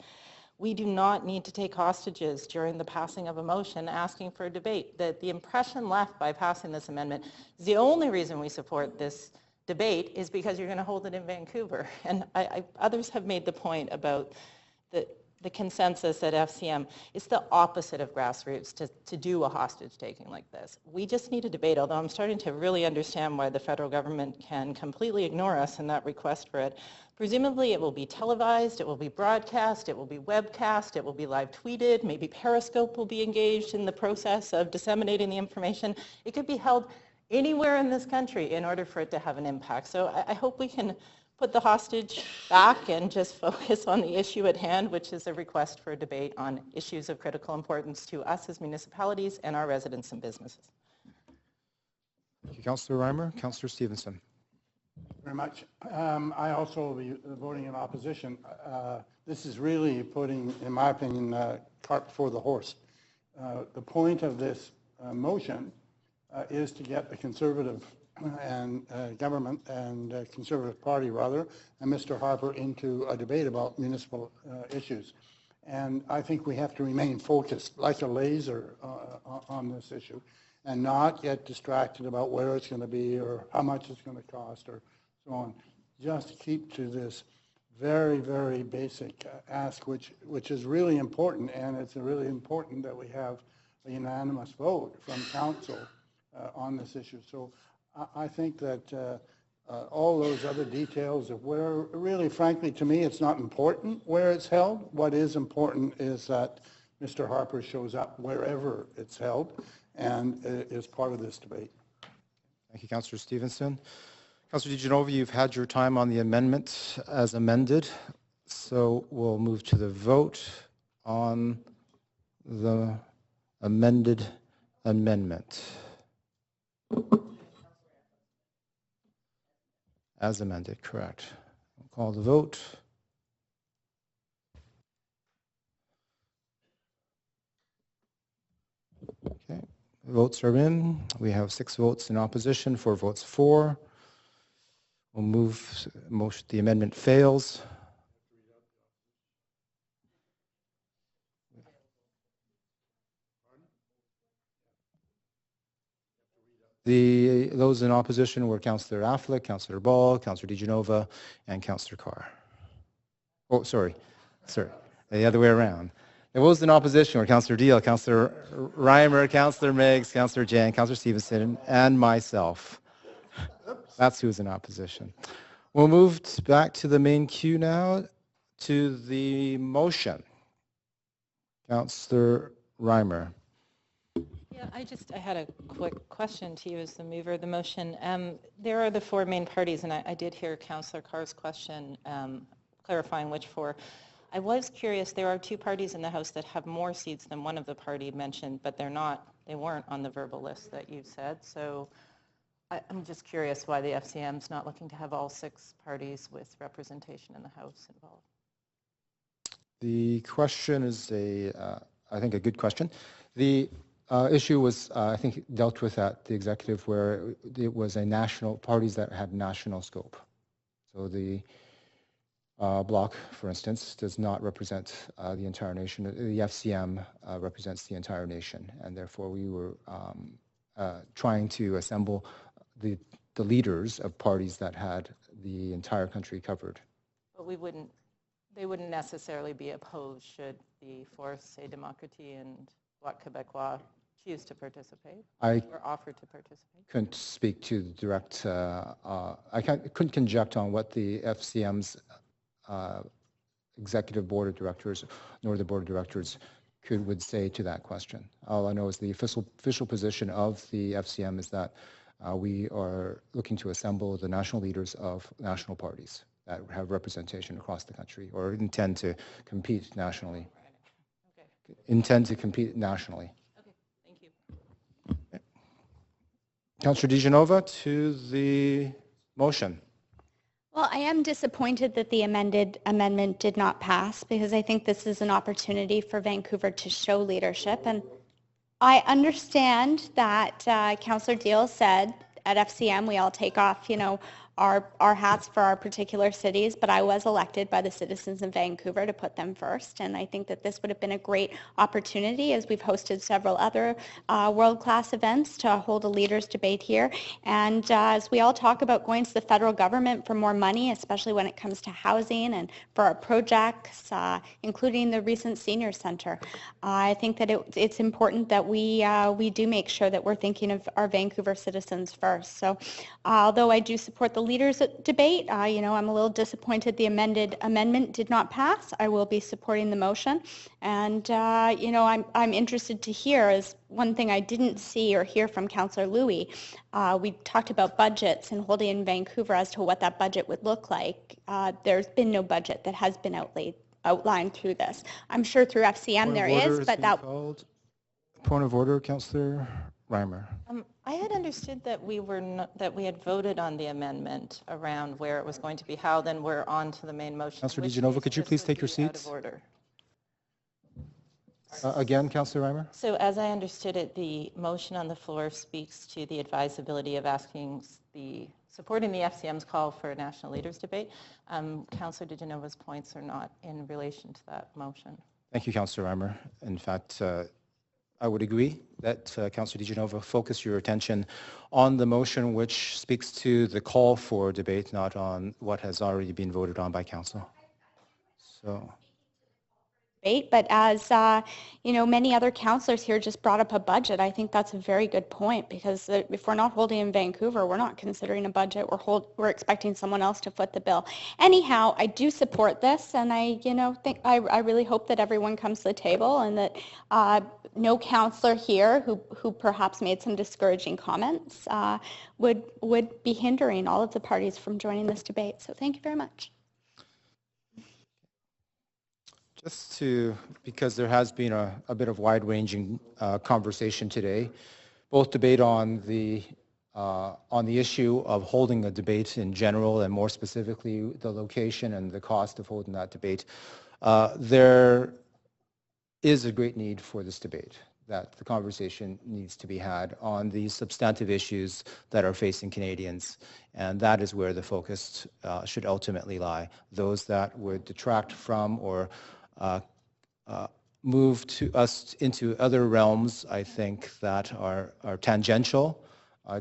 We do not need to take hostages during the passing of a motion asking for a debate. The impression left by passing this amendment is the only reason we support this debate is because you're going to hold it in Vancouver. And others have made the point about the consensus at FCM. It's the opposite of grassroots to do a hostage taking like this. We just need a debate, although I'm starting to really understand why the federal government can completely ignore us in that request for it. Presumably it will be televised, it will be broadcast, it will be webcast, it will be live tweeted, maybe Periscope will be engaged in the process of disseminating the information. It could be held anywhere in this country in order for it to have an impact. So I hope we can put the hostage back and just focus on the issue at hand, which is a request for a debate on issues of critical importance to us as municipalities and our residents and businesses. Thank you, Councillor Reimer. Councillor Stevenson. Very much. I also will be voting in opposition. This is really putting, in my opinion, cart before the horse. The point of this motion is to get the Conservative and government and Conservative Party rather, and Mr. Harper into a debate about municipal issues. And I think we have to remain focused like a laser on this issue and not get distracted about where it's going to be or how much it's going to cost or so on. Just keep to this very, very basic ask, which is really important, and it's really important that we have a unanimous vote from council on this issue. So I think that all those other details of where, really, frankly, to me, it's not important where it's held. What is important is that Mr. Harper shows up wherever it's held and is part of this debate. Thank you, Councillor Stevenson. Councillor DiGenova, you've had your time on the amendment as amended, so we'll move to the vote on the amended amendment. As amended, correct. We'll call the vote. Okay, votes are in. We have 6 votes in opposition, 4 votes for. We'll move, motion, the amendment fails. Those in opposition were Councillor Affleck, Councillor Ball, Councillor DiGenova, and Councillor Carr. Oh, sorry, the other way around. Those in opposition were Councillor Deal, Councillor Reimer, Councillor Meigs, Councillor Jang, Councillor Stevenson, and myself. That's who's in opposition. We'll move back to the main queue now to the motion. Councillor Reimer. Yeah, I had a quick question to you as the mover of the motion. There are the 4 main parties, and I did hear Councillor Carr's question clarifying which 4. I was curious, there are 2 parties in the House that have more seats than one of the party mentioned, but they weren't on the verbal list that you said. So I'm just curious why the FCM's not looking to have all 6 parties with representation in the House involved. The question is I think a good question. The issue was, I think, dealt with at the executive where it was a national, parties that had national scope. So the bloc, for instance, does not represent the entire nation. The FCM represents the entire nation, and therefore we were trying to assemble the leaders of parties that had the entire country covered. But they wouldn't necessarily be opposed should the Force, say, Démocratie and Bloc Québécois choose to participate or offer to participate? Couldn't speak to the direct, I couldn't conject on what the FCM's executive board of directors nor the board of directors would say to that question. All I know is the official position of the FCM is that we are looking to assemble the national leaders of national parties that have representation across the country or intend to compete nationally. Okay. Intend to compete nationally. Okay, thank you. Okay. Councillor DiGenova to the motion. Well, I am disappointed that the amendment did not pass because I think this is an opportunity for Vancouver to show leadership. And I understand that Councillor Deal said at FCM we all take off, our hats for our particular cities, but I was elected by the citizens of Vancouver to put them first. And I think that this would have been a great opportunity, as we've hosted several other world-class events, to hold a leaders debate here. And as we all talk about going to the federal government for more money, especially when it comes to housing and for our projects, including the recent senior center, I think that it's important that we do make sure that we're thinking of our Vancouver citizens first. So although I do support the leaders debate, I'm a little disappointed the amendment did not pass. I will be supporting the motion. And, I'm interested to hear, is one thing I didn't see or hear from Councillor Louie. We talked about budgets and holding in Vancouver as to what that budget would look like. There's been no budget that has been outlined through this. I'm sure through FCM there is, but that... Point of order, Councillor Reimer. I had understood that we had voted on the amendment around where it was going to be held, and we're on to the main motion. Councillor DeGenova, could you please take your seats? Again, Councillor Reimer. So as I understood it, the motion on the floor speaks to the advisability of supporting the FCM's call for a national leaders debate. Councillor DeGenova's points are not in relation to that motion. Thank you, Councillor Reimer. In fact, I would agree that Councillor DeGenova focus your attention on the motion which speaks to the call for debate, not on what has already been voted on by Council. So. But as many other councillors here just brought up a budget, I think that's a very good point, because if we're not holding in Vancouver, we're not considering a budget. We're expecting someone else to foot the bill. Anyhow, I do support this, and I really hope that everyone comes to the table, and that no councillor here who perhaps made some discouraging comments would be hindering all of the parties from joining this debate. So thank you very much. Because there has been a bit of wide-ranging conversation today, both debate on the issue of holding a debate in general, and more specifically the location and the cost of holding that debate. There is a great need for this debate, that the conversation needs to be had on these substantive issues that are facing Canadians, and that is where the focus should ultimately lie. Those that would detract from or move us into other realms, I think, that are tangential,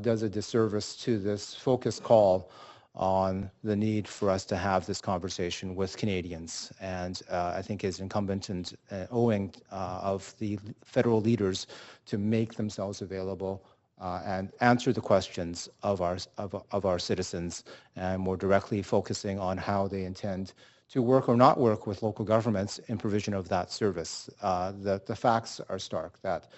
does a disservice to this focused call on the need for us to have this conversation with Canadians. And I think is incumbent and owing of the federal leaders to make themselves available and answer the questions of our citizens, and more directly focusing on how they intend to work or not work with local governments in provision of that service. The facts are stark, that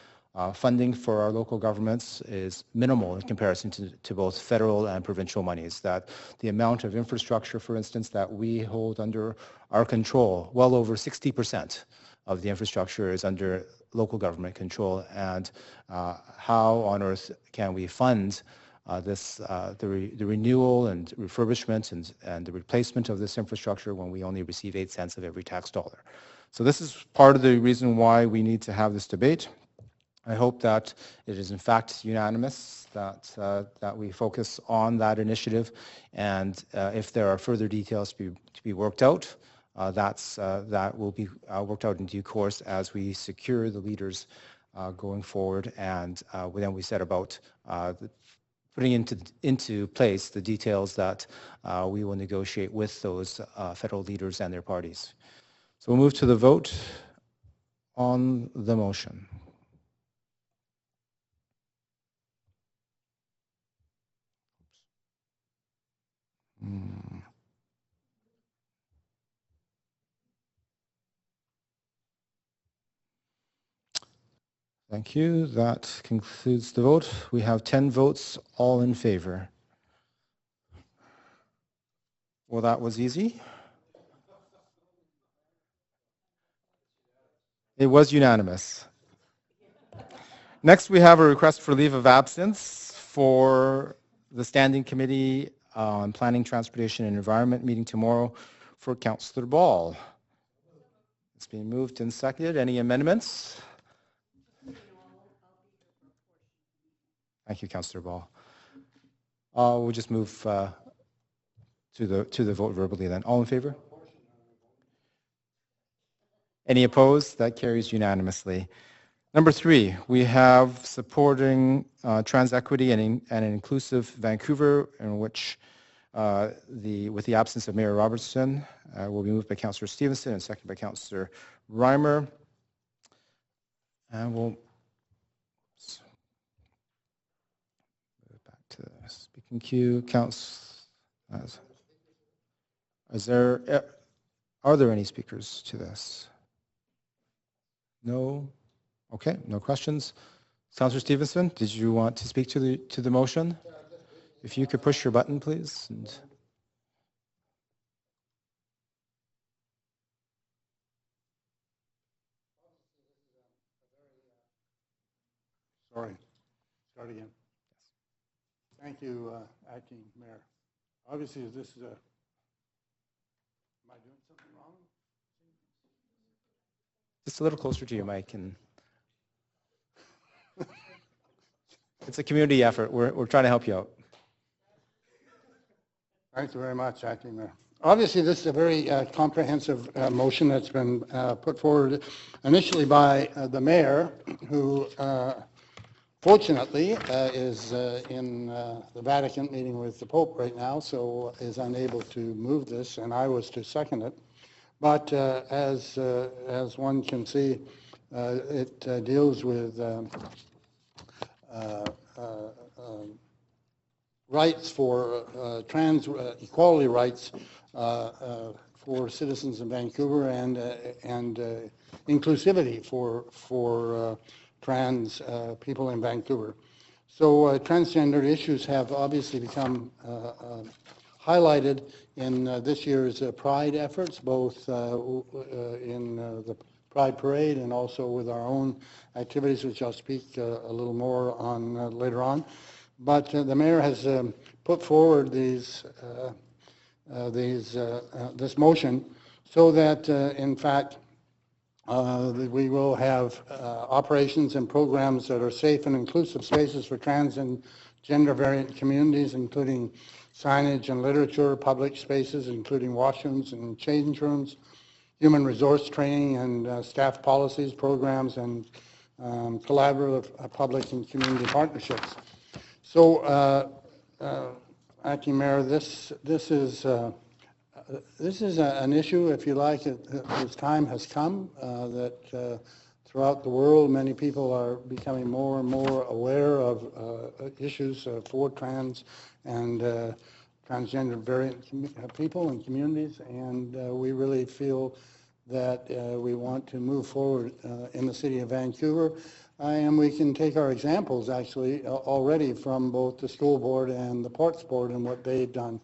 funding for our local governments is minimal in comparison to both federal and provincial monies, that the amount of infrastructure, for instance, that we hold under our control, well over 60% of the infrastructure is under local government control, and how on earth can we fund the renewal and refurbishment and the replacement of this infrastructure when we only receive 8 cents of every tax dollar? So this is part of the reason why we need to have this debate. I hope that it is in fact unanimous, that we focus on that initiative, and if there are further details to be worked out, that will be worked out in due course as we secure the leaders going forward, and then we set about putting into place the details that we will negotiate with those federal leaders and their parties. So we'll move to the vote on the motion. Thank you. That concludes the vote. We have 10 votes, all in favor. Well, that was easy. It was unanimous. Next, we have a request for leave of absence for the Standing Committee on Planning, Transportation and Environment meeting tomorrow for Councillor Ball. It's been moved and seconded. Any amendments? Thank you, Councillor Ball. We'll just move to the vote verbally then. All in favor? Any opposed? That carries unanimously. Number 3, we have supporting trans equity and an inclusive Vancouver, in which with the absence of Mayor Robertson, will be moved by Councillor Stevenson and seconded by Councillor Reimer. And we'll move back to the speaking queue. Are there any speakers to this? No? Okay, no questions. Councillor Stevenson, did you want to speak to the motion? If you could push your button, please. Sorry, start again. Thank you, Acting Mayor. Obviously, this is am I doing something wrong? Just a little closer to your mic, and it's a community effort. We're trying to help you out. Thank you very much, Acting Mayor. Obviously, this is a very comprehensive motion that's been put forward initially by the mayor, who fortunately is in the Vatican meeting with the Pope right now, so is unable to move this, and I was to second it. But as one can see, it deals with rights for trans equality rights for citizens in Vancouver and inclusivity for trans people in Vancouver. So transgender issues have obviously become highlighted in this year's Pride efforts, both in the Pride Parade and also with our own activities, which I'll speak a little more on later on. But the mayor has put forward this motion so that, in fact, we will have operations and programs that are safe and inclusive spaces for trans and gender variant communities, including signage and literature, public spaces, including washrooms and change rooms, human resource training and staff policies, programs, and collaborative public and community partnerships. So, Acting Mayor, this is an issue, if you like, whose time has come, that throughout the world many people are becoming more and more aware of issues for trans and transgender variant people and communities, and we really feel that we want to move forward in the city of Vancouver. And we can take our examples, actually, already from both the school board and the Ports Board and what they've done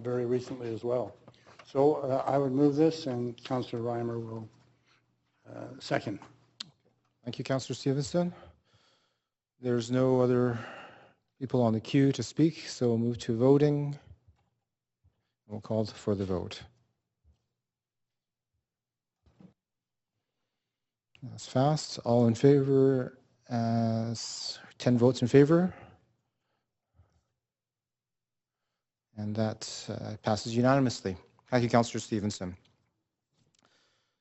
very recently as well. So I would move this, and Councillor Reimer will second. Thank you, Councillor Stevenson. There's no other people on the queue to speak, so we'll move to voting. We'll call for the vote. That's fast. All in favor, as 10 votes in favor. And that passes unanimously. Thank you, Councillor Stevenson.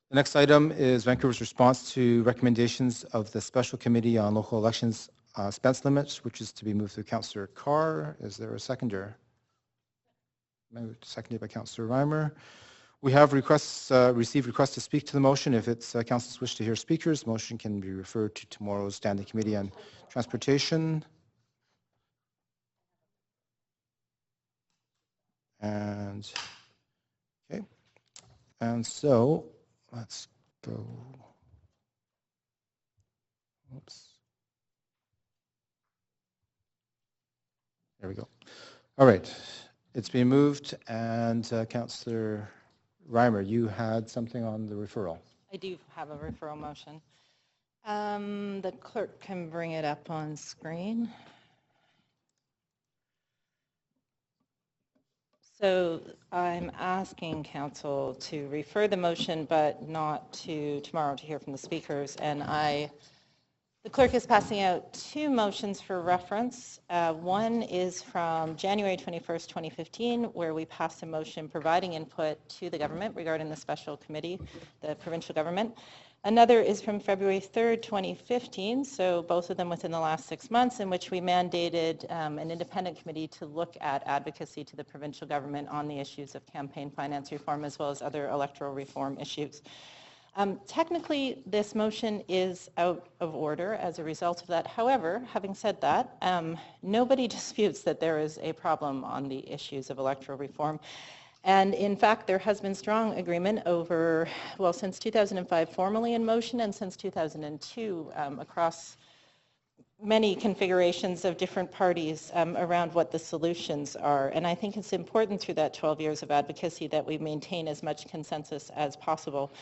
The next item is Vancouver's response to recommendations of the Special Committee on Local Elections expense limits, which is to be moved through Councillor Carr. Is there a seconder? Moved, seconded by Councillor Reimer. We have received requests to speak to the motion. If it's council's wish to hear speakers, the motion can be referred to tomorrow's Standing Committee on Transportation. And okay, and so let's go. Oops. There we go. All right, it's been moved, and Councillor Reimer, you had something on the referral. I do have a referral motion. The clerk can bring it up on screen. So I'm asking council to refer the motion, but not to tomorrow to hear from the speakers. And The clerk is passing out two motions for reference. One is from January 21st, 2015, where we passed a motion providing input to the government regarding the special committee, the provincial government. Another is from February 3rd, 2015, so both of them within the last 6 months, in which we mandated an independent committee to look at advocacy to the provincial government on the issues of campaign finance reform as well as other electoral reform issues. Technically, this motion is out of order as a result of that. However, having said that, nobody disputes that there is a problem on the issues of electoral reform. And in fact, there has been strong agreement over, well, since 2005 formally in motion and since 2002 across many configurations of different parties around what the solutions are. And I think it's important through that 12 years of advocacy that we maintain as much consensus as possible.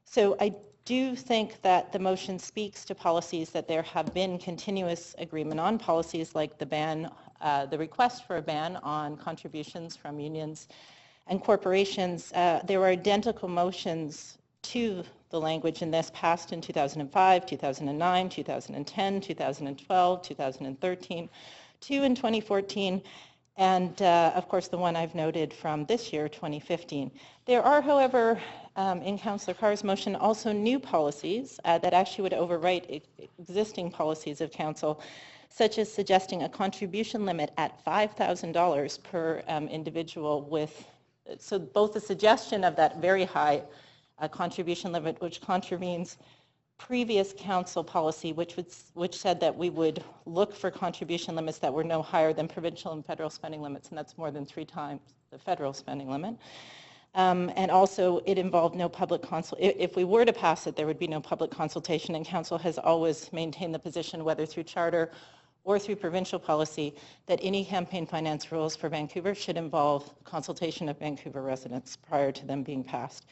So I do think that the motion speaks to policies that there have been continuous agreement on, policies like the ban, the request for a ban on contributions from unions and corporations. There were identical motions to the language in this passed in 2005, 2009, 2010, 2012, 2013, two in 2014, and of course the one I've noted from this year, 2015. There are, however, in Councillor Carr's motion, also new policies that actually would overwrite existing policies of council, such as suggesting a contribution limit at $5,000 per individual with, so both the suggestion of that very high contribution limit, which contravenes previous council policy, which said that we would look for contribution limits that were no higher than provincial and federal spending limits, and that's more than 3 times the federal spending limit. And also, it involved no public consultation. If we were to pass it, there would be no public consultation, and council has always maintained the position, whether through charter or through provincial policy, that any campaign finance rules for Vancouver should involve consultation of Vancouver residents prior to them being passed.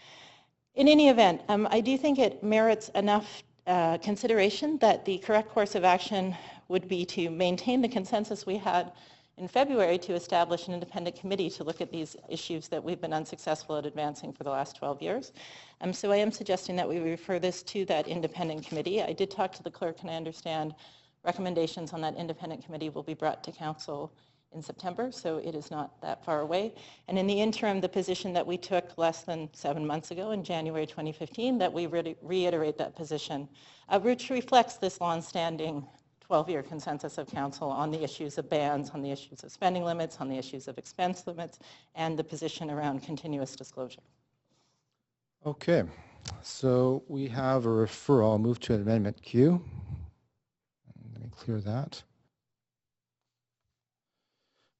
In any event, I do think it merits enough consideration that the correct course of action would be to maintain the consensus we had in February to establish an independent committee to look at these issues that we've been unsuccessful at advancing for the last 12 years. So I am suggesting that we refer this to that independent committee. I did talk to the clerk, and I understand recommendations on that independent committee will be brought to council in September, so it is not that far away. And in the interim, the position that we took less than 7 months ago in January 2015, that we reiterate that position, which reflects this long-standing 12-year consensus of council on the issues of bans, on the issues of spending limits, on the issues of expense limits, and the position around continuous disclosure. Okay, so we have a referral. I'll move to an amendment queue. Let me clear that.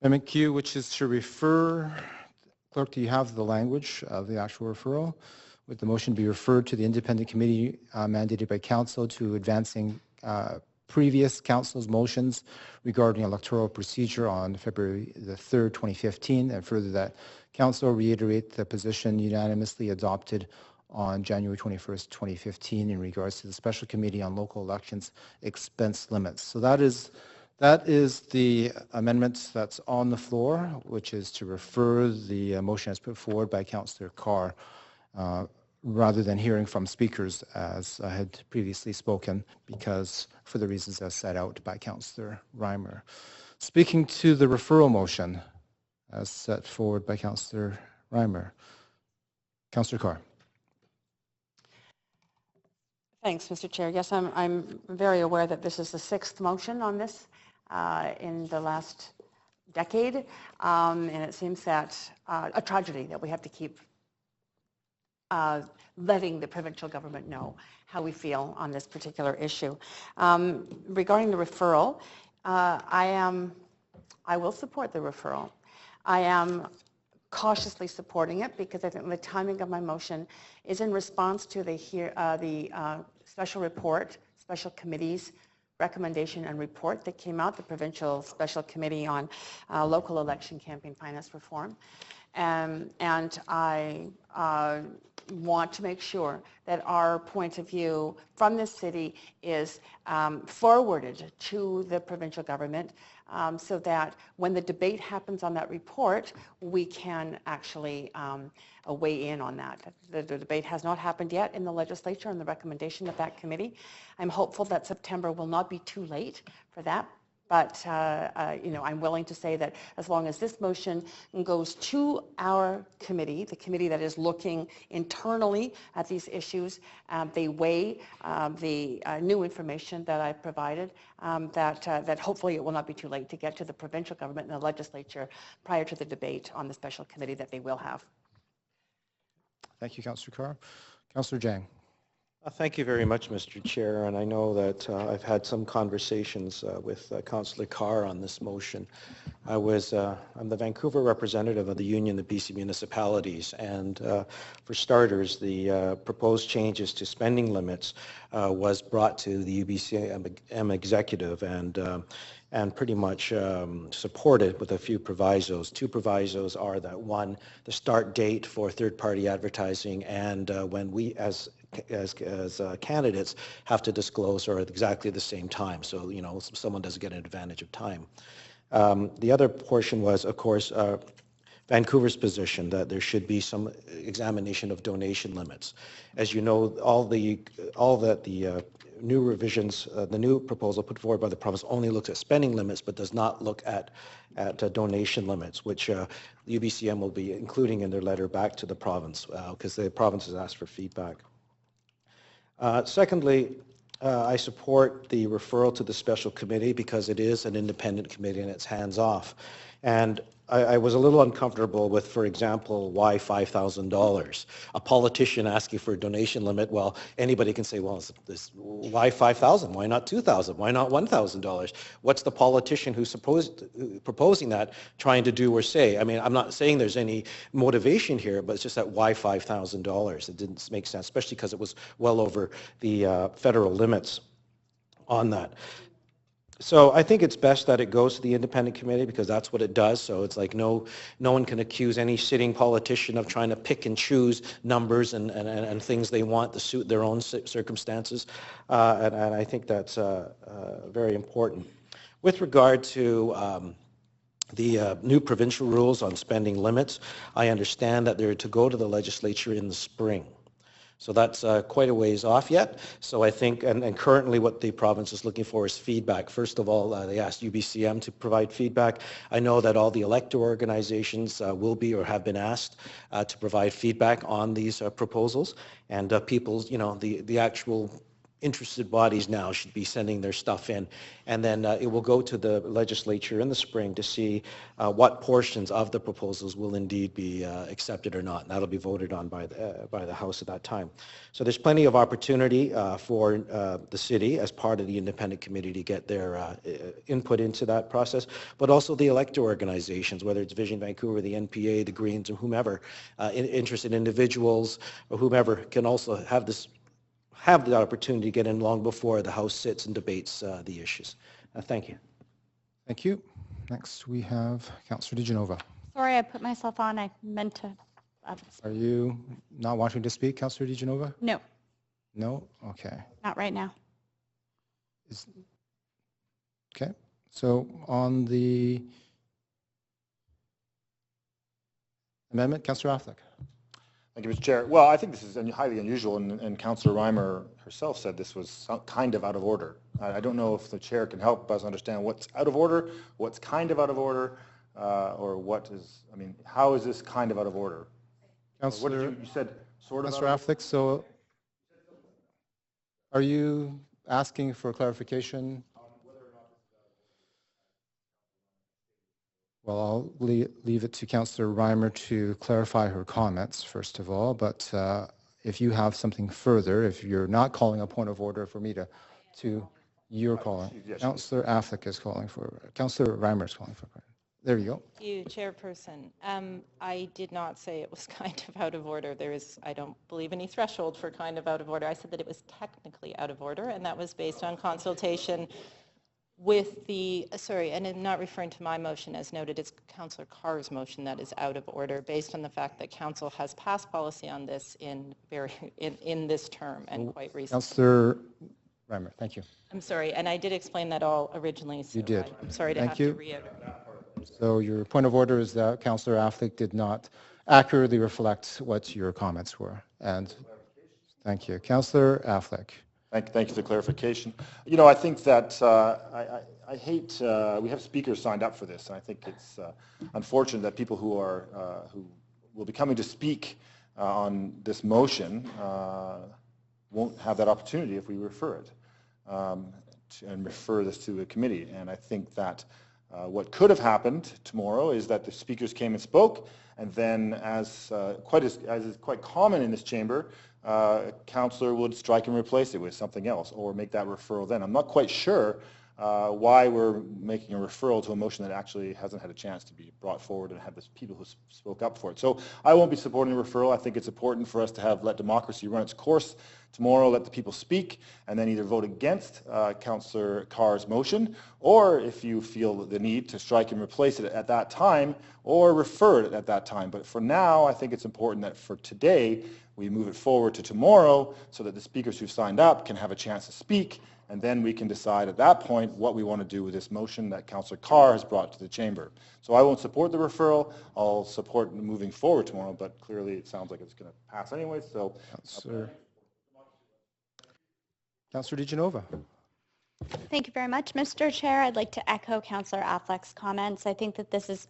Amendment Q, which is to refer, clerk, do you have the language of the actual referral? Would the motion be referred to the independent committee mandated by council to advancing previous council's motions regarding electoral procedure on February the 3rd, 2015, and further that council reiterate the position unanimously adopted on January 21st, 2015 in regards to the special committee on local elections expense limits. So that is the amendment that's on the floor, which is to refer the motion as put forward by Councillor Carr, rather than hearing from speakers as I had previously spoken, because for the reasons as set out by Councillor Reimer. Speaking to the referral motion as set forward by Councillor Reimer. Councillor Carr. Thanks, Mr. Chair. Yes, I'm very aware that this is the 6th motion on this in the last decade, and it seems that a tragedy that we have to keep letting the provincial government know how we feel on this particular issue. Regarding the referral, I will support the referral. I am cautiously supporting it because I think the timing of my motion is in response to the special report, special committee's recommendation and report that came out, the Provincial Special Committee on Local Election Campaign Finance Reform. And I want to make sure that our point of view from this city is forwarded to the provincial government so that when the debate happens on that report, we can actually weigh in on that. The debate has not happened yet in the legislature on the recommendation of that committee. I'm hopeful that September will not be too late for that. But, I'm willing to say that as long as this motion goes to our committee, the committee that is looking internally at these issues, they weigh the new information that I've provided, that hopefully it will not be too late to get to the provincial government and the legislature prior to the debate on the special committee that they will have. Thank you, Councillor Carr. Councillor Jang. Thank you very much, Mr. Chair, and I know that I've had some conversations with Councillor Carr on this motion. I'm the Vancouver representative of the Union of BC Municipalities, and for starters, the proposed changes to spending limits was brought to the UBCM executive and pretty much supported with a few provisos. Two provisos are that, one, the start date for third-party advertising, and when we as candidates have to disclose are at exactly the same time, so someone doesn't get an advantage of time. The other portion was, of course, Vancouver's position that there should be some examination of donation limits. As you know, all that the new revisions, the new proposal put forward by the province only looks at spending limits but does not look at donation limits, which the UBCM will be including in their letter back to the province because the province has asked for feedback. Secondly, I support the referral to the special committee because it is an independent committee and it's hands-off. And I was a little uncomfortable with, for example, why $5,000? A politician asking for a donation limit, well, anybody can say, well, why $5,000? Why not $2,000? Why not $1,000? What's the politician who's proposing that trying to do or say? I mean, I'm not saying there's any motivation here, but it's just that why $5,000? It didn't make sense, especially because it was well over the federal limits on that. So I think it's best that it goes to the independent committee because that's what it does. So it's like no one can accuse any sitting politician of trying to pick and choose numbers and things they want to suit their own circumstances. And I think that's very important. With regard to the new provincial rules on spending limits, I understand that they're to go to the legislature in the spring. So that's quite a ways off yet. So I think, and currently what the province is looking for is feedback. First of all, they asked UBCM to provide feedback. I know that all the elector organizations will be or have been asked to provide feedback on these proposals. And people's, the actual interested bodies now should be sending their stuff in. And then it will go to the legislature in the spring to see what portions of the proposals will indeed be accepted or not. And that'll be voted on by the House at that time. So there's plenty of opportunity for the city as part of the independent committee to get their input into that process, but also the elector organizations, whether it's Vision Vancouver, the NPA, the Greens, or whomever, interested individuals or whomever can also have the opportunity to get in long before the House sits and debates the issues. Thank you. Thank you. Next, we have Councillor DiGenova. Sorry, I put myself on. I meant to. Are you not wanting to speak, Councillor DiGenova? No. No? Okay. Not right now. Okay. So on the amendment, Councillor Affleck. Thank you, Mr. Chair. Well, I think this is highly unusual, and Councillor Reimer herself said this was kind of out of order. I don't know if the chair can help us understand what's out of order, what's kind of out of order, or what is, how is this kind of out of order? Councillor, you said sort of Councillor Affleck, so are you asking for clarification? Well, I'll leave it to Councillor Reimer to clarify her comments, first of all, but if you have something further, if you're not calling a point of order for me you're calling. Yes, Councillor Affleck is calling for, Councillor Reimer is calling for. There you go. Thank you, Chairperson. I did not say it was kind of out of order. There is, I don't believe, any threshold for kind of out of order. I said that it was technically out of order, and that was based on consultation with the, and I'm not referring to my motion as noted, it's Councillor Carr's motion that is out of order based on the fact that Council has passed policy on this in this term and quite recently. Councillor Reimer, thank you. I'm sorry, and I did explain that all originally, so You did. I'm sorry to Thank have you. to reiterate. So your point of order is that Councillor Affleck did not accurately reflect what your comments were. And thank you. Councillor Affleck. Thank you for the clarification. You know, I think that I hate, we have speakers signed up for this, and I think it's unfortunate that people who will be coming to speak on this motion won't have that opportunity if we refer it and refer this to a committee. And I think that what could have happened tomorrow is that the speakers came and spoke, and then as is quite common in this chamber, councillor would strike and replace it with something else or make that referral then. I'm not quite sure why we're making a referral to a motion that actually hasn't had a chance to be brought forward and have the people who spoke up for it. So I won't be supporting the referral. I think it's important for us to let democracy run its course tomorrow, let the people speak, and then either vote against Councillor Carr's motion, or if you feel the need to strike and replace it at that time, or refer it at that time. But for now, I think it's important that for today, we move it forward to tomorrow so that the speakers who've signed up can have a chance to speak, and then we can decide at that point what we want to do with this motion that Councillor Carr has brought to the chamber. So I won't support the referral. I'll support moving forward tomorrow, but clearly it sounds like it's going to pass anyway. So, Councillor DiGenova. Thank you very much, Mr. Chair. I'd like to echo Councillor Affleck's comments. I think that this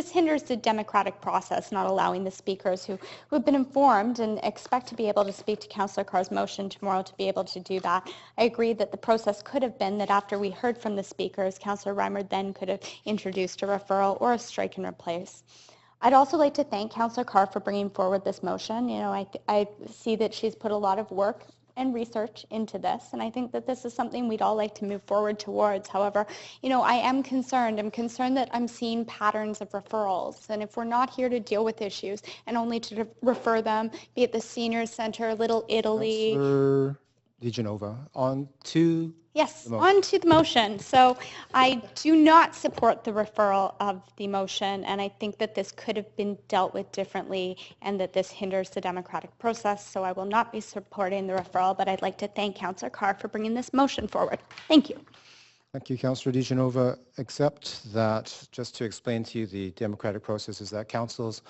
hinders the democratic process, not allowing the speakers who have been informed and expect to be able to speak to Councillor Carr's motion tomorrow to be able to do that. I agree that the process could have been that after we heard from the speakers, Councillor Reimer then could have introduced a referral or a strike and replace. I'd also like to thank Councillor Carr for bringing forward this motion. You know, I see that she's put a lot of work and research into this, and I think that this is something we'd all like to move forward towards. However, you know, I am concerned. I'm concerned that I'm seeing patterns of referrals, and if we're not here to deal with issues and only to refer them, be it the Senior Center, Little Italy. Councillor DiGenova, on to Yes, the motion. on to the motion. So I do not support the referral of the motion, and I think that this could have been dealt with differently and that this hinders the democratic process. So I will not be supporting the referral, but I'd like to thank Councillor Carr for bringing this motion forward. Thank you. Thank you, Councillor DiGenova. Except that, just to explain to you, the democratic process is that councils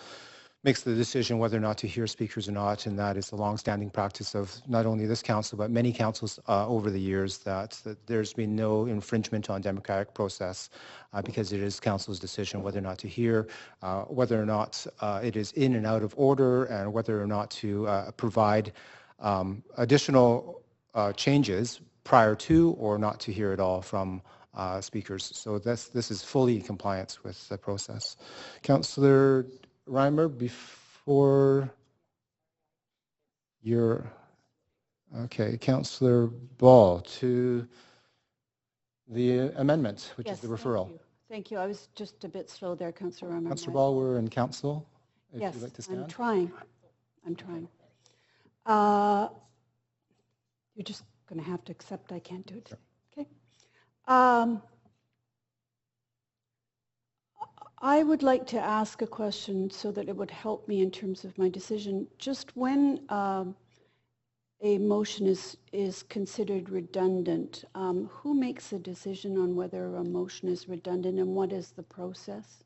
makes the decision whether or not to hear speakers or not, and that is the long-standing practice of not only this council, but many councils over the years, that there's been no infringement on democratic process because it is council's decision whether or not to hear, whether or not it is in and out of order, and whether or not to provide additional changes prior to or not to hear at all from speakers. So this is fully in compliance with the process. Councillor Reimer, before your, okay, Councillor Ball to the amendment, which is the referral. Thank you. I was just a bit slow there, Councillor Reimer. Councillor Ball, we're in council. If Yes, you'd like to stand. I'm trying. You're just going to have to accept I can't do it. Sure. Okay. I would like to ask a question so that it would help me in terms of my decision. Just when a motion is considered redundant, who makes a decision on whether a motion is redundant, and what is the process?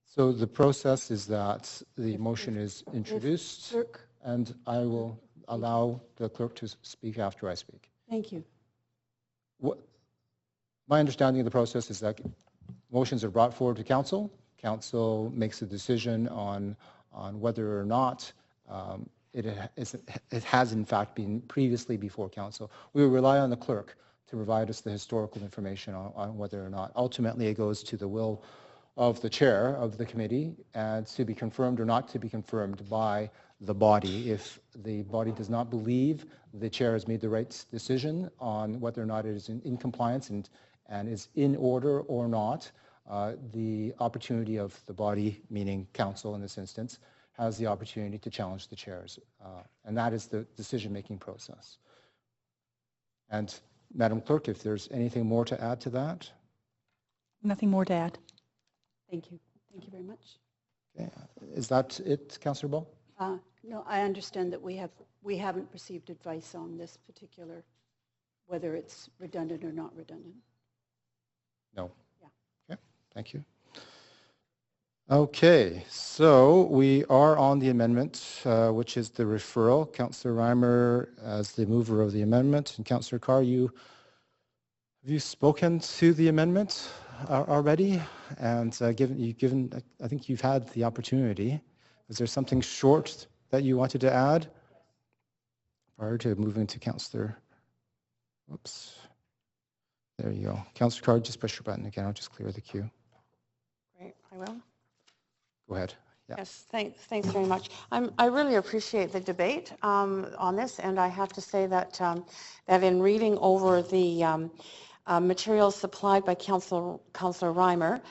So the process is that the motion is introduced, and I will allow the clerk to speak after I speak. Thank you. My understanding of the process is that motions are brought forward to council. Council makes a decision on whether or not it has in fact been previously before council. We will rely on the clerk to provide us the historical information on whether or not. Ultimately, it goes to the will of the chair of the committee and to be confirmed or not to be confirmed by the body. If the body does not believe the chair has made the right decision on whether or not it is in compliance and is in order or not, the opportunity of the body, meaning council in this instance, has the opportunity to challenge the chairs. And that is the decision-making process. And Madam Clerk, if there's anything more to add to that? Nothing more to add. Thank you. Thank you very much. Okay. Is that it, Councillor Ball? No, I understand that we haven't received advice on this particular whether it's redundant or not redundant. No. Yeah. Okay, thank you. Okay, so we are on the amendment, which is the referral. Councillor Reimer as the mover of the amendment, and Councillor Carr, have you spoken to the amendment already? And I think you've had the opportunity. Is there something short that you wanted to add prior to moving to Councillor? Oops. There you go. Councillor Carr, just push your button again. I'll just clear the queue. Great, I will. Go ahead. Yeah. Yes, thanks very much. I really appreciate the debate on this, and I have to say that that in reading over the materials supplied by Councillor Reimer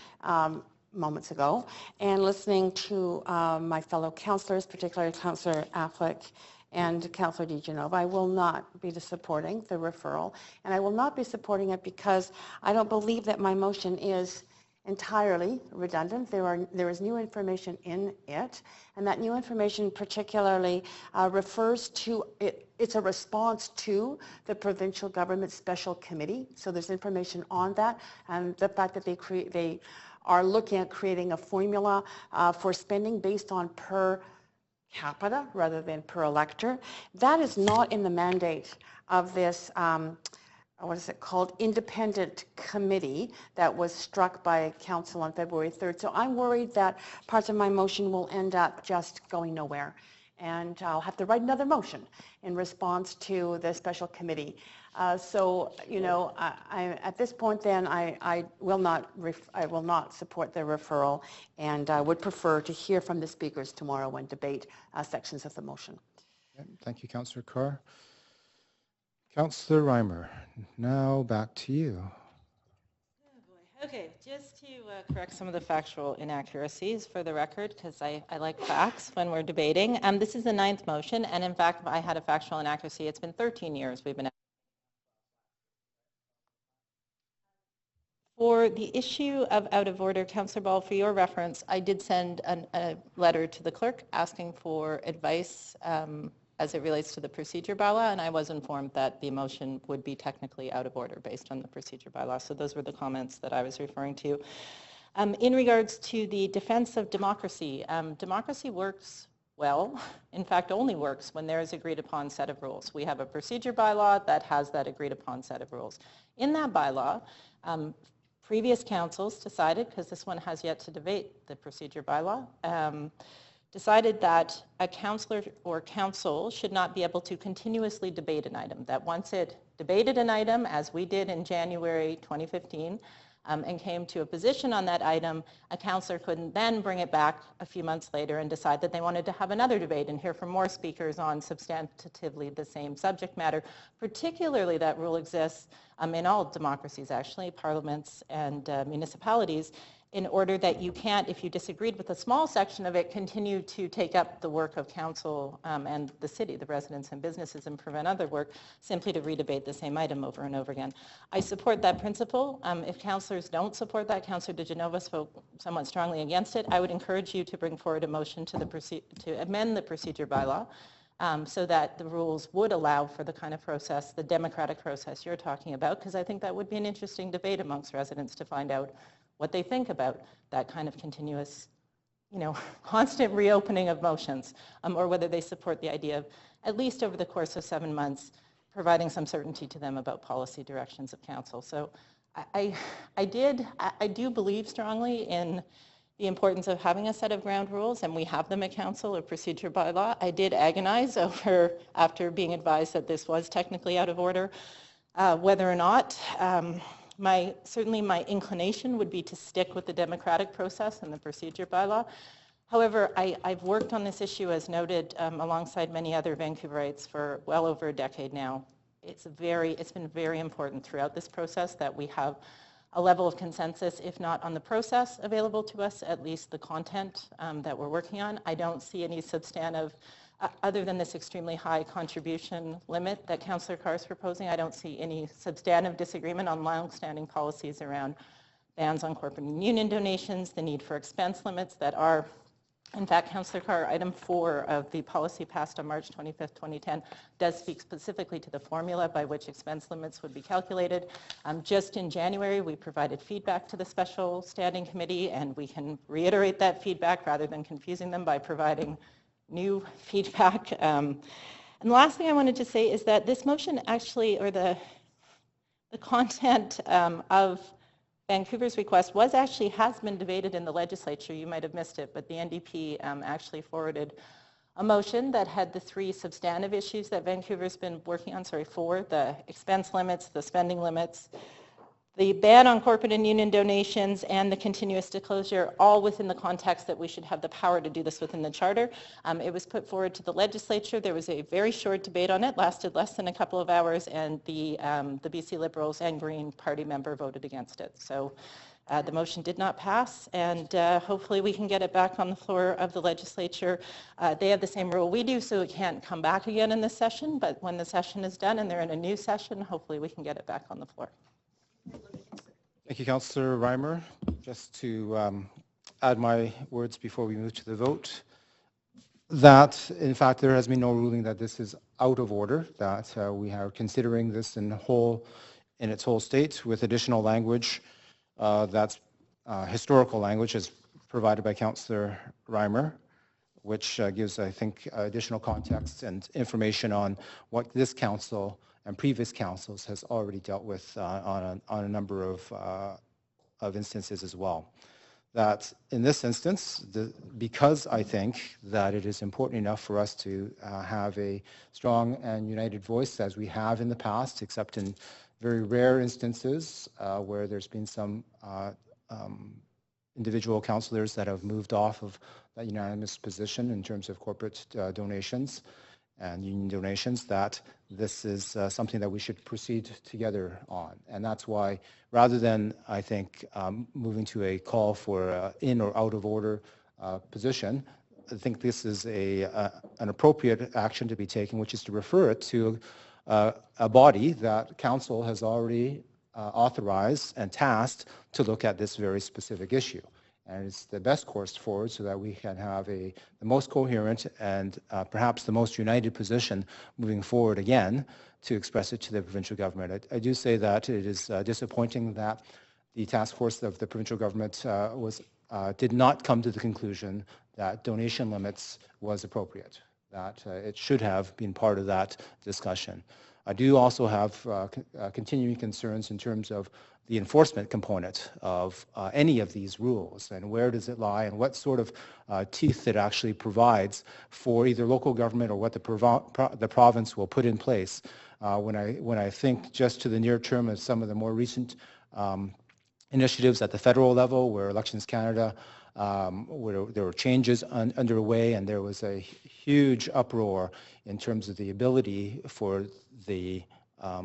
moments ago, and listening to my fellow councillors, particularly Councillor Affleck and Councillor DeGenova, I will not be supporting the referral, and I will not be supporting it because I don't believe that my motion is entirely redundant. There is new information in it, and that new information particularly refers to it. It's a response to the provincial government special committee. So there's information on that, and the fact that they are looking at creating a formula for spending based on per capita rather than per elector. That is not in the mandate of this what is it called, independent committee that was struck by council on February 3rd. So I'm worried that parts of my motion will end up just going nowhere. And I'll have to write another motion in response to the special committee. So, you know, at this point then, I will not support the referral, and I would prefer to hear from the speakers tomorrow and debate sections of the motion. Okay, thank you, Councillor Carr. Councillor Reimer, now back to you. Okay, just to correct some of the factual inaccuracies for the record, because I like facts when we're debating. This is the 9th motion, and in fact, I had a factual inaccuracy. It's been 13 years we've been. For the issue of out of order, Councillor Ball, for your reference, I did send a letter to the clerk asking for advice as it relates to the procedure bylaw, and I was informed that the motion would be technically out of order based on the procedure bylaw. So those were the comments that I was referring to. In regards to the defense of democracy, democracy works well, in fact only works when there is agreed upon set of rules. We have a procedure bylaw that has that agreed upon set of rules. In that bylaw, previous councils decided, because this one has yet to debate the procedure bylaw, decided that a councillor or council should not be able to continuously debate an item, that once it debated an item, as we did in January 2015, and came to a position on that item, a councillor couldn't then bring it back a few months later and decide that they wanted to have another debate and hear from more speakers on substantively the same subject matter. Particularly, that rule exists in all democracies, actually, parliaments and municipalities, in order that you can't, if you disagreed with a small section of it, continue to take up the work of council and the city, the residents and businesses, and prevent other work simply to redebate the same item over and over again. I support that principle. If councillors don't support that, Councillor DeGenova spoke somewhat strongly against it. I would encourage you to bring forward a motion to amend the procedure bylaw so that the rules would allow for the kind of process, the democratic process you're talking about, because I think that would be an interesting debate amongst residents to find out what they think about that kind of continuous, you know, constant reopening of motions, or whether they support the idea of, at least over the course of 7 months, providing some certainty to them about policy directions of council. So I do believe strongly in the importance of having a set of ground rules, and we have them at council, a procedure bylaw. I did agonize over, after being advised that this was technically out of order, whether or not certainly my inclination would be to stick with the democratic process and the procedure bylaw. However, I've worked on this issue, as noted, alongside many other Vancouverites for well over a decade now. It's been very important throughout this process that we have a level of consensus, if not on the process available to us, at least the content that we're working on. I don't see any substantive, other than this extremely high contribution limit that Councillor Carr is proposing, I don't see any substantive disagreement on long-standing policies around bans on corporate and union donations, the need for expense limits that are In fact, Councillor Carr, item 4 of the policy passed on March 25th, 2010 does speak specifically to the formula by which expense limits would be calculated. Just in January, we provided feedback to the Special Standing Committee, and we can reiterate that feedback rather than confusing them by providing new feedback. And the last thing I wanted to say is that this motion actually, or the content of Vancouver's request has been debated in the legislature. You might have missed it, but the NDP actually forwarded a motion that had the 3 substantive issues that Vancouver's been working on, 4, the expense limits, the spending limits, the ban on corporate and union donations, and the continuous disclosure, all within the context that we should have the power to do this within the charter. It was put forward to the legislature. There was a very short debate on it, lasted less than a couple of hours, and the BC Liberals and Green Party member voted against it. So the motion did not pass, and hopefully we can get it back on the floor of the legislature. They have the same rule we do, so it can't come back again in this session, but when the session is done and they're in a new session, hopefully we can get it back on the floor. Thank you, Councillor Reimer. Just to add my words before we move to the vote, that in fact there has been no ruling that this is out of order, that we are considering this in its whole state with additional language that's historical language as provided by Councillor Reimer, which gives, I think, additional context and information on what this council and previous councils has already dealt with on a number of instances as well. That in this instance, because I think that it is important enough for us to have a strong and united voice as we have in the past, except in very rare instances where there's been some individual councillors that have moved off of that unanimous position in terms of corporate donations and union donations, that this is something that we should proceed together on. And that's why, rather than, I think, moving to a call for in or out of order position, I think this is an appropriate action to be taken, which is to refer it to a body that council has already authorized and tasked to look at this very specific issue. And it's the best course forward so that we can have the most coherent and perhaps the most united position moving forward again to express it to the provincial government. I do say that it is disappointing that the task force of the provincial government did not come to the conclusion that donation limits was appropriate, that it should have been part of that discussion. I do also have continuing concerns in terms of the enforcement component of any of these rules, and where does it lie, and what sort of teeth it actually provides for either local government or what the province will put in place. When I think just to the near term of some of the more recent initiatives at the federal level, where Elections Canada, where there were changes underway, and there was a huge uproar in terms of the ability for the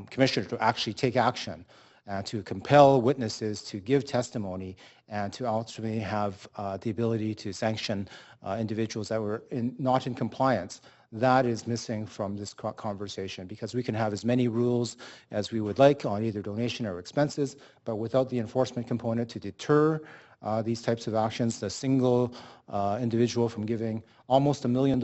commissioner to actually take action, to compel witnesses to give testimony, and to ultimately have the ability to sanction individuals that were not in compliance. That is missing from this conversation, because we can have as many rules as we would like on either donation or expenses, but without the enforcement component to deter these types of actions, the single individual from giving almost $1 million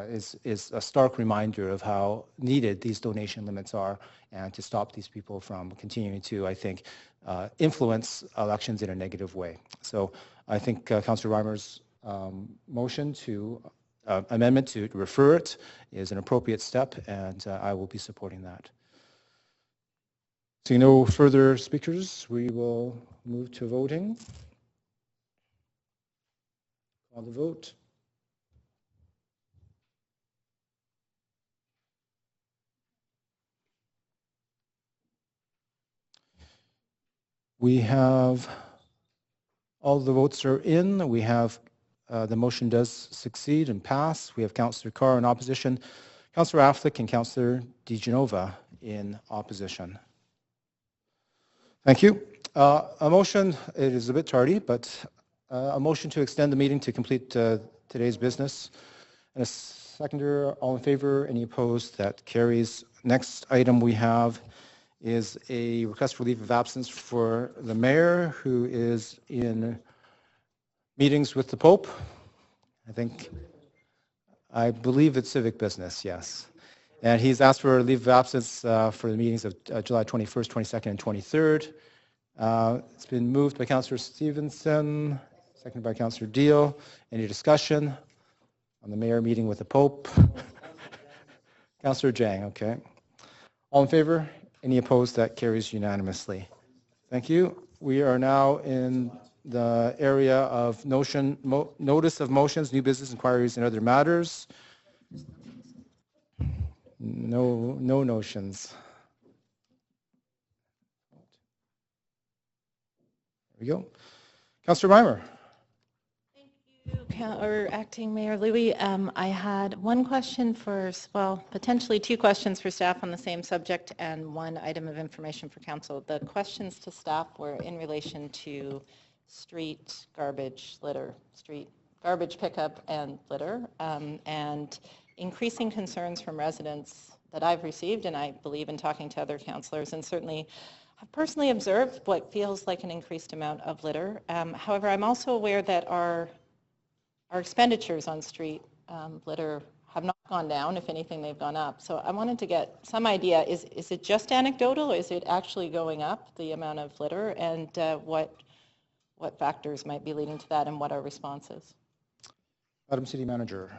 is a stark reminder of how needed these donation limits are, and to stop these people from continuing to, I think, influence elections in a negative way. So I think Councillor Reimer's motion to amendment to refer it is an appropriate step, and I will be supporting that. Seeing no further speakers, we will move to voting. Call the vote. We have, all the votes are in. We have, the motion does succeed and pass. We have Councillor Carr in opposition, Councillor Affleck and Councillor DeGenova in opposition. Thank you. A motion, it is a bit tardy, but a motion to extend the meeting to complete today's business. And a seconder, all in favor, any opposed, that carries. Next item we have is a request for leave of absence for the mayor, who is in meetings with the Pope I believe it's civic business, yes. And he's asked for a leave of absence for the meetings of July 21st, 22nd, and 23rd. It's been moved by Councillor Stevenson, seconded by Councillor Deal. Any discussion on the mayor meeting with the Pope? Councillor Jang, okay. All in favor? Any opposed? That carries unanimously. Thank you. We are now in the area of notice of motions, new business inquiries, and other matters. No notions. There we go. Councillor Reimer. Acting Mayor Louie, I had one question for, well, potentially two questions for staff on the same subject and one item of information for council. The questions to staff were in relation to street garbage litter, street garbage pickup and litter, and increasing concerns from residents that I've received, and I believe in talking to other councillors, and certainly I've personally observed what feels like an increased amount of litter. However, I'm also aware that our expenditures on street litter have not gone down. If anything, they've gone up. So I wanted to get some idea, is it just anecdotal, or is it actually going up, the amount of litter, and what factors might be leading to that, and what our response is? Madam City Manager.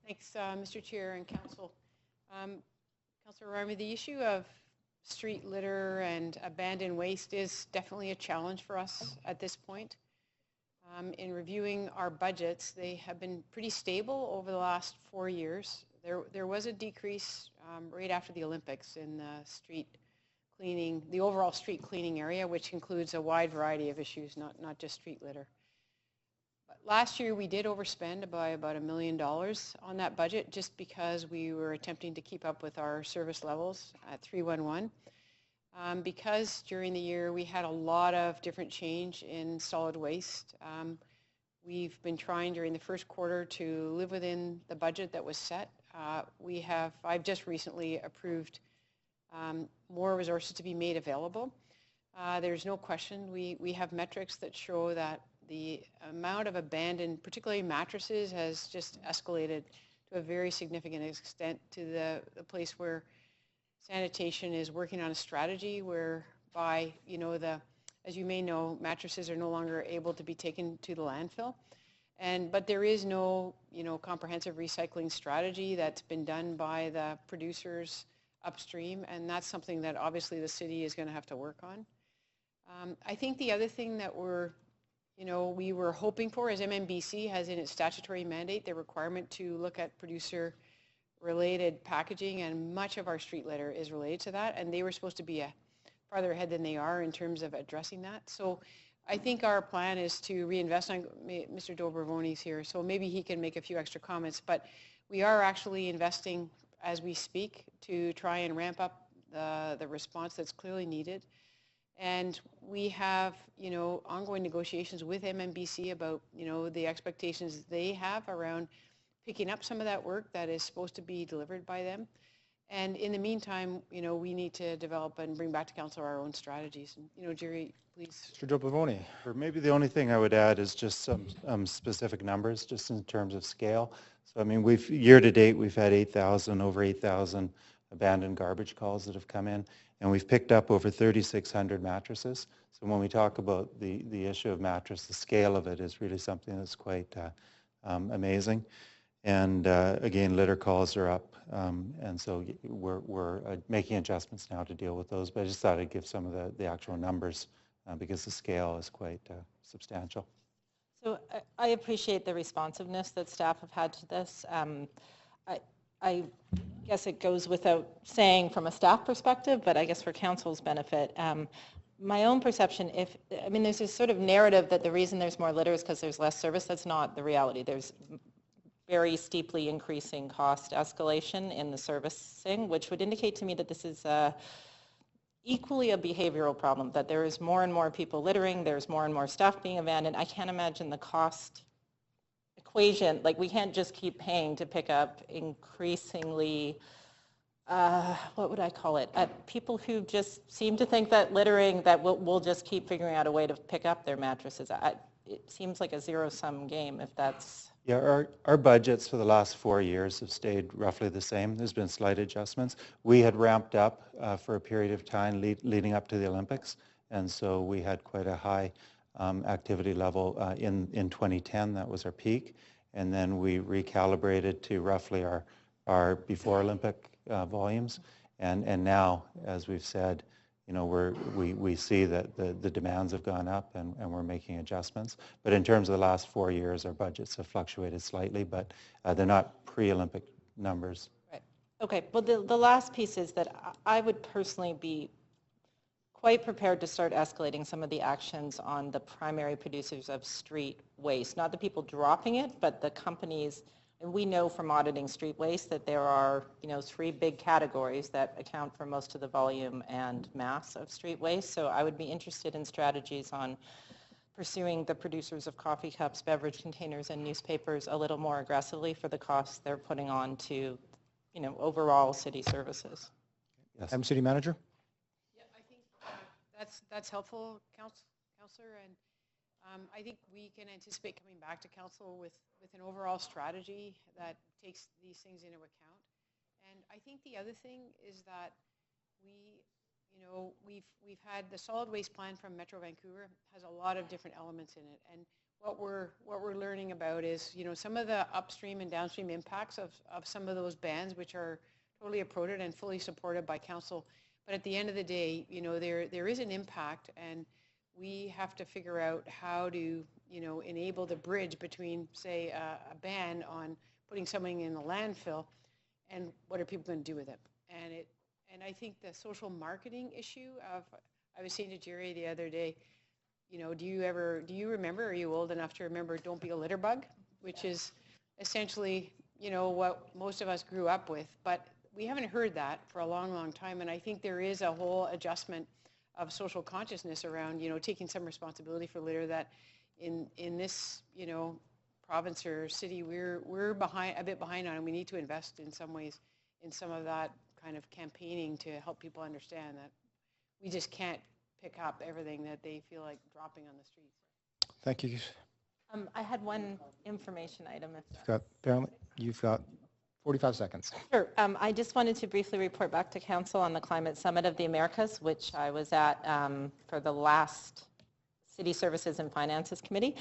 Thanks, Mr. Chair and Council. Councillor Reimer, the issue of street litter and abandoned waste is definitely a challenge for us at this point. In reviewing our budgets, they have been pretty stable over the last 4 years. There was a decrease right after the Olympics in the street cleaning, the overall street cleaning area, which includes a wide variety of issues, not just street litter. But last year we did overspend by about $1 million on that budget, just because we were attempting to keep up with our service levels at 311. Because during the year we had a lot of different change in solid waste. We've been trying during the first quarter to live within the budget that was set. I've just recently approved more resources to be made available. There's no question we have metrics that show that the amount of abandoned, particularly mattresses, has just escalated to a very significant extent, to the place where sanitation is working on a strategy whereby, as you may know, mattresses are no longer able to be taken to the landfill. But there is no, comprehensive recycling strategy that's been done by the producers upstream, and that's something that obviously the city is going to have to work on. I think the other thing that we were hoping for is MMBC has in its statutory mandate the requirement to look at producer related packaging, and much of our street litter is related to that, and they were supposed to be farther ahead than they are in terms of addressing that. So I think our plan is to reinvest. Mr. Dobrovony's here, so maybe he can make a few extra comments, but we are actually investing as we speak to try and ramp up the response that's clearly needed. And we have, ongoing negotiations with MMBC about, the expectations they have around picking up some of that work that is supposed to be delivered by them. And in the meantime, we need to develop and bring back to council our own strategies. And, Jerry, please. Mr. Dobrovony. Or maybe the only thing I would add is just some specific numbers, just in terms of scale. So, I mean, year to date, we've had over 8,000 abandoned garbage calls that have come in, and we've picked up over 3,600 mattresses. So when we talk about the issue of mattress, the scale of it is really something that's quite amazing. And again, litter calls are up, and so we're making adjustments now to deal with those. But I just thought I'd give some of the actual numbers because the scale is quite substantial. So I appreciate the responsiveness that staff have had to this. I guess it goes without saying from a staff perspective, but I guess for council's benefit, my own perception, there's this sort of narrative that the reason there's more litter is because there's less service. That's not the reality. There's very steeply increasing cost escalation in the servicing, which would indicate to me that this is equally a behavioral problem, that there is more and more people littering, there's more and more stuff being abandoned. I can't imagine the cost equation, like we can't just keep paying to pick up increasingly, what would I call it, people who just seem to think that littering, that we'll just keep figuring out a way to pick up their mattresses. It seems like a zero-sum game if that's Yeah, our budgets for the last 4 years have stayed roughly the same. There's been slight adjustments. We had ramped up for a period of time leading up to the Olympics, and so we had quite a high activity level in 2010. That was our peak, and then we recalibrated to roughly our before Olympic volumes, and now, as we've said, you know, we see that the demands have gone up and we're making adjustments. But in terms of the last 4 years, our budgets have fluctuated slightly, but they're not pre-Olympic numbers. Right. Okay. Well, the last piece is that I would personally be quite prepared to start escalating some of the actions on the primary producers of street waste, not the people dropping it, but the companies. And we know from auditing street waste that there are, you know, 3 big categories that account for most of the volume and mass of street waste. So I would be interested in strategies on pursuing the producers of coffee cups, beverage containers, and newspapers a little more aggressively for the costs they're putting on to, you know, overall city services. Yes. City Manager? Yeah, I think that's helpful, Councillor, and I think we can anticipate coming back to council with an overall strategy that takes these things into account. And I think the other thing is that we've had the solid waste plan from Metro Vancouver has a lot of different elements in it. And what we're learning about is, you know, some of the upstream and downstream impacts of some of those bans, which are totally appropriate and fully supported by council. But at the end of the day, you know, there is an impact, and we have to figure out how to, you know, enable the bridge between, say, a ban on putting something in the landfill and what are people going to do with it. And I think the social marketing issue of, I was saying to Jerry the other day, you know, do you remember, are you old enough to remember Don't Be a Litter Bug, which is essentially, you know, what most of us grew up with, but we haven't heard that for a long, long time. And I think there is a whole adjustment of social consciousness around, you know, taking some responsibility for litter that in this, you know, province or city, we're a bit behind on, and we need to invest in some ways in some of that kind of campaigning to help people understand that we just can't pick up everything that they feel like dropping on the streets. Thank you. I had one information item. You've got 45 seconds. Sure. I just wanted to briefly report back to Council on the Climate Summit of the Americas, which I was at for the last City Services and Finances Committee.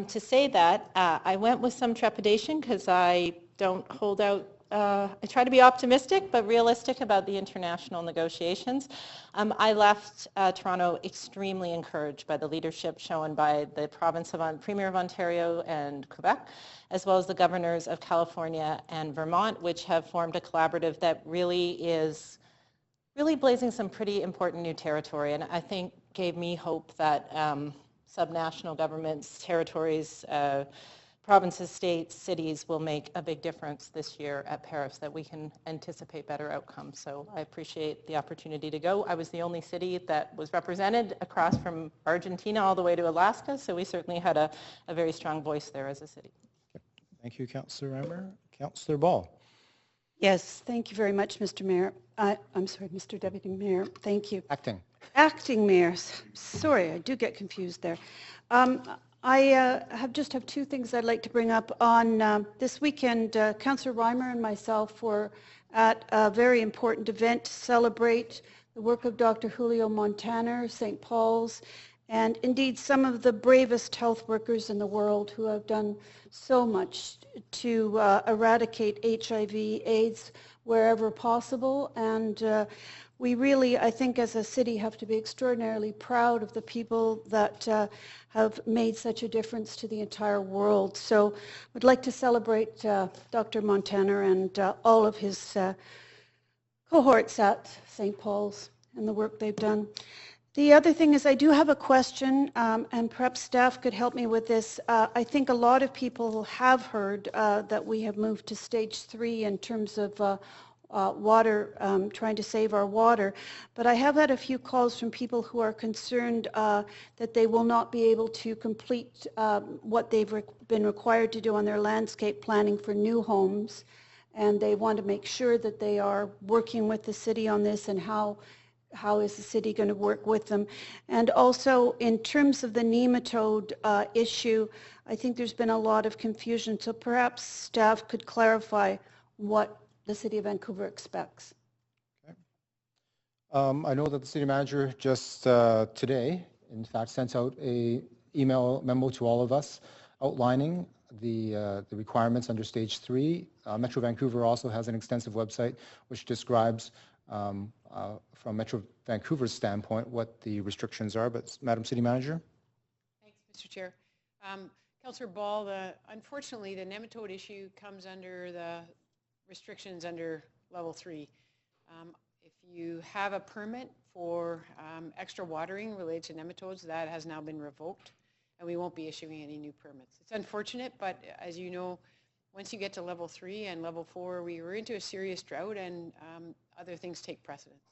To say that, I went with some trepidation because I don't hold out, I try to be optimistic but realistic about the international negotiations. I left Toronto extremely encouraged by the leadership shown by the Premier of Ontario and Quebec, as well as the governors of California and Vermont, which have formed a collaborative that really is blazing some pretty important new territory, and I think gave me hope that subnational governments, territories, provinces, states, cities will make a big difference this year at Paris, that we can anticipate better outcomes. So I appreciate the opportunity to go. I was the only city that was represented across from Argentina all the way to Alaska, so we certainly had a very strong voice there as a city. Thank you, Councillor Reimer. Councillor Ball. Yes, thank you very much, Mr. Mayor. I'm sorry, Mr. Deputy Mayor. Thank you. Acting Mayor. Sorry, I do get confused there. I just have 2 things I'd like to bring up. On this weekend, Councillor Reimer and myself were at a very important event to celebrate the work of Dr. Julio Montaner, St. Paul's, and indeed some of the bravest health workers in the world who have done so much to eradicate HIV, AIDS wherever possible. And we really, I think as a city, have to be extraordinarily proud of the people that have made such a difference to the entire world. So I'd like to celebrate Dr. Montaner and all of his cohorts at St. Paul's and the work they've done. The other thing is I do have a question, and perhaps staff could help me with this. I think a lot of people have heard that we have moved to stage 3 in terms of water, trying to save our water. But I have had a few calls from people who are concerned that they will not be able to complete what they've been required to do on their landscape planning for new homes. And they want to make sure that they are working with the city on this and how how is the city going to work with them? And also, in terms of the nematode issue, I think there's been a lot of confusion, so perhaps staff could clarify what the City of Vancouver expects. I know that the city manager just today, in fact, sent out a email memo to all of us outlining the requirements under stage 3. Metro Vancouver also has an extensive website which describes from Metro Vancouver's standpoint what the restrictions are. But Madam City Manager? Thanks, Mr. Chair. Councillor Ball, unfortunately the nematode issue comes under the restrictions under level 3. If you have a permit for extra watering related to nematodes, that has now been revoked and we won't be issuing any new permits. It's unfortunate, but as you know, once you get to level 3 and level 4, we were into a serious drought and other things take precedence.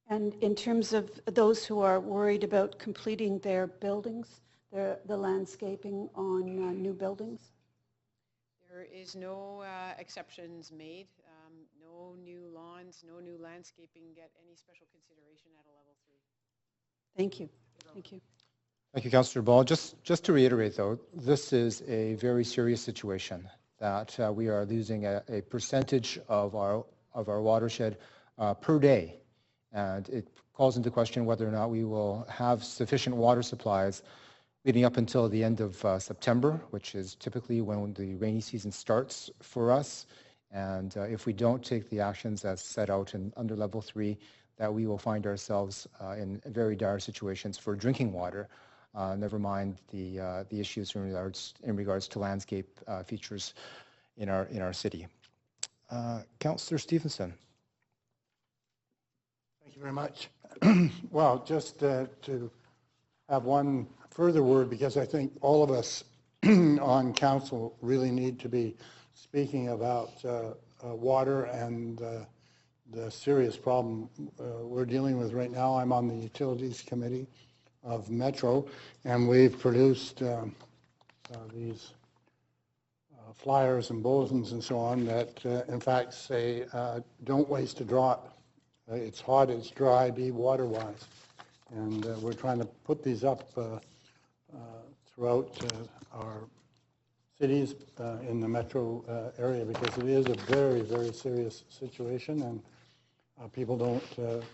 And in terms of those who are worried about completing their buildings, the landscaping on new buildings? There is no exceptions made. No new lawns, no new landscaping get any special consideration at a level 3. Thank you. Thank you. Thank you, Councillor Ball. Just to reiterate, though, this is a very serious situation that we are losing a percentage of our watershed per day, and it calls into question whether or not we will have sufficient water supplies leading up until the end of September, which is typically when the rainy season starts for us. And if we don't take the actions as set out under level 3, that we will find ourselves in very dire situations for drinking water. Never mind the issues in regards to landscape features in our city. Councillor Stevenson. Thank you very much. Well, just to have one further word, because I think all of us on council really need to be speaking about water and the serious problem we're dealing with right now. I'm on the Utilities Committee of Metro, and we've produced these flyers and bulletins and so on that in fact say don't waste a drop. It's hot, it's dry, be water-wise. And we're trying to put these up throughout our cities in the metro area, because it is a very, very serious situation, and people don't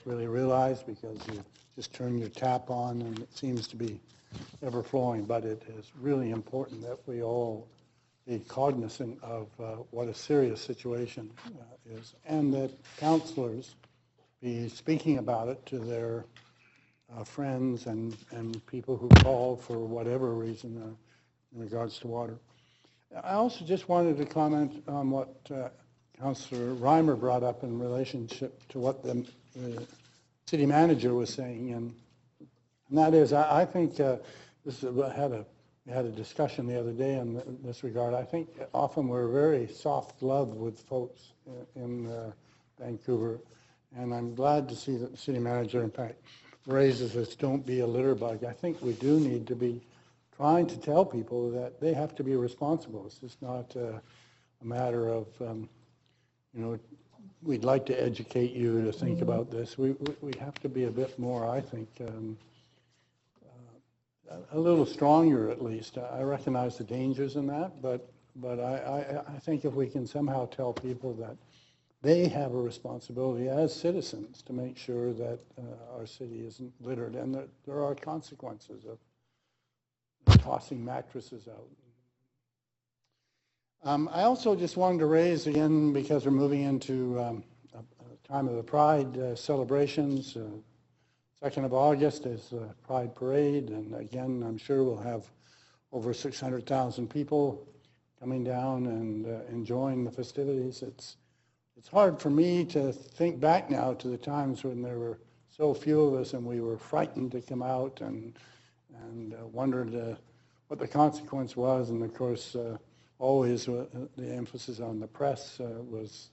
really realize, because you just turn your tap on and it seems to be ever flowing. But it is really important that we all be cognizant of what a serious situation is, and that councillors be speaking about it to their friends and people who call for whatever reason in regards to water. I also just wanted to comment on what Councillor Reimer brought up in relationship to what the city manager was saying, and that is, I think we had a discussion the other day in this regard. I think often we're very soft-loved with folks in Vancouver, and I'm glad to see that the city manager, in fact, raises this "don't be a litter bug." I think we do need to be trying to tell people that they have to be responsible. It's just not a matter of, we'd like to educate you to think about this. We have to be a bit more, I think, a little stronger at least. I recognize the dangers in that, but I think if we can somehow tell people that they have a responsibility as citizens to make sure that our city isn't littered, and that there are consequences of tossing mattresses out. I also just wanted to raise again, because we're moving into a time of the Pride celebrations. 2nd of August is the Pride Parade, and again, I'm sure we'll have over 600,000 people coming down and enjoying the festivities. It's hard for me to think back now to the times when there were so few of us and we were frightened to come out and wondered what the consequence was. And of course, always the emphasis on the press was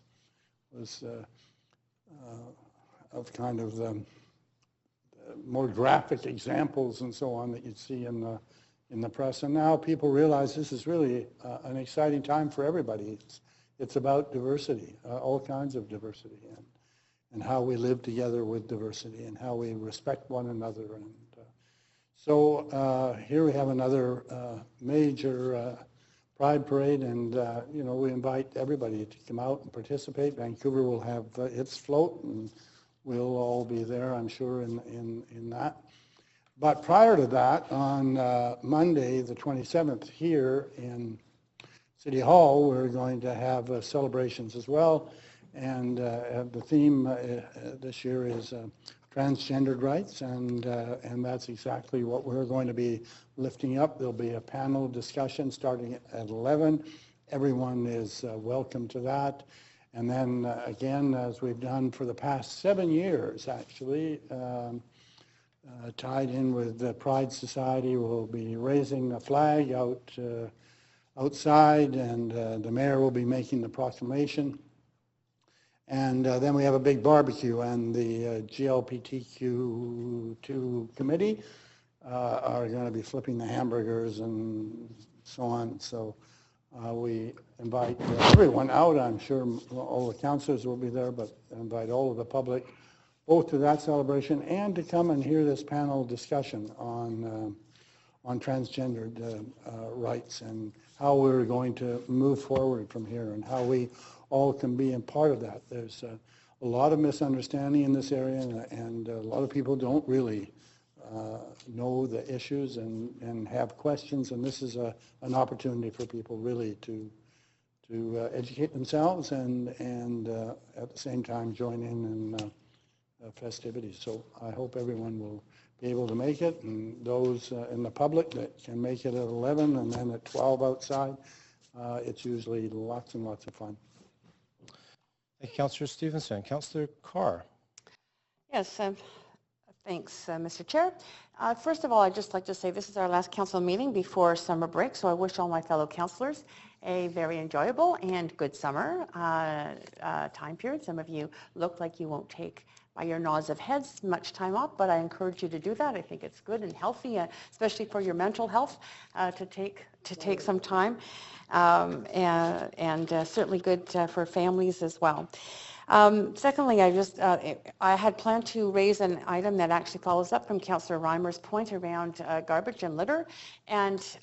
of kind of the more graphic examples and so on that you'd see in the press. And now people realize this is really an exciting time for everybody. It's about diversity, all kinds of diversity. and how we live together with diversity and how we respect one another. And so here we have another major Pride Parade, and we invite everybody to come out and participate. Vancouver will have its float, and we'll all be there, I'm sure, in that. But prior to that, on Monday, the 27th, here in City Hall, we're going to have celebrations as well. And the theme this year is transgendered rights, and that's exactly what we're going to be lifting up. There'll be a panel discussion starting at 11. Everyone is welcome to that. And then again, as we've done for the past 7 years, actually, tied in with the Pride Society, we'll be raising the flag outside, and the mayor will be making the proclamation. And then we have a big barbecue, and the GLBTQ2 committee are going to be flipping the hamburgers and so on. So we invite everyone out. I'm sure all the councillors will be there, but invite all of the public both to that celebration and to come and hear this panel discussion on transgendered rights and how we're going to move forward from here and how we all can be a part of that. There's a lot of misunderstanding in this area, and a lot of people don't really know the issues and have questions, and this is an opportunity for people really to educate themselves and at the same time join in festivities. So I hope everyone will be able to make it, and those in the public that can make it at 11 and then at 12 outside, it's usually lots and lots of fun. Thank you, Councillor Stevenson. Councillor Carr. Yes, thanks, Mr. Chair. First of all, I'd just like to say this is our last council meeting before summer break, so I wish all my fellow councillors a very enjoyable and good summer time period. Some of you look like you won't take, by your nods of heads, much time off, but I encourage you to do that. I think it's good and healthy, especially for your mental health, to take some time, and certainly good for families as well. Secondly, I had planned to raise an item that actually follows up from Councillor Reimer's point around garbage and litter, and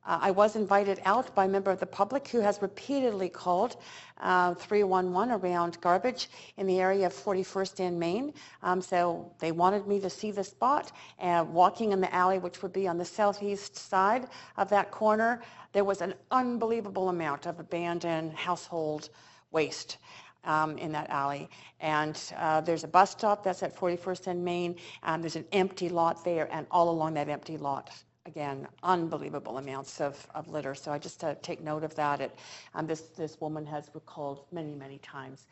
I was invited out by a member of the public who has repeatedly called 311 around garbage in the area of 41st and Main. So they wanted me to see the spot, and walking in the alley, which would be on the southeast side of that corner, there was an unbelievable amount of abandoned household waste in that alley. And there's a bus stop that's at 41st and Main, and there's an empty lot there, and all along that empty lot, again, unbelievable amounts of litter. So I just take note of that. This woman has recalled many, many times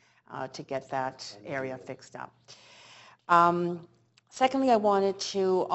to get that area fixed up. Secondly, I wanted to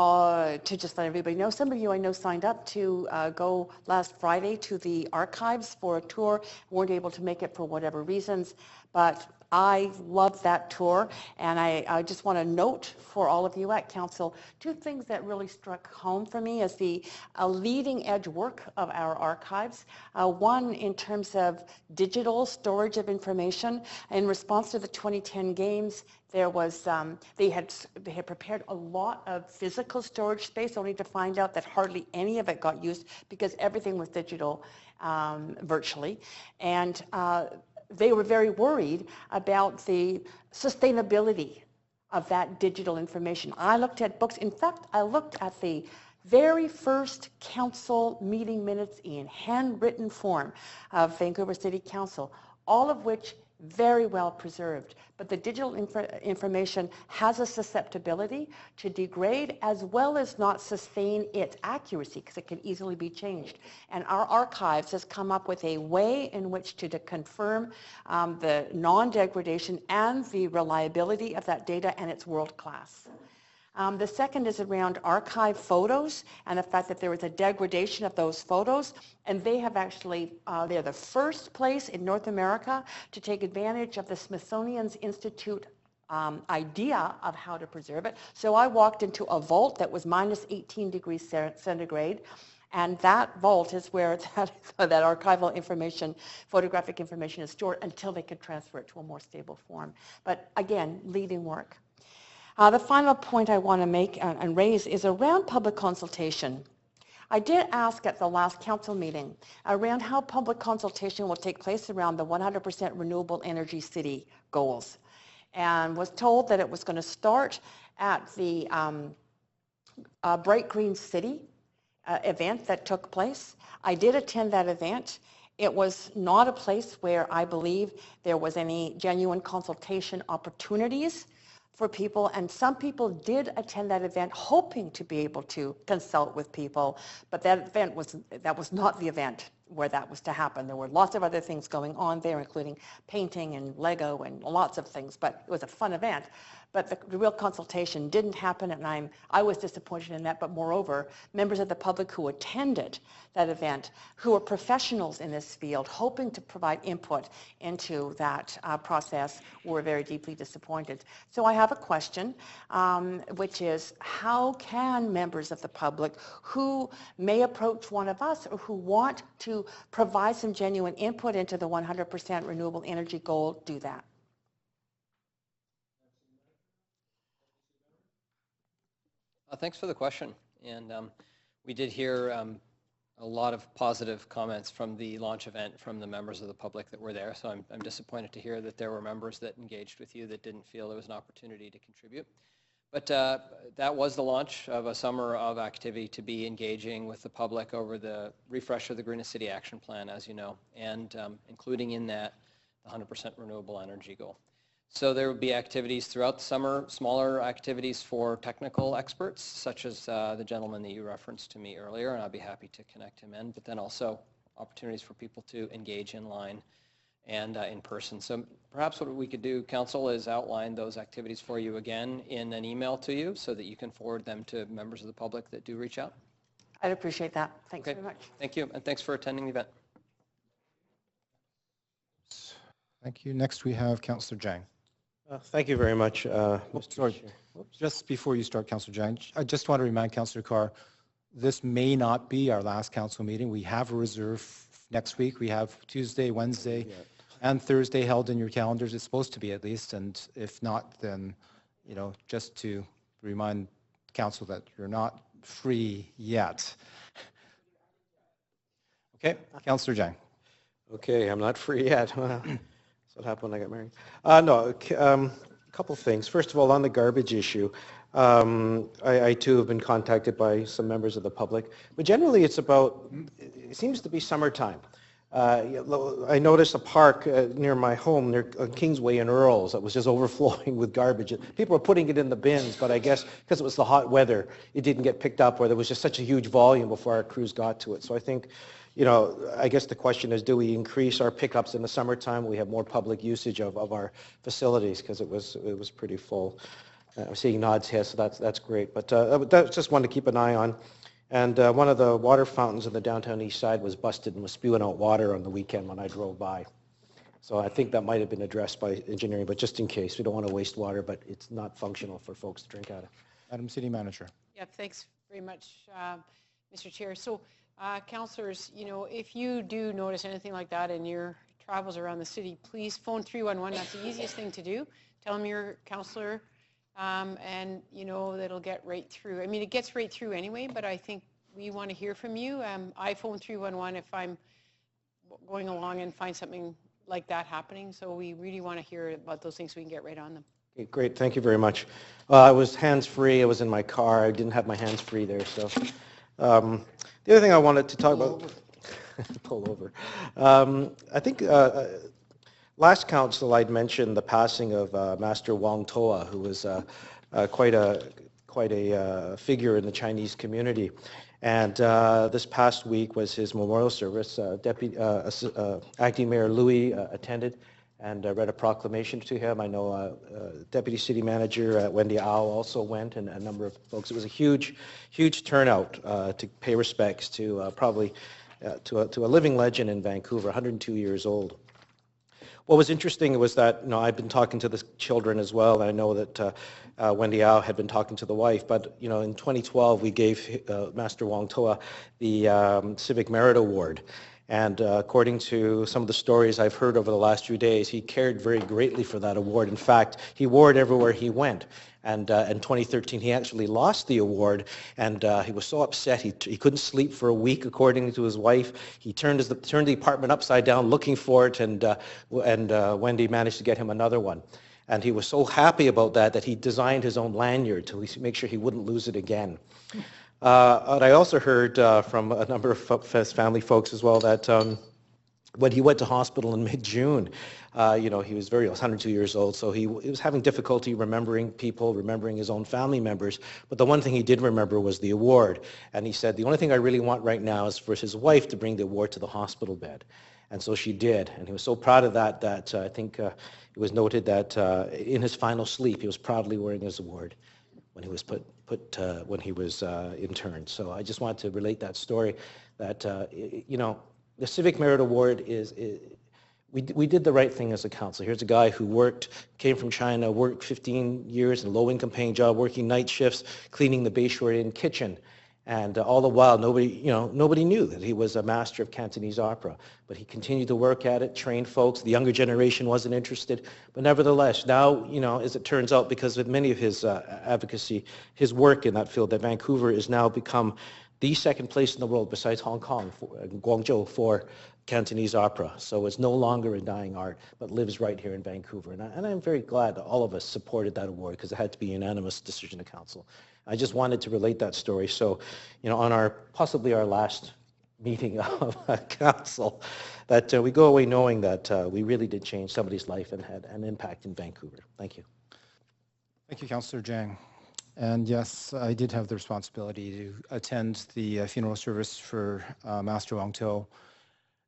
just let everybody know, some of you I know signed up to go last Friday to the archives for a tour, weren't able to make it for whatever reasons, but I loved that tour, and I just want to note for all of you at Council, two things that really struck home for me as the leading edge work of our archives. One, in terms of digital storage of information. In response to the 2010 games, there was, they had prepared a lot of physical storage space, only to find out that hardly any of it got used because everything was digital virtually. And they were very worried about the sustainability of that digital information. I looked at books. In fact, I looked at the very first council meeting minutes in handwritten form of Vancouver City Council, all of which very well preserved. But the digital information has a susceptibility to degrade as well as not sustain its accuracy because it can easily be changed. And our archives has come up with a way in which to confirm the non-degradation and the reliability of that data, and it's world class. The second is around archive photos and the fact that there was a degradation of those photos, and they have actually, they're the first place in North America to take advantage of the Smithsonian's Institute idea of how to preserve it. So I walked into a vault that was minus 18 degrees centigrade, And that vault is where that archival information, photographic information is stored until they can transfer it to a more stable form. But again, leading work. The final point I want to make and raise is around public consultation. I did ask at the last council meeting around how public consultation will take place around the 100% renewable energy city goals, and was told that it was going to start at the Bright Green City event that took place. I did attend that event. It was not a place where I believe there was any genuine consultation opportunities for people, and some people did attend that event hoping to be able to consult with people, but that was not the event where that was to happen. There were lots of other things going on there, including painting and Lego and lots of things, but it was a fun event. But the real consultation didn't happen, and I was disappointed in that. But moreover, members of the public who attended that event, who were professionals in this field, hoping to provide input into that process, were very deeply disappointed. So I have a question, which is, how can members of the public who may approach one of us or who want to provide some genuine input into the 100% renewable energy goal do that? Thanks for the question. And we did hear a lot of positive comments from the launch event from the members of the public that were there. So I'm disappointed to hear that there were members that engaged with you that didn't feel there was an opportunity to contribute. But that was the launch of a summer of activity to be engaging with the public over the refresh of the Greenest City Action Plan, as you know, and including in that the 100% renewable energy goal. So there would be activities throughout the summer, smaller activities for technical experts, such as the gentleman that you referenced to me earlier, and I'd be happy to connect him in, but then also opportunities for people to engage in line and in person. So perhaps what we could do, Council, is outline those activities for you again in an email to you so that you can forward them to members of the public that do reach out. I'd appreciate that. Thanks very much. Thank you, and thanks for attending the event. Thank you. Next we have Councillor Jang. Thank you very much, Mr. Sorry, Chair. just before you start, Councillor Jang, I just want to remind Councillor Carr, this may not be our last council meeting. We have a reserve next week. We have Tuesday, Wednesday, and Thursday held in your calendars. It's supposed to be at least, and if not, then, you know, just to remind council that you're not free yet. Okay, Councillor Jang. Okay, I'm not free yet. That's what happened when I got married. A couple things. First of all, on the garbage issue, I too have been contacted by some members of the public, but generally it seems to be summertime. I noticed a park near my home, near Kingsway and Earls, that was just overflowing with garbage. People were putting it in the bins, but I guess because it was the hot weather, it didn't get picked up, or there was just such a huge volume before our crews got to it. So I think, you know, I guess the question is, do we increase our pickups in the summertime? We have more public usage of our facilities because it was pretty full. I'm seeing nods here, so that's great. But that's just one to keep an eye on. And one of the water fountains in the downtown east side was busted and was spewing out water on the weekend when I drove by. So I think that might have been addressed by engineering, but just in case, we don't want to waste water, but it's not functional for folks to drink out of. Madam City Manager. Yeah, thanks very much, Mr. Chair. So, councillors, you know, if you do notice anything like that in your travels around the city, please phone 311. That's the easiest thing to do. Tell them you're councillor, and you know that'll get right through. I mean, it gets right through anyway, but I think we want to hear from you. I phone 311 if I'm going along and find something like that happening. So we really want to hear about those things so we can get right on them. Okay, great, thank you very much. I was hands-free. I was in my car. I didn't have my hands-free there, so. The other thing I wanted to talk about, pull over. I think last council I'd mentioned the passing of Master Wong Toa, who was quite a figure in the Chinese community. And this past week was his memorial service. Acting Mayor Louis attended and read a proclamation to him. I know Deputy City Manager Wendy Au also went, and a number of folks. It was a huge turnout to pay respects to probably to a living legend in Vancouver, 102 years old. What was interesting was that, I've been talking to the children as well, and I know that Wendy Au had been talking to the wife, but, in 2012, we gave Master Wong Toa the Civic Merit Award. And according to some of the stories I've heard over the last few days, he cared very greatly for that award. In fact, he wore it everywhere he went. And in 2013, he actually lost the award, and he was so upset. He couldn't sleep for a week, according to his wife. He turned the apartment upside down looking for it, and Wendy managed to get him another one. And he was so happy about that he designed his own lanyard to make sure he wouldn't lose it again. And I also heard from a number of family folks as well that when he went to hospital in mid-June, he was 102 years old, so he was having difficulty remembering people, remembering his own family members. But the one thing he did remember was the award. And he said, the only thing I really want right now is for his wife to bring the award to the hospital bed. And so she did. And he was so proud of that I think it was noted that in his final sleep, he was proudly wearing his award when he was when he was interned. So I just wanted to relate that story that, the Civic Merit Award we did the right thing as a council. Here's a guy who came from China, worked 15 years in a low-income paying job, working night shifts, cleaning the Bayshore Inn kitchen. And all the while, nobody knew that he was a master of Cantonese opera. But he continued to work at it, train folks. The younger generation wasn't interested. But nevertheless, now, as it turns out, because of many of his advocacy, his work in that field, that Vancouver has now become the second place in the world besides Hong Kong, Guangzhou, for Cantonese opera. So it's no longer a dying art, but lives right here in Vancouver. And I'm very glad that all of us supported that award, because it had to be a unanimous decision of council. I just wanted to relate that story. So, on possibly our last meeting of council, that we go away knowing that we really did change somebody's life and had an impact in Vancouver. Thank you. Thank you, Councillor Jang. And yes, I did have the responsibility to attend the funeral service for Master Wong To.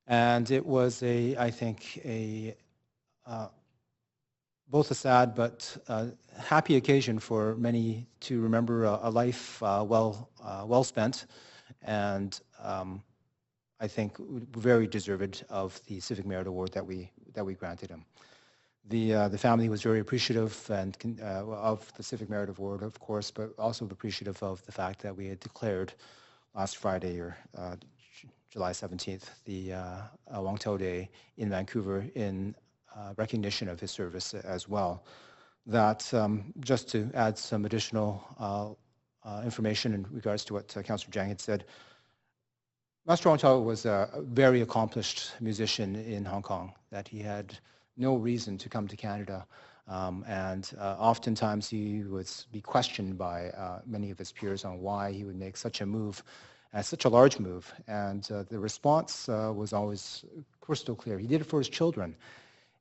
And it was I think, both a sad but happy occasion for many to remember a life well spent, and I think very deserved of the Civic Merit Award that we granted him. The family was very appreciative and of the Civic Merit Award, of course, but also appreciative of the fact that we had declared last Friday, or July 17th, the Wong To Day in Vancouver in recognition of his service as well. That, just to add some additional information in regards to what Councillor Jang had said, Master Wong To was a very accomplished musician in Hong Kong, that he had no reason to come to Canada. And oftentimes he would be questioned by many of his peers on why he would make such a move, such a large move. And the response was always crystal clear. He did it for his children.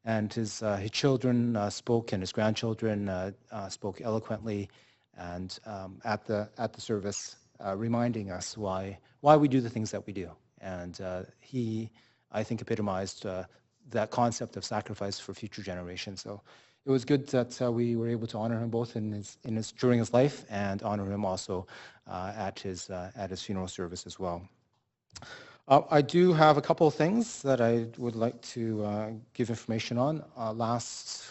And his children spoke, and his grandchildren spoke eloquently, and at the service, reminding us why we do the things that we do. And he, I think, epitomized that concept of sacrifice for future generations. So it was good that we were able to honor him both during his life, and honor him also at his funeral service as well. I do have a couple of things that I would like to give information on. Last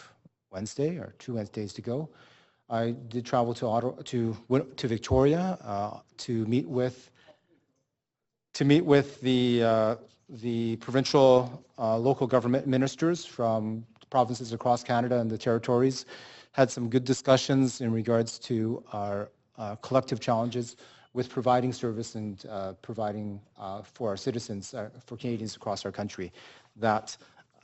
Wednesday, or 2 Wednesdays ago, I did travel to Ottawa, to Victoria to meet with the provincial local government ministers from provinces across Canada and the territories. Had some good discussions in regards to our collective challenges with providing service and providing for our citizens, for Canadians across our country. That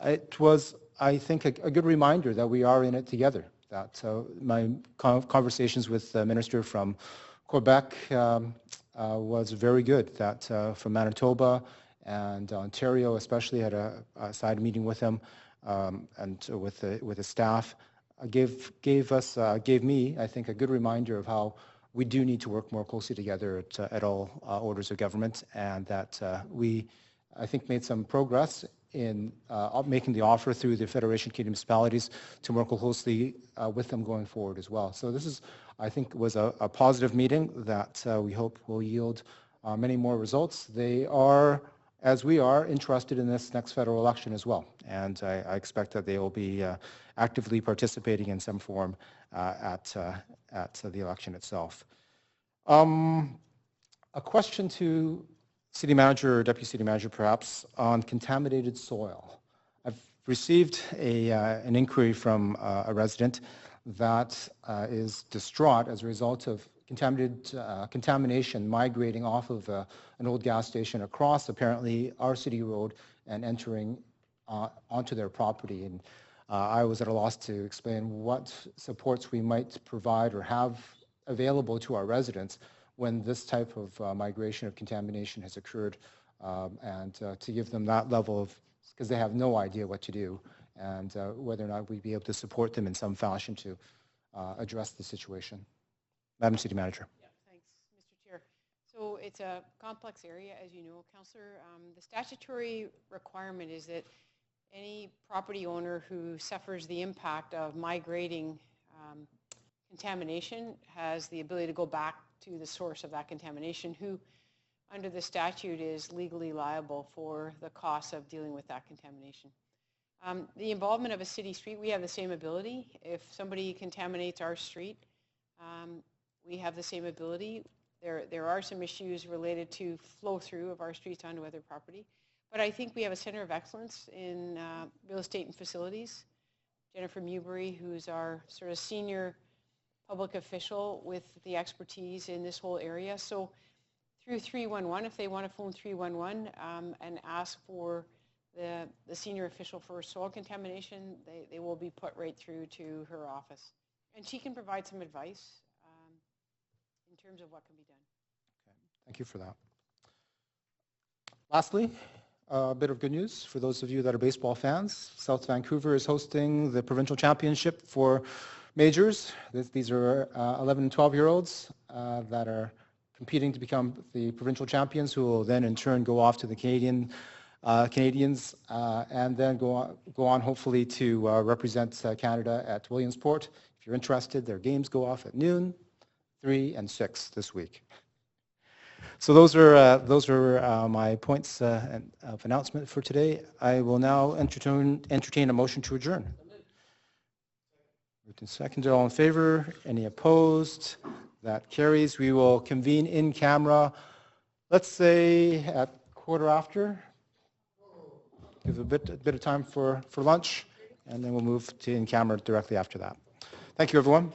it was, I think, a good reminder that we are in it together. That my conversations with the minister from Quebec was very good. That from Manitoba and Ontario especially, had a side meeting with him and with the staff. Gave me, I think, a good reminder of how we do need to work more closely together at all orders of government, and that we, I think, made some progress in making the offer through the Federation of Canadian Municipalities to work closely with them going forward as well. So this is, I think, was a positive meeting that we hope will yield many more results. They are as we are, interested in this next federal election as well. And I expect that they will be actively participating in some form at the election itself. A question to City Manager or Deputy City Manager, perhaps, on contaminated soil. I've received an inquiry from a resident that is distraught as a result of contamination migrating off of an old gas station across, apparently, our city road and entering onto their property. And I was at a loss to explain what supports we might provide or have available to our residents when this type of migration of contamination has occurred, and to give them that level of, because they have no idea what to do, and whether or not we'd be able to support them in some fashion to address the situation. Madam City Manager. Yeah, thanks, Mr. Chair. So it's a complex area, as you know, Councillor. The statutory requirement is that any property owner who suffers the impact of migrating contamination has the ability to go back to the source of that contamination, who under the statute is legally liable for the costs of dealing with that contamination. The involvement of a city street, we have the same ability. If somebody contaminates our street, we have the same ability. There are some issues related to flow through of our streets onto other property. But I think we have a center of excellence in real estate and facilities. Jennifer Mewbury, who's our sort of senior public official with the expertise in this whole area. So through 311, if they want to phone 311 and ask for the senior official for soil contamination, they will be put right through to her office. And she can provide some advice in terms of what can be done. Okay. Thank you for that. Lastly, a bit of good news for those of you that are baseball fans. South Vancouver is hosting the provincial championship for majors. These are 11 and 12-year-olds that are competing to become the provincial champions, who will then in turn go off to the Canadians and then go on hopefully to represent Canada at Williamsport. If you're interested, their games go off at noon, 3 and 6 this week. So those are my points of announcement for today. I will now entertain a motion to adjourn. Moved and seconded. All in favor? Any opposed? That carries. We will convene in camera, let's say at 1:15. Give a bit of time for lunch, and then we'll move to in camera directly after that. Thank you, everyone.